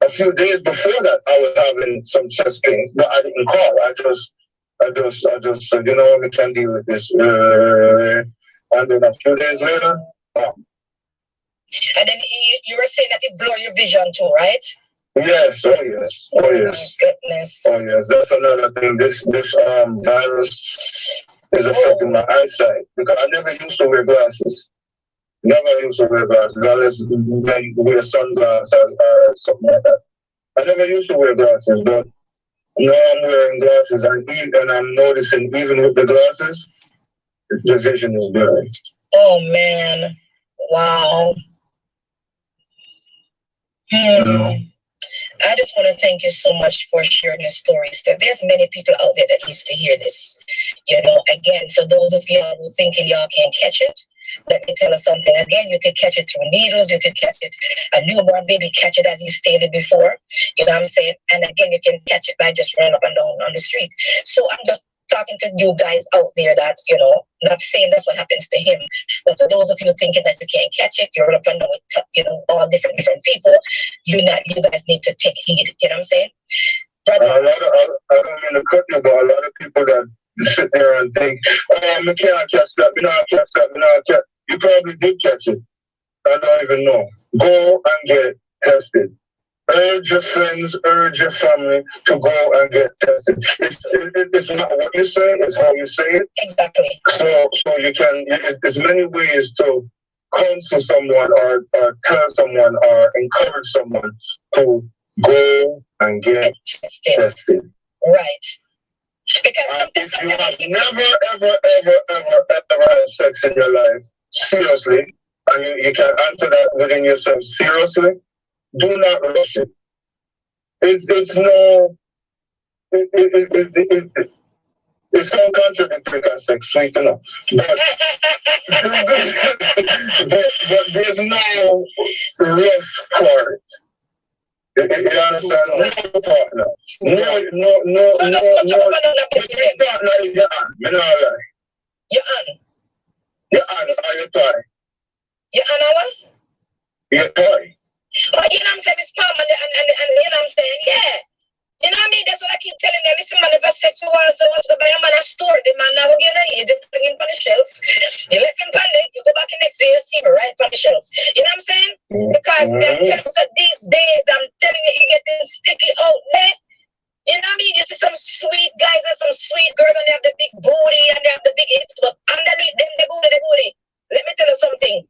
a few days before that, I was having some chest pain, but I didn't call. I just said, we can deal with this. And then a few days later, And then you were saying that it blurred your vision too, right? Yes, oh yes, oh Oh my yes, goodness. oh yes. That's another thing. This virus is affecting my eyesight because I never used to wear glasses. Never used to wear glasses unless I wear sunglasses or something like that. I never used to wear glasses, but now I'm wearing glasses and I'm noticing even with the glasses, the vision is blurry. Oh man. Wow. I just want to thank you so much for sharing your stories. So there's many people out there that needs to hear this. You know, again, for those of y'all who thinking y'all can't catch it, let me tell you something. Again, you could catch it through needles, you could catch it, a newborn baby catch it as he stated before. You know what I'm saying? And again, you can catch it by just running up and down on the street. So I'm just talking to you guys out there that, you know, not saying that's what happens to him, but for those of you thinking that you can't catch it, you're up and down with, you know, all different people, you guys need to take heed. You know what I'm saying? Brother, I don't mean to cut you, but a lot of people that sit there and think, oh, I can't catch that, me not catch that, me not catch. You probably did catch it. I don't even know. Go and get tested. Urge your friends, urge your family to go and get tested. It's not what you say, it's how you say it. exactly. So you can, there's many ways to counsel someone or tell someone or encourage someone to go and get tested. Right. Because If you have never had sex in your life, seriously, and you can answer that within yourself seriously, do not rush it. It's so contradictory that sex, sweet enough. But there's no risk for it. You understand? No partner. No. But your partner is your aunt. Me not lie. Your aunt. Your aunt or your toy. Your aunt or what? Your toy. Oh, you know what I'm saying? It's palm and you know what I'm saying? Yeah. You know what I mean? That's what I keep telling them. Listen, man, if I sex you once, so what's the buy a man a store? The man now go get a you just put him on the shelf. You left him on it, you go back the next day, you see him right on the shelf. You know what I'm saying? Because I'm telling you, so these days, I'm telling you, you getting sticky out there. You know what I mean? You see some sweet guys and some sweet girls, and they have the big booty and they have the big hips, but underneath them, the booty. Let me tell you something.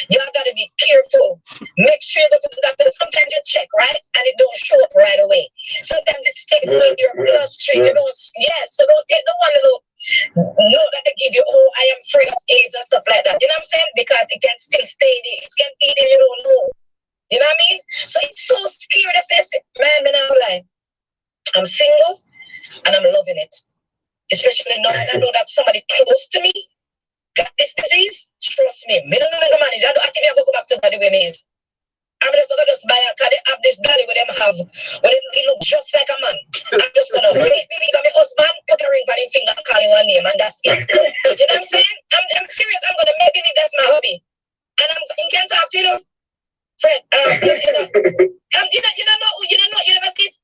Y'all gotta be careful. Make sure you go to the doctor. Sometimes you check, right? And it don't show up right away. Sometimes it stays in your bloodstream. You don't, so don't take no one to know that they give you, oh, I am free of AIDS and stuff like that. You know what I'm saying? Because it can still stay there. It can be there, you don't know. You know what I mean? So it's so scary to say, man, I'm not lying. I'm single and I'm loving it. Especially knowing I know that somebody close to me got this disease. Trust me, me don't know manage. I think I go back to God the way me is. I'm just gonna buy a car. They have this daddy with them he look just like a man. I'm just gonna wait me become my husband, put a ring on his finger and call him one name and that's it. You know what I'm saying? I'm serious. I'm gonna make believe that's my hobby. And I can talk to you, Fred. You never see it.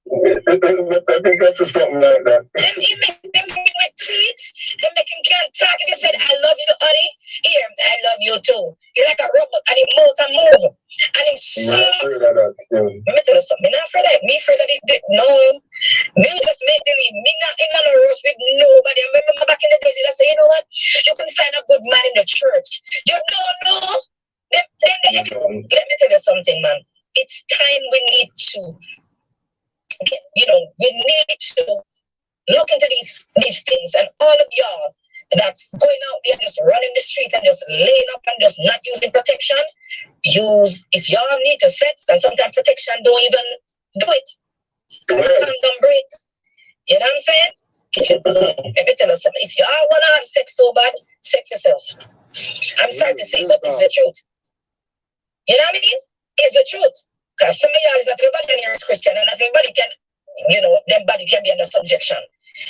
I think that's something like that. Them with teeth, they make him can't talk. If you said, I love you, honey, here, I love you too. He's like a robot, and he moves and moves. And he's so... Let me tell you something, I'm not afraid of that. Me afraid that he did. No. Me just make believe. Me not in a rush with nobody. I remember back in the days, I say, you know what? You can find a good man in the church. You don't know. Let me tell you something, man. It's time we need to... we need to look into these things, and all of y'all that's going out there just running the street and just laying up and just not using protection, if y'all need to sex, and sometimes protection don't even do it. Condom break. You know what I'm saying? Let me tell you something. If y'all want to have sex so bad, sex yourself. I'm sorry to say, but it's the truth. You know what I mean? It's the truth. Because some of y'all is that everybody in here is Christian, and not everybody can, them body can be under subjection.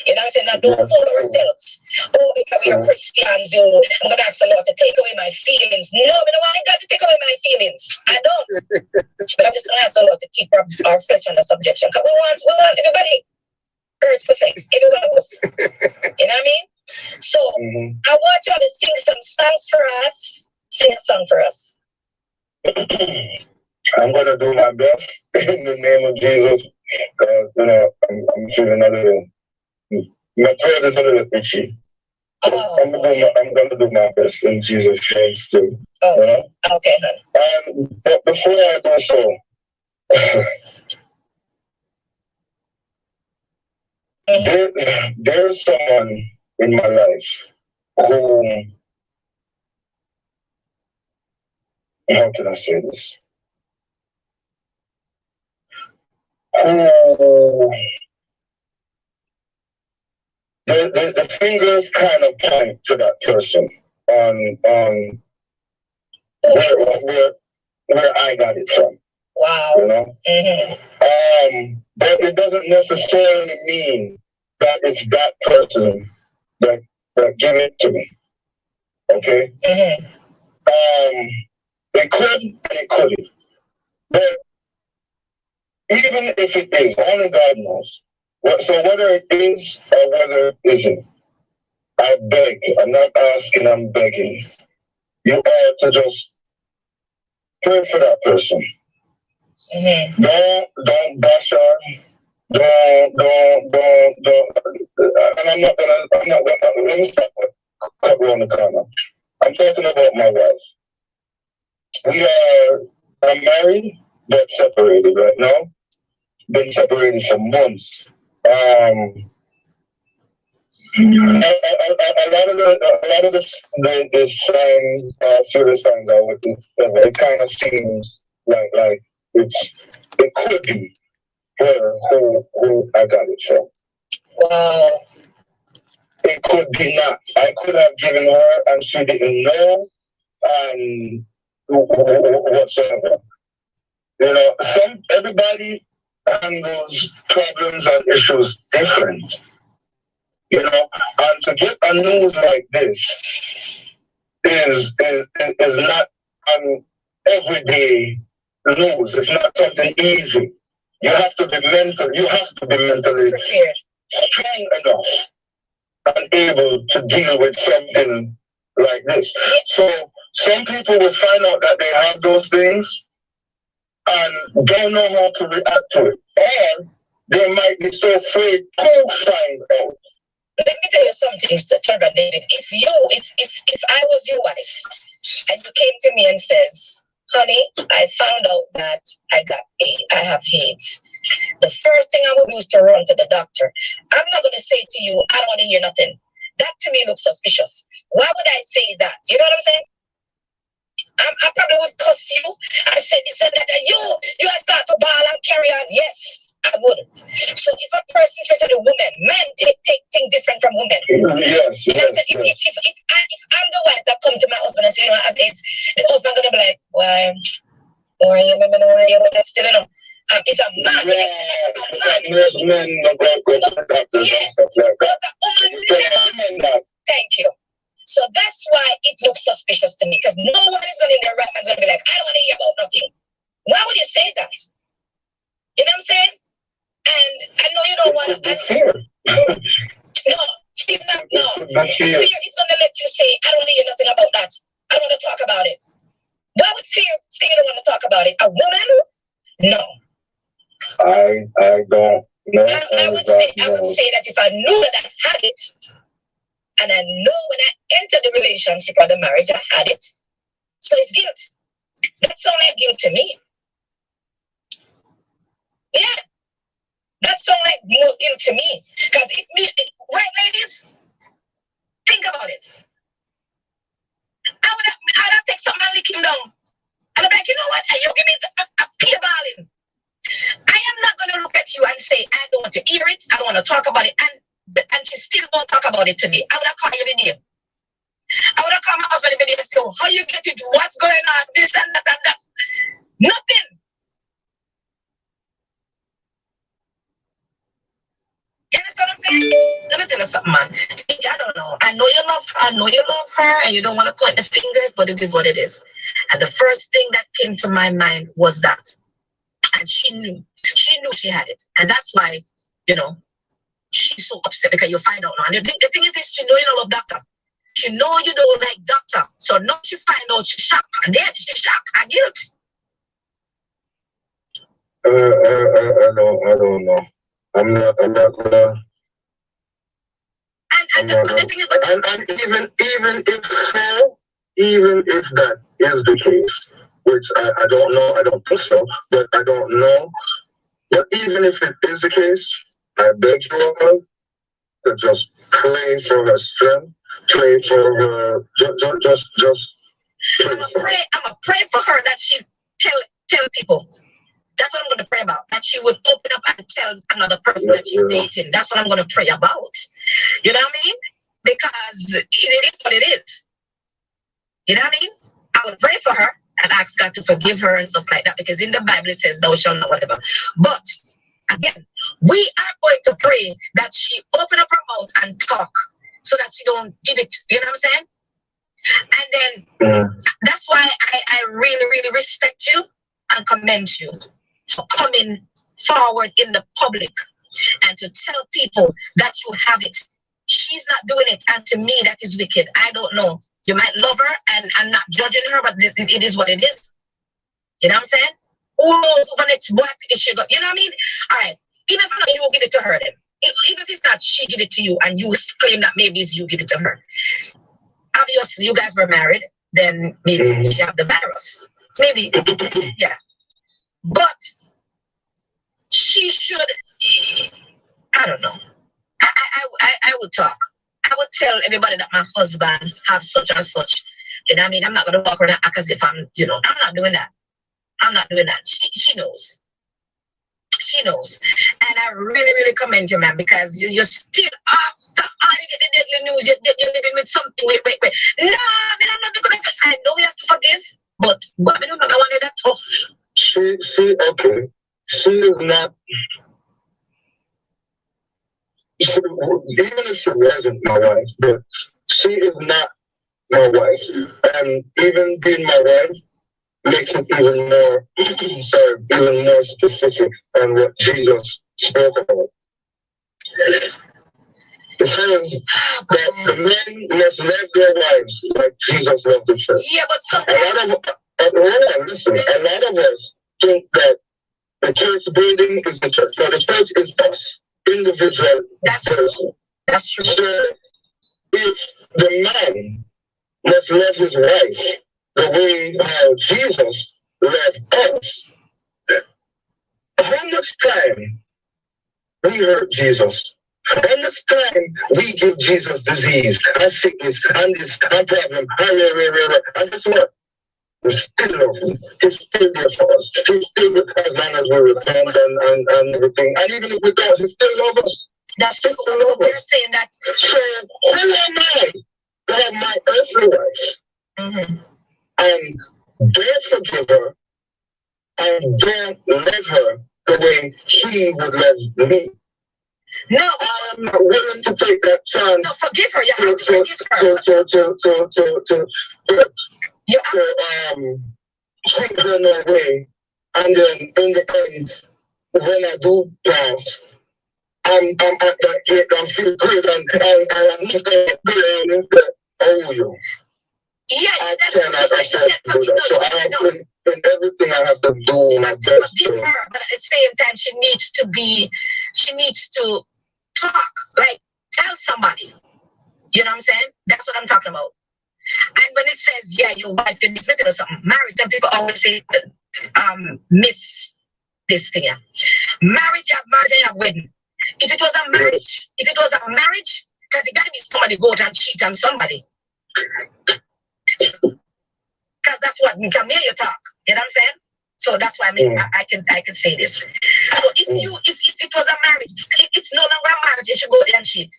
You know what I'm saying? Now don't fool ourselves. Oh, because we are Christians, I'm going to ask the Lord to take away my feelings. No, I don't want God to take away my feelings. I don't. But I'm just going to ask the Lord to keep our flesh under subjection. Because we want everybody urge for sex. Every one of us. You know what I mean? So, I want y'all to sing some songs for us. Sing a song for us. I'm gonna do my best in the name of Jesus. You know, I'm feeling a little. My throat is a little itchy. Oh. I'm gonna do my best in Jesus' name still. Oh. You know? Okay, honey. But before I do so, there's someone in my life who, how can I say this? Who the fingers kind of point to that person on where I got it from. Wow. You know? Mm-hmm. But it doesn't necessarily mean that it's that person that gave it to me. Okay? Mm-hmm. It could and it couldn't. But even if it is, only God knows. So whether it is or whether it isn't, I beg, I'm not asking, I'm begging. You are to just pray for that person. Mm-hmm. Don't bash her. Don't. And I'm not gonna, let me stop it. Cut around the corner. I'm talking about my wife. I'm married, but separated right now. Been separated for months. A lot of the signs, through the signs are with it. It kind of seems like it could be her who I got it from. Wow. It could be not. I could have given her and she didn't know whatsoever. You know, everybody handles problems and issues different. You know, and to get a news like this is not an everyday news. It's not something easy. You have to be mentally strong enough and able to deal with something like this. So some people will find out that they have those things and don't know how to react to it. Or they might be so afraid to find out. Let me tell you something, Mr. Trevor David. If I was your wife and you came to me and says, honey, I found out that I have AIDS. The first thing I would do is to run to the doctor. I'm not going to say to you, I don't want to hear nothing. That to me looks suspicious. Why would I say that? You know what I'm saying? I probably would cuss you. I said this and that. You start to bawl and carry on. Yes. I wouldn't. So if a person, especially a woman, men take things different from women. Yes. You know what I'm saying? If I'm the wife that come to my husband and say, you know, I have AIDS, the husband gonna be like, why you remember why you still you know? It's a man. Men go to the doctor. Yeah. Thank you. So that's why it looks suspicious to me, because no one is gonna in their right mind's gonna be like, I don't want to hear about nothing. Why would you say that? You know what I'm saying? And I know you don't want to. No, Steve, no. Fear is going to let you say, I don't hear nothing about that. I don't want to talk about it. Why would fear say you don't want to talk about it? A woman? No. I don't know. I would say that if I knew that I had it, and I know when I entered the relationship or the marriage, I had it. So it's guilt. That's all like guilt to me. Yeah. That sounds like more guilt to me. Because right, ladies, think about it. I'd have take something and lick him down. And I'm like, you know what? You give me a peer balling. I am not going to look at you and say, I don't want to hear it. I don't want to talk about it. And she still won't talk about it to me. I would have called you every day. I would have called my husband every day and say, how you get it? What's going on? This and that and that. Nothing. You understand what I'm saying? Let me tell you something, man. I don't know. I know you love her and you don't want to point the fingers, but it is what it is. And the first thing that came to my mind was that. And she knew she had it. And that's why, you know, she's so upset because you find out now. And the thing is this, she know you don't love doctor. She know you don't like doctor. So now she find out, she's shocked. And then she's shocked and guilt. I don't know. I'm not gonna. And the thing is, and even if that is the case, which I don't know, I don't think so, but I don't know. But even if it is the case, I beg you all to just pray for her strength, pray for her, just I'm gonna pray for her that she tell people. That's what I'm gonna pray about. That she would open up and tell another person that she's dating. That's what I'm gonna pray about. You know what I mean? Because it is what it is. You know what I mean? I would pray for her and ask God to forgive her and stuff like that. Because in the Bible it says, "Thou shalt not," whatever. But again, we are going to pray that she open up her mouth and talk, so that she don't give it. You know what I'm saying? And then that's why I really, really respect you and commend you for coming forward in the public and to tell people that you have it. She's not doing it, and to me that is wicked. I don't know. You might love her, and I'm not judging her, but it is what it is. You know what I'm saying? Who knows who the next boy she got? You know what I mean? All right. Even if you give it to her, then even if it's not she give it to you, and you claim that maybe it's you give it to her. Obviously, you guys were married. Then maybe she have the virus. Maybe, yeah. But she should. I don't know. I would talk. I would tell everybody that my husband have such and such. You know what I mean? I'm not gonna walk around and act as if I'm not doing that. I'm not doing that. She knows. She knows. And I really, really commend you, man, because you're still after all you get the deadly news, you're living with something. Wait. No, I'm not gonna. I know we have to forgive, but I don't want it that tough. She okay. She is not. Even if she wasn't my wife, but she is not my wife. And even being my wife makes it even more specific on what Jesus spoke about. It says that the men must love their wives like Jesus loved the church. Yeah, but a lot of us think that the church building is the church. No, the church is us. Individual person. That's true. So if the man must love his wife the way how Jesus loved us, how much time we hurt Jesus? How much time we give Jesus disease and sickness and this and problem and guess what? He's still loving. He's still there for us. He's still with us as long as we repent and everything. And even if we don't, he still loves us. That's true. They're saying that. So who am I to have my earthly wife and don't forgive her and don't love her the way he would love me? No, I'm not willing to take that chance. No, forgive her. You have to forgive her. Treat her no way, and then in the end, when I do pass, I'm at that gate, I feel good, and I'm not going to owe you. Yeah, I cannot do that. So I have to, in everything I have to do my best. Forgive her, but at the same time, she needs to talk, like tell somebody. You know what I'm saying? That's what I'm talking about. And when it says, yeah, your wife can dismiss it or something, marriage, and people always say, miss this thing. Marriage, you have wedding. If it was a marriage, because you gotta be somebody go out and cheat on somebody. Because that's what you can hear you talk. You know what I'm saying? So that's why I can say this. So if it was a marriage, it's no longer a marriage, you should go there and cheat.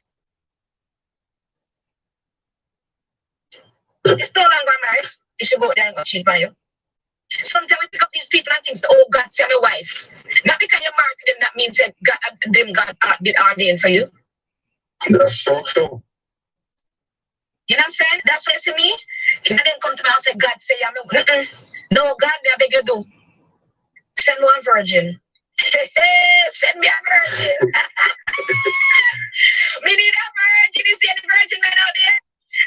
It's no longer a marriage. You should go there and go cheat by you. Sometimes we pick up these people and think, oh, God, tell my wife. Not because you're married to them, that means that God did ordain for you. That's so true. You know what I'm saying? That's what you see me. And then come to me and say, God, say, no, God, I beg you do. Send one virgin. Send me a virgin. Me need a virgin. You see any virgin man out there?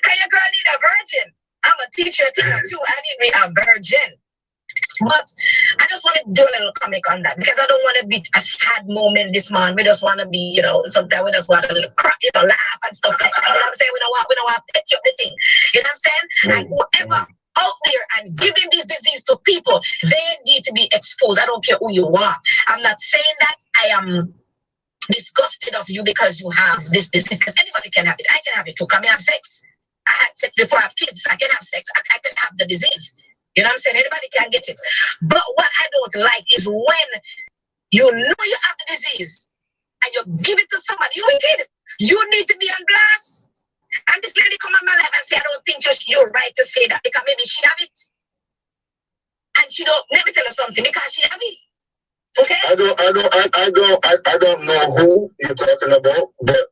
Because your girl need a virgin. I'm a teacher, too. I need me a virgin. But I just want to do a little comic on that because I don't want to be a sad moment this month. We just want to be, sometimes we just want to laugh and stuff like that. You know what I'm saying? We don't want to pitch up the thing. You know what I'm saying? And whoever out there and giving this disease to people, they need to be exposed. I don't care who you are. I'm not saying that I am disgusted of you because you have this disease. Because anybody can have it. I can have it too. Can I have sex? I had sex before I have kids. I can have sex. I can have the disease. You know what I'm saying? Anybody can get it. But what I don't like is when you know you have the disease and you give it to somebody, you wicked. You need to be on blast. And this lady come on my life and say, I don't think you're right to say that because maybe she have it. And she don't, let me tell her something, because she have it. Okay? I don't know who you're talking about, but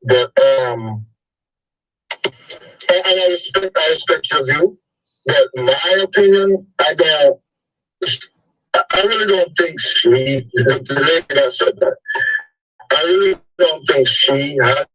and I respect your view. But my opinion, I really don't think the lady that said that, I really don't think she had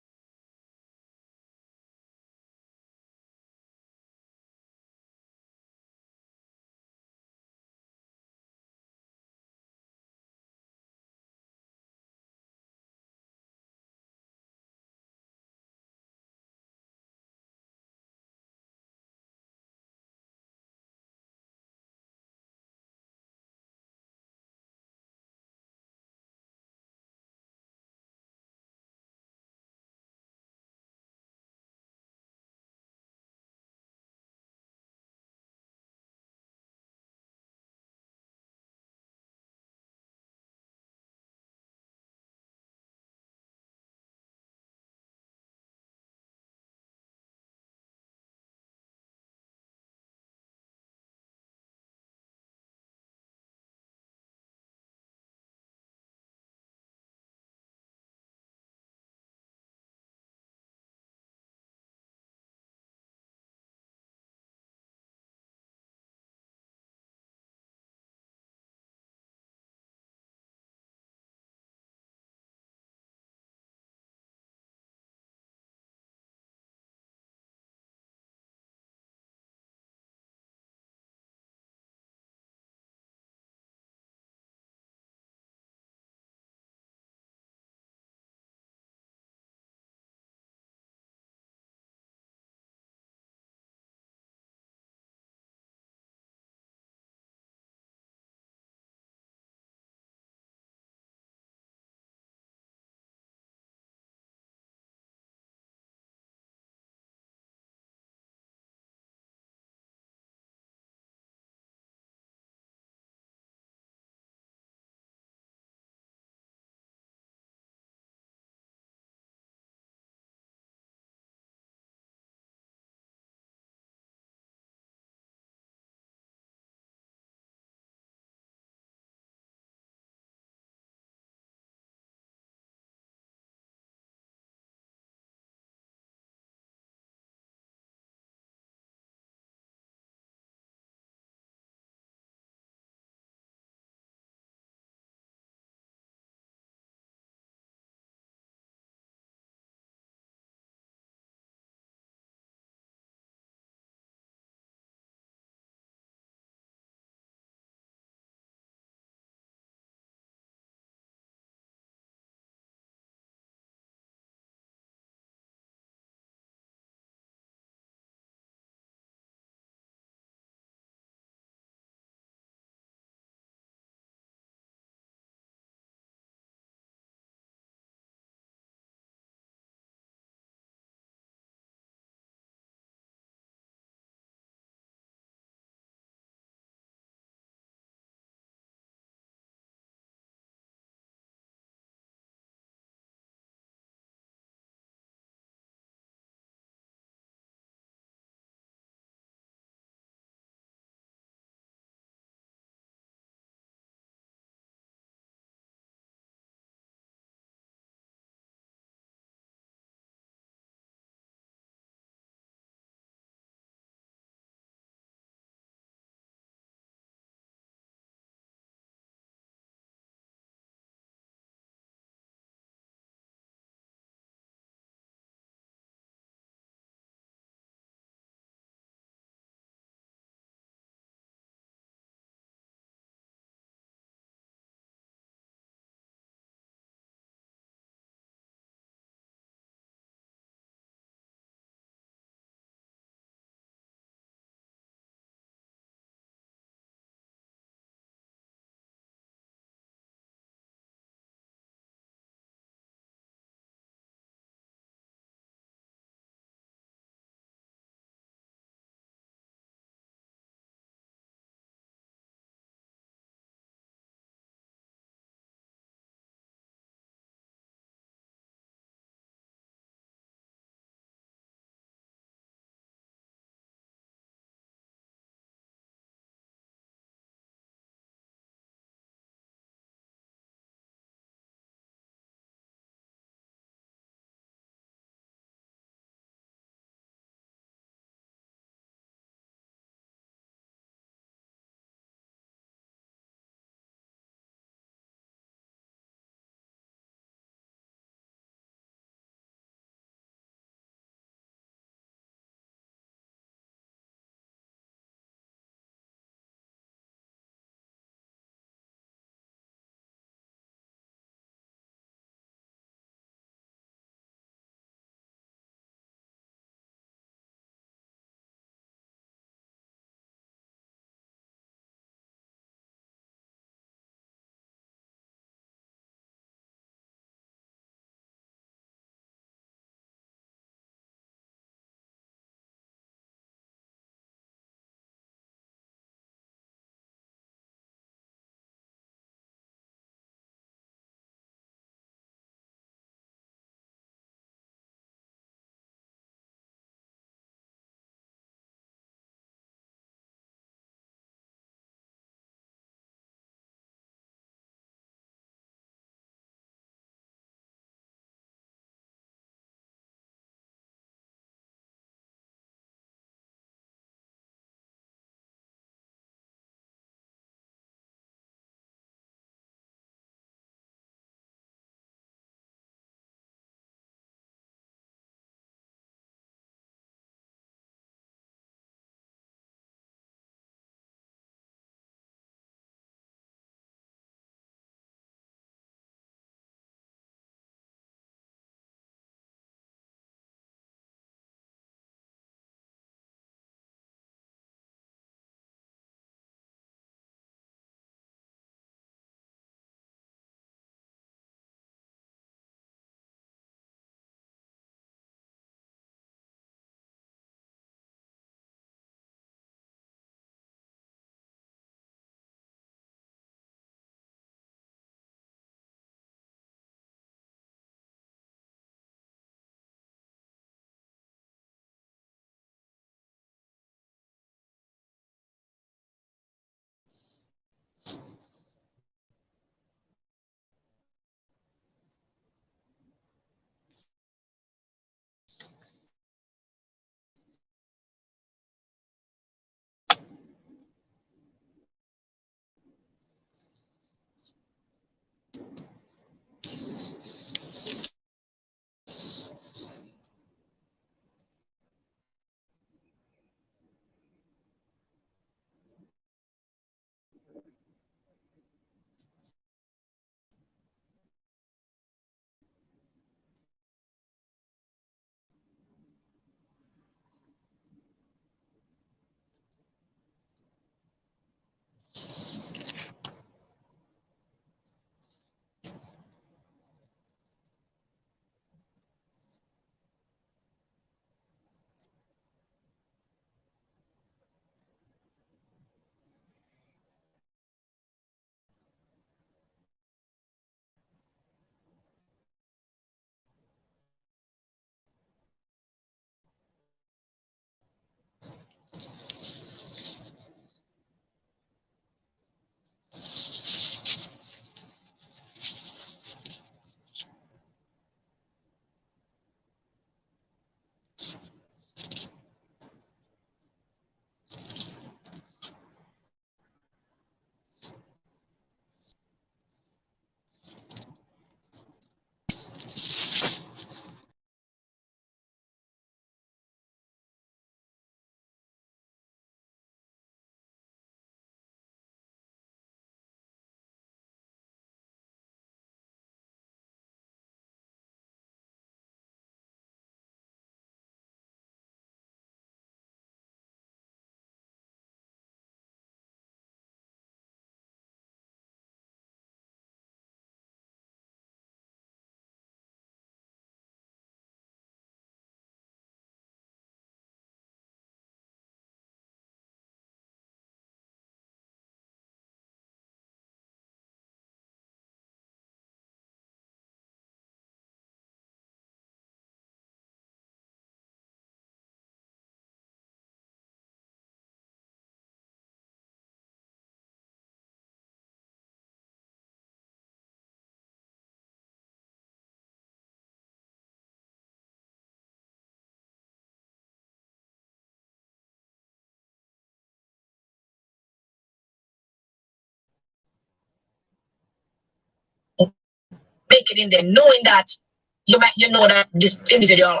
Make it in there, knowing that you know that this individual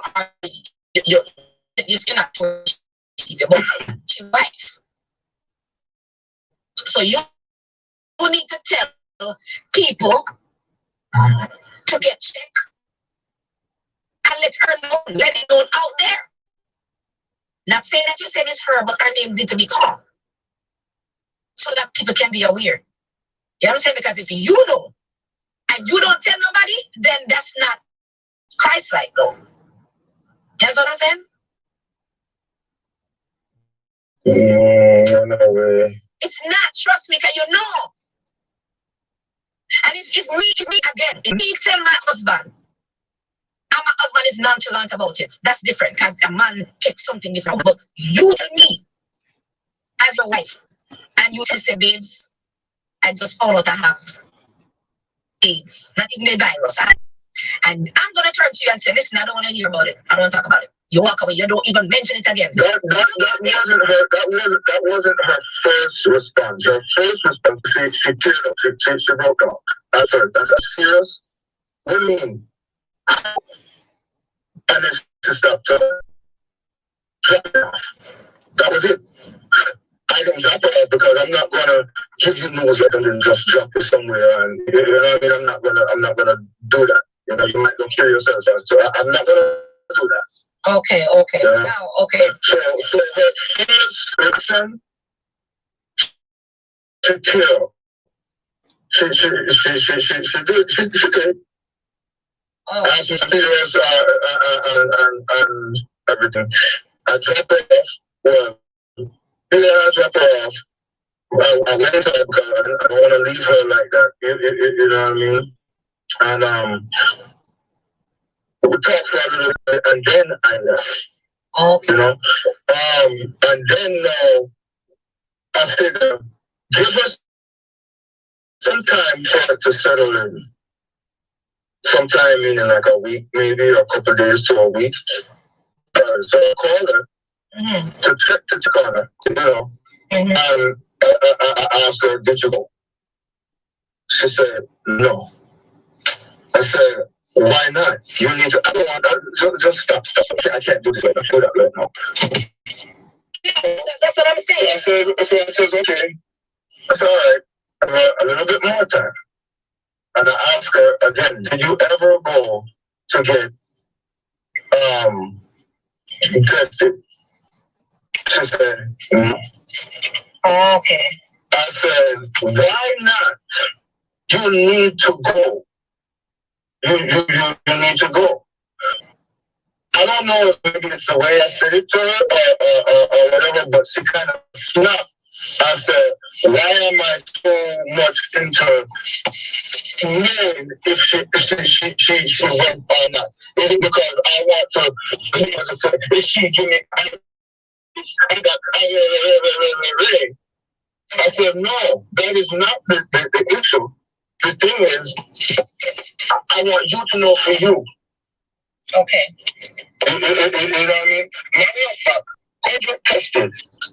you cannot keep your wife. So you need to tell people to get checked and let her know, let it know out there. Not saying that you said it's her, but her name need to be called so that people can be aware. You know what I'm saying? Because if you know and you don't tell nobody, then that's not Christ-like, though. That's what I'm saying? No way. It's not. Trust me, because you know. And if me tell my husband, and my husband is nonchalant about it, that's different, because a man takes something different. But you tell me, as your wife, and you say, babes, I just found out I have AIDS, not even a virus. And I'm going to turn to you and say, listen, I don't want to hear about it. I don't want to talk about it. You walk away. You don't even mention it again. That wasn't her first response. Her first response, she teared up. She broke out. That's her. That's serious. What do you mean? And then she stopped talking. That was it. I don't drop it off because I'm not gonna give you news and then just drop it somewhere. And you know what I mean? I'm not gonna do that. You know, you might go kill yourself. So I'm not gonna do that. Okay. Yeah. Now, okay. So her first reaction to kill. She did. Oh. As she serious and everything. I dropped it off. Well, I dropped her off. I went inside because I don't want to leave her like that. You know what I mean? And we talked for a little bit, and then I left. Okay. You know? And then I figured, give us some time for it to settle in. Sometime in like a week, maybe, or a couple of days to a week. So I called her to check on her, you know. And I asked her, did you go? She said, no. I said, why not? You need to, I don't want, just stop. I can't do this. I feel that right now. That's what I'm saying. I said, okay. That's all right. A little bit more time. And I asked her again, did you ever go to get tested? She said, no. Okay. I said, why not? You need to go you need to go. I don't know if maybe it's the way I said it to her or whatever, but she kind of snapped. I said, why am I so much into knowing if she went or not? Is it because I want to, like I said, if she give me, I said, no, that is not the issue. The thing is, I want you to know for you. Okay. You know what I mean? Matter of fact, go get tested.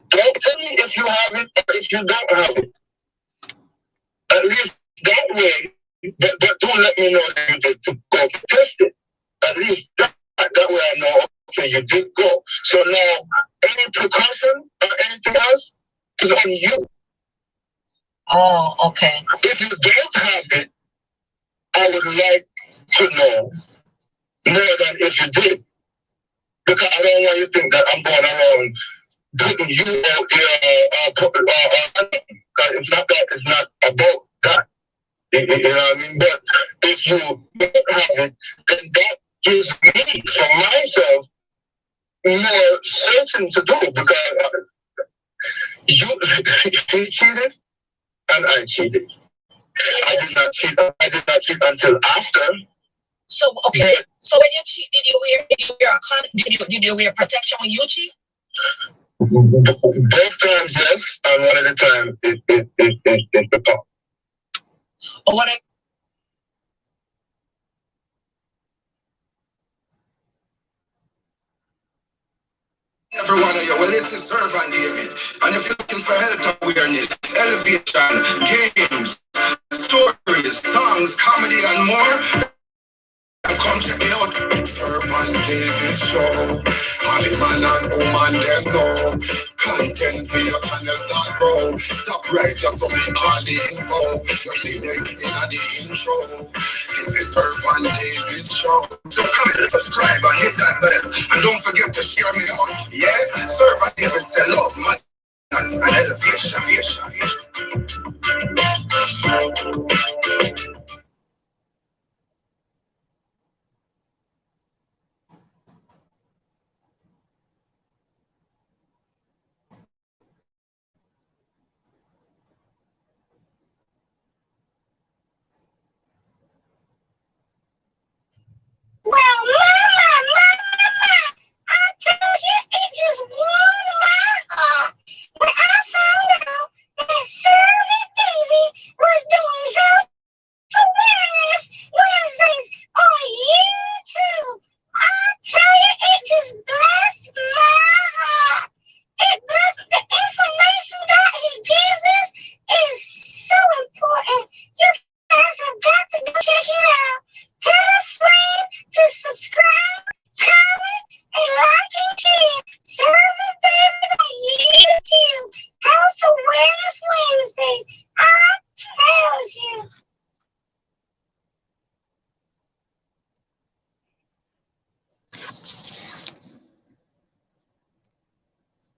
Don't tell me if you have it or if you don't have it. At least that way, but don't let me know that you did to go get tested. At least that way I know, okay, you did go. So now, any precaution or anything else is on you. Oh, okay. If you don't have it, I would like to know more than if you did. Because I don't want you to think that I'm going around putting you out there. It's not that. It's not about that. You know what I mean? But if you don't have it, then that gives me, for myself, more searching to do. Because she cheated and I cheated. I did not cheat until after. So okay. So when you cheat, did you wear protection when you cheat? Both times, yes, and one at a time it the pop. Or what? Everyone, well, this is Servant David, and if you're looking for health awareness, elevation, games, stories, songs, comedy, and more, come check me out. Servant David Show. Holly man and woman them know. Content we your channel start grow. Stop right just so we all the info. You're living in the intro. This is Servant David Show. So come and subscribe and hit that bell. And don't forget to share me out. Yeah, Servant David say love, man. That's an elevation.